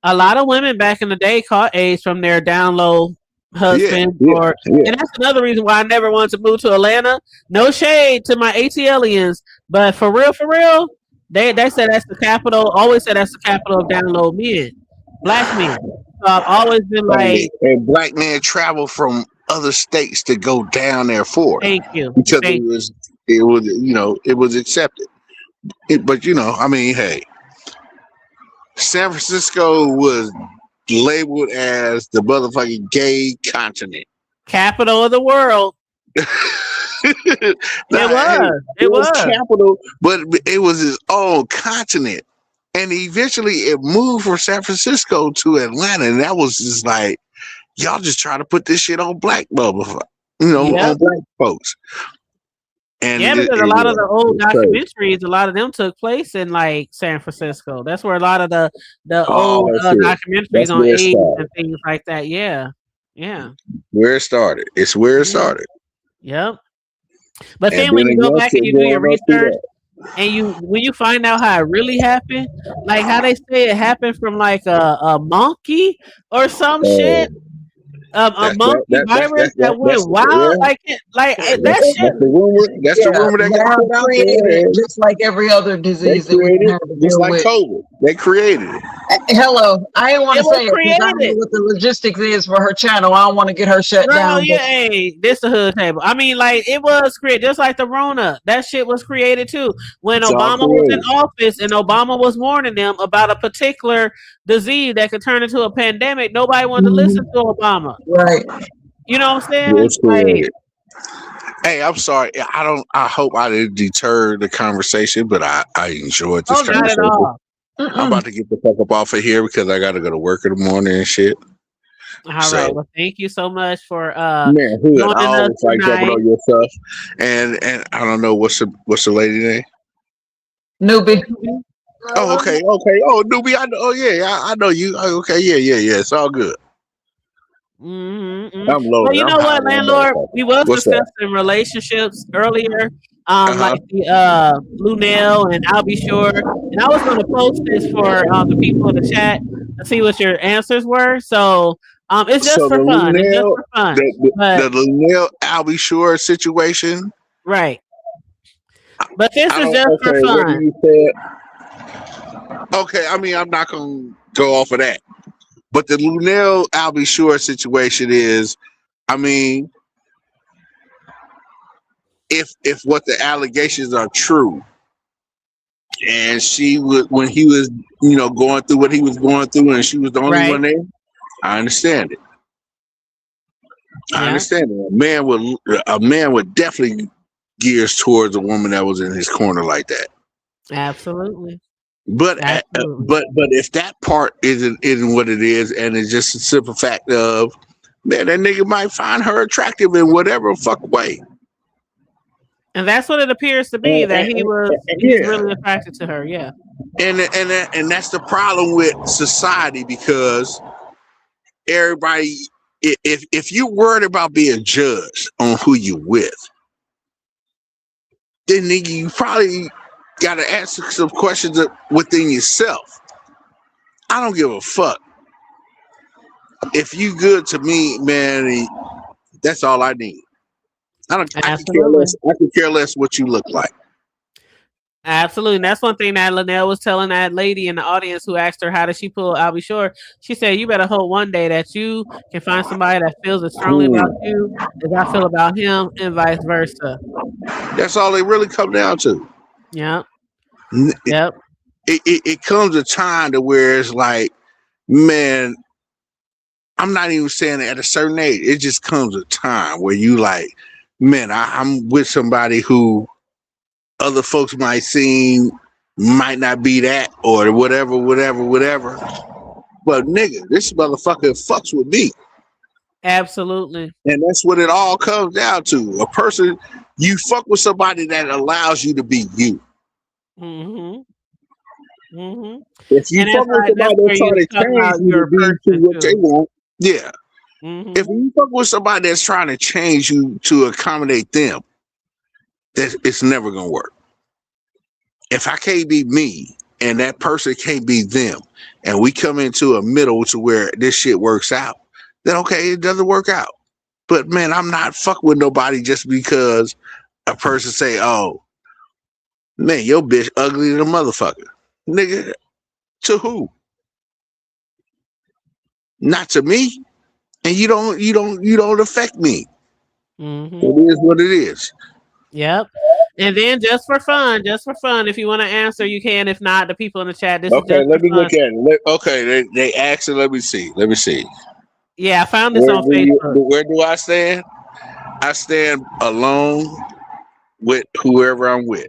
A lot of women back in the day caught AIDS from their down low husband, Yeah. and that's another reason why I never wanted to move to Atlanta. No shade to my ATLians, but for real, they said that's the capital. Always said that's the capital of down low men, black men. So I've always been like, And black men travel from other states to go down there for it thank you, because thank you. it was accepted. But I mean, hey, San Francisco was labeled as the motherfucking gay continent. Capital of the world. It was capital, but it was its own continent. And eventually it moved from San Francisco to Atlanta. And that was just like, y'all just trying to put this shit on black motherfuckers, on black folks. And because a lot of the old documentaries, a lot of them took place in like San Francisco. That's where a lot of the old documentaries on AIDS and things like that. Yeah. Where it started. It's where it started. Yep. But then when you go back and you do your research, and when you find out how it really happened, like how they say it happened from like a monkey or some shit. A monkey virus that went wild, like that shit. That's the rumor. That's the rumor that got put out there. Just like every other disease that we have to just deal like with. COVID. They created it. Hello, I didn't want to say it because I created. know what the logistics is for her channel. I don't want to get her shut down. Yeah, hey, this the hood table. I mean, like it was created just like the Rona. That shit was created too. When Obama was in office and Obama was warning them about a particular disease that could turn into a pandemic, nobody wanted to listen to Obama. Right. You know what I'm saying? Like, hey, I'm sorry. I hope I didn't deter the conversation, but I enjoyed this conversation. Not at all. I'm about to get the fuck up off of here because I gotta go to work in the morning and shit. All So, right. Well, thank you so much for man, Hood, I joining us always like jumping tonight. on your stuff. And I don't know what's the lady name. Newbie. Oh, okay. Oh, newbie. I know. Oh, yeah. I know you. Oh, okay. Yeah. It's all good. I'm Well, loaded. you I'm know high what, than a landlord? motherfucker. We was What's that? discussing relationships earlier, Uh-huh. like the Luenell and I'll be sure. And I was going to post this for the people in the chat to see what your answers were. So it's just So for fun. It's just Luenell, for fun. the But Luenell Albie Shore situation. right. But this I is don't. just for Okay, what fun. you said? Okay, I mean, I'm not gonna go off of that. But the Luenell Albie Shore situation is, I mean, if what the allegations are true, and she would when he was, going through what he was going through, and she was the only Right. one there, I understand it. I Yeah. understand it. A man would definitely gears towards a woman that was in his corner like that. Absolutely. But Absolutely. but if that part isn't what it is, and it's just a simple fact of, man, that nigga might find her attractive in whatever fuck way. And that's what it appears to be, that he's Yeah, really attracted to her. Yeah. and that's the problem with society, because everybody, if you're worried about being judged on who you with, then nigga, you probably got to answer some questions within yourself. I don't give a fuck. If you good to me, man, that's all I need. I could care Absolutely. less. I could care less what you look like. Absolutely. And that's one thing that Luenell was telling that lady in the audience who asked her, how does she pull I'll be sure? She said, you better hope one day that you can find somebody that feels as strongly about you as I feel about him, and vice versa. That's all they really come down to. Yep. It, Yep. it comes a time to where it's like, man, I'm not even saying at a certain age. It just comes a time where you like, man, I'm with somebody who other folks might not be that, or whatever. But nigga, this motherfucker fucks with me. Absolutely. And that's what it all comes down to. A person, you fuck with somebody that allows you to be you. Mm-hmm. Mm-hmm. If you And fuck with somebody that's trying to change you to be to what they want, yeah. Mm-hmm. If you fuck with somebody that's trying to change you to accommodate them, it's never gonna work. If I can't be me and that person can't be them, and we come into a middle to where this shit works out, then okay, it doesn't work out. But man, I'm not fucking with nobody just because a person say, "Oh, man, your bitch ugly than a motherfucker." Nigga, to who? Not to me. And you don't affect me. Mm-hmm. It is what it is. Yep. And then just for fun, if you want to answer, you can. If not, the people in the chat, this is Okay, just let for me fun. look at it. Okay, they asked it. Let me see. Yeah, I found this on Facebook. Where do I stand? I stand alone with whoever I'm with.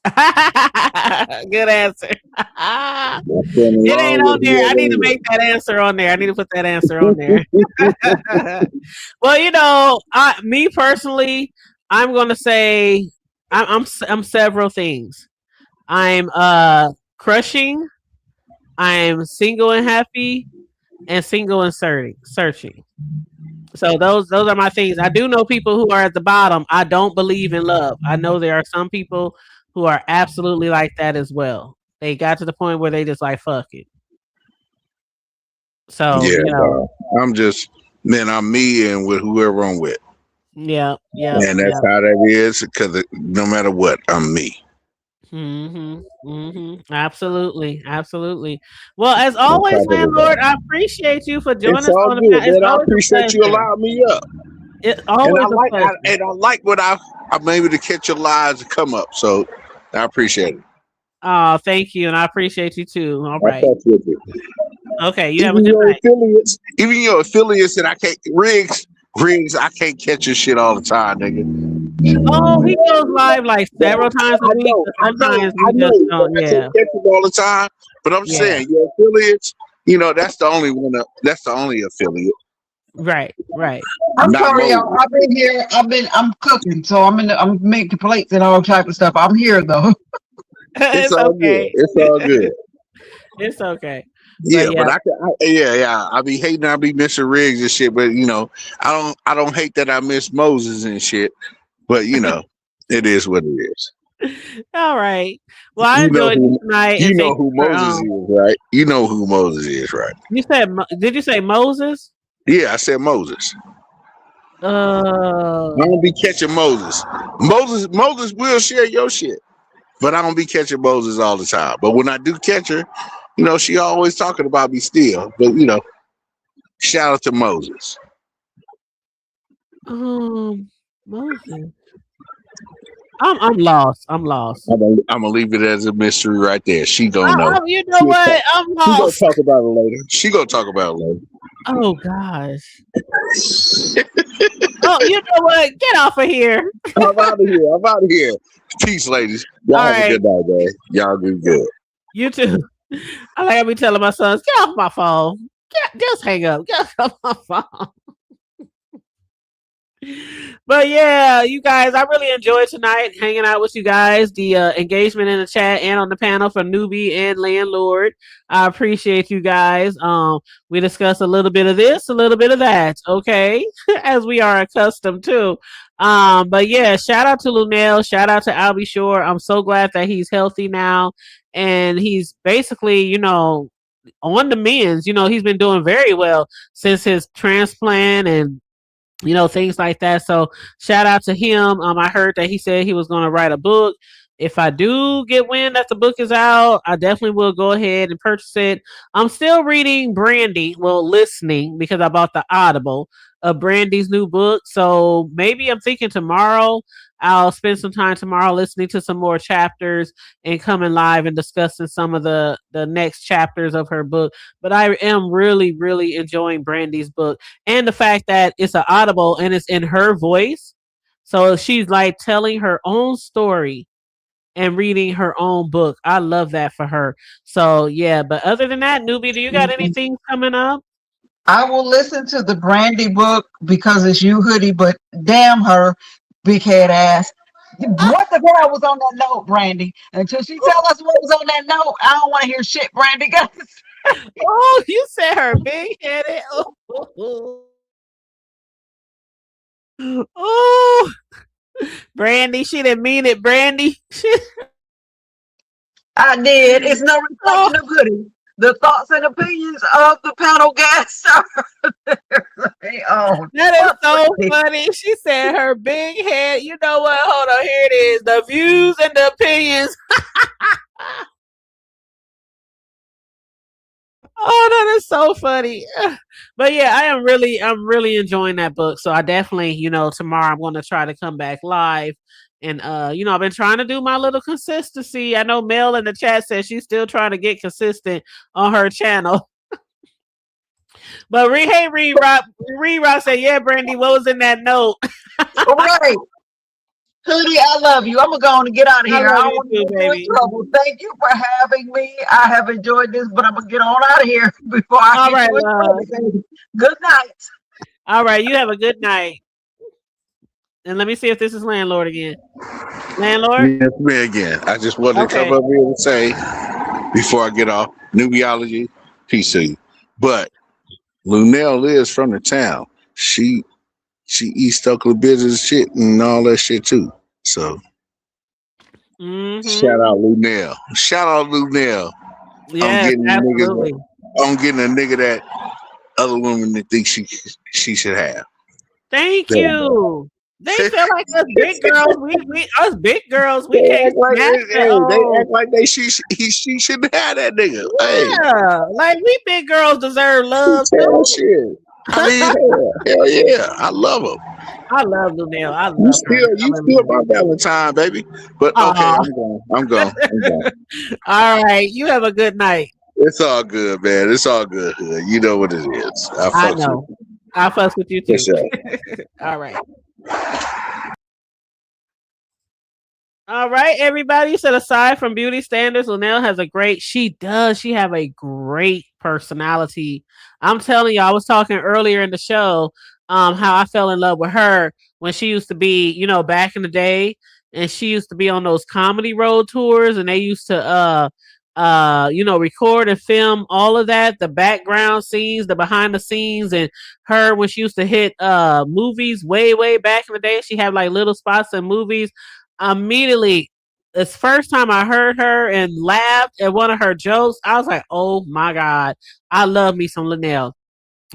Good answer. It ain't on there. I need to make that answer on there. I need to put that answer on there. Well, me personally, I'm gonna say I'm several things. I'm crushing. I'm single and happy, and single and searching. So those are my things. I do know people who are at the bottom. I don't believe in love. I know there are some people who are absolutely like that as well. They got to the point where they just like fuck it. So yeah, I'm just, man, I'm me and with whoever I'm with. Yeah. And that's how that is, because no matter what, I'm me. Absolutely. Well, as always, landlord, I appreciate you for joining us on the good, man. I appreciate you allowing me up. It's always a pleasure. And I like when I'm able to catch your lives and come up. So I appreciate it. Oh, thank you, and I appreciate you too. All right. Okay, you have a Even good night. Even your affiliates that I can't Riggs, I can't catch your shit all the time, nigga. Oh, he goes live like several times a week. Sometimes we just don't. I can't catch it all the time. But I'm Yeah. saying your affiliates, that's the only one. That's the only affiliate. Right. I'm Not sorry, y'all. Moses. I've been here. I'm cooking, so I'm making plates and all type of stuff. I'm here though. It's It's all good. okay. It's all good. It's okay. But Yeah, yeah. but yeah. I be hating. I be missing rigs and shit. But I don't hate that I miss Moses and shit. But it is what it is. All right. Well, I You know enjoyed you who tonight, you and know thank who you for Moses is, right? You know who Moses is, right? you said did you say Moses? Yeah, I said Moses. I Uh don't be catching Moses. Moses will share your shit, but I don't be catching Moses all the time. But when I do catch her, she always talking about me still. But shout out to Moses. Moses. I'm lost. I'm lost. I'm gonna leave it as a mystery right there. She gonna know. You know what? I'm She gonna lost. talk about it later. She gonna talk about it later. Oh gosh. Oh, you know what? Get off of here. I'm out of here. I'm out of here. Peace, ladies. Y'all All have a right. good night, man. Y'all do good. You too. I be telling my sons, get off my phone. Just hang up. Get off my phone. But yeah, you guys, I really enjoyed tonight hanging out with you guys. The engagement in the chat and on the panel for newbie and landlord. I appreciate you guys. We discussed a little bit of this, a little bit of that, okay, as we are accustomed to. But yeah, shout out to Luenell, shout out to Albie Shore. I'm so glad that he's healthy now, and he's basically, on the mends. He's been doing very well since his transplant and things like that. So shout out to him. I heard that he said he was going to write a book. If I do get wind that the book is out, I definitely will go ahead and purchase it. I'm still reading listening because I bought the Audible of Brandy's new book. So maybe I'm thinking tomorrow I'll spend some time tomorrow listening to some more chapters and coming live and discussing some of the next chapters of her book. But I am really, really enjoying Brandy's book. And the fact that it's an Audible and it's in her voice. So she's like telling her own story and reading her own book. I love that for her. So yeah, but other than that, newbie, do you got anything coming up? I will listen to the Brandy book because it's you, hoodie. But damn her, big head ass. What the hell was on that note, Brandy? Until she tell us what was on that note, I don't want to hear shit, Brandy. Guys. Oh, you said her big headed. Oh, Brandy, she didn't mean it, Brandy. I did. It's no reflection of hoodie. The thoughts and opinions of the panel guests are their own. That is so funny. She said her big head. You know what? Hold on. Here it is. The views and the opinions. Oh, that is so funny. But yeah, I'm really enjoying that book. So I definitely, tomorrow I'm going to try to come back live. And I've been trying to do my little consistency. I know Mel in the chat says she's still trying to get consistent on her channel. But Reed Rock said, yeah, Brandy, what was in that note? All right. Hoodie, I love you. I'm going to go on and get out of here. I don't want to get baby. in trouble. Thank you for having me. I have enjoyed this, but I'm going to get on out of here before I get in trouble. Good night. All right. You have a good night. And let me see if this is Landlord again. Landlord? Yes, me again. I just wanted to come up here and say, before I get off, Nubiology, peace to you. But Luenell is from the town. She eats Stuckler business shit and all that shit too. So shout out Luenell. Shout out Luenell. Yeah, absolutely. I'm getting a nigga that other women that think she should have. Thank you. They feel like us big girls. Us big girls. We can't they act like she shouldn't have that nigga. Yeah, like we big girls deserve love too. Shit. I mean, hell yeah, I love them. I love Luenell. I love you still my Valentine, baby. But okay, I'm going. All right, you have a good night. It's all good, man. It's all good. You know what it is. I know. I fuss with you too. Sure. All right. All right, everybody. So aside from beauty standards, Luenell has a great. She does. She have a great personality. I'm telling you, I was talking earlier in the show, how I fell in love with her when she used to be, back in the day, and she used to be on those comedy road tours, and they used to, record and film all of that, the background scenes, the behind the scenes, and her when she used to hit movies way, way back in the day. She had like little spots in movies immediately. This first time I heard her and laughed at one of her jokes, I was like, "Oh my god, I love me some Luenell."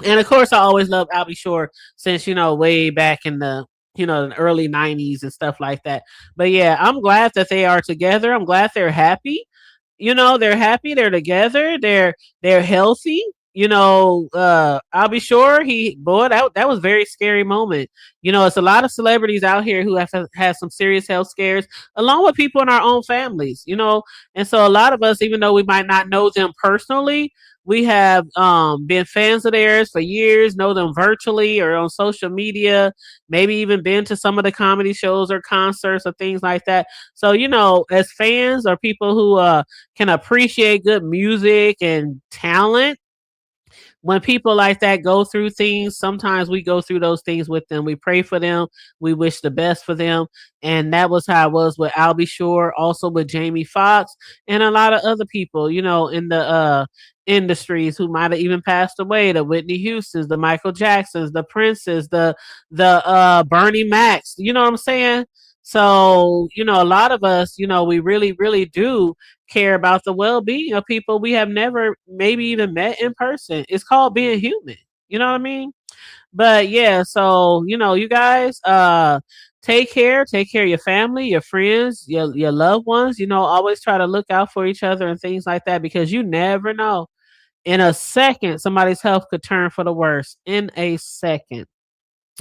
And of course, I always loved Albie Shore since way back in the early '90s and stuff like that. But yeah, I'm glad that they are together. I'm glad they're happy. They're happy, they're together, they're healthy. I'll be sure that was a very scary moment. It's a lot of celebrities out here who have had some serious health scares, along with people in our own families. And so a lot of us, even though we might not know them personally, we have been fans of theirs for years, know them virtually or on social media, maybe even been to some of the comedy shows or concerts or things like that. So, as fans or people who can appreciate good music and talent, when people like that go through things, sometimes we go through those things with them. We pray for them. We wish the best for them. And that was how it was with Albie Shore, also with Jamie Foxx, and a lot of other people, in the industries who might have even passed away. The Whitney Houstons, the Michael Jacksons, the Princes, the Bernie Macs. You know what I'm saying? So, a lot of us, we really, really do care about the well-being of people we have never maybe even met in person. It's called being human. You know what I mean? But yeah, so you guys take care of your family, your friends, your loved ones. Always try to look out for each other and things like that, because you never know. In a second, somebody's health could turn for the worse. In a second.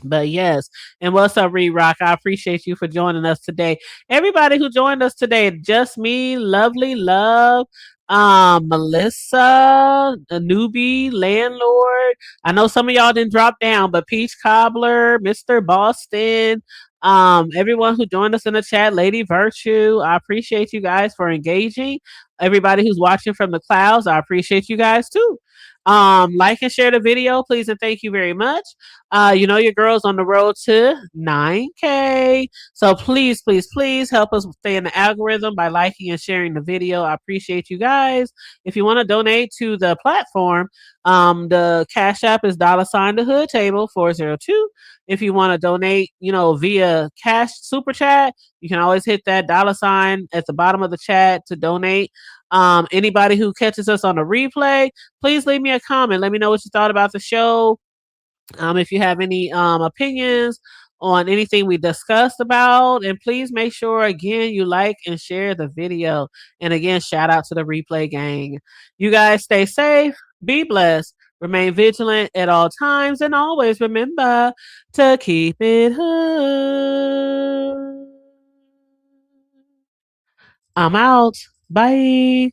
But yes, and what's up, Reed Rock? I appreciate you for joining us today. Everybody who joined us today, just me, lovely love, Melissa, the newbie, landlord. I know some of y'all didn't drop down, but Peach Cobbler, Mr. Boston, everyone who joined us in the chat, Lady Virtue. I appreciate you guys for engaging. Everybody who's watching from the clouds, I appreciate you guys too. Like and share the video, please, and thank you very much. Your girl's on the road to 9K. So please, please, please help us stay in the algorithm by liking and sharing the video. I appreciate you guys. If you want to donate to the platform, the Cash App is $ the hood table 402. If you want to donate, via cash super chat, you can always hit that $ at the bottom of the chat to donate. Anybody who catches us on a replay, please leave me a comment. Let me know what you thought about the show. If you have any opinions on anything we discussed about, and please make sure again you like and share the video. And again, shout out to the replay gang. You guys stay safe, be blessed, remain vigilant at all times, and always remember to keep it hood. I'm out. Bye.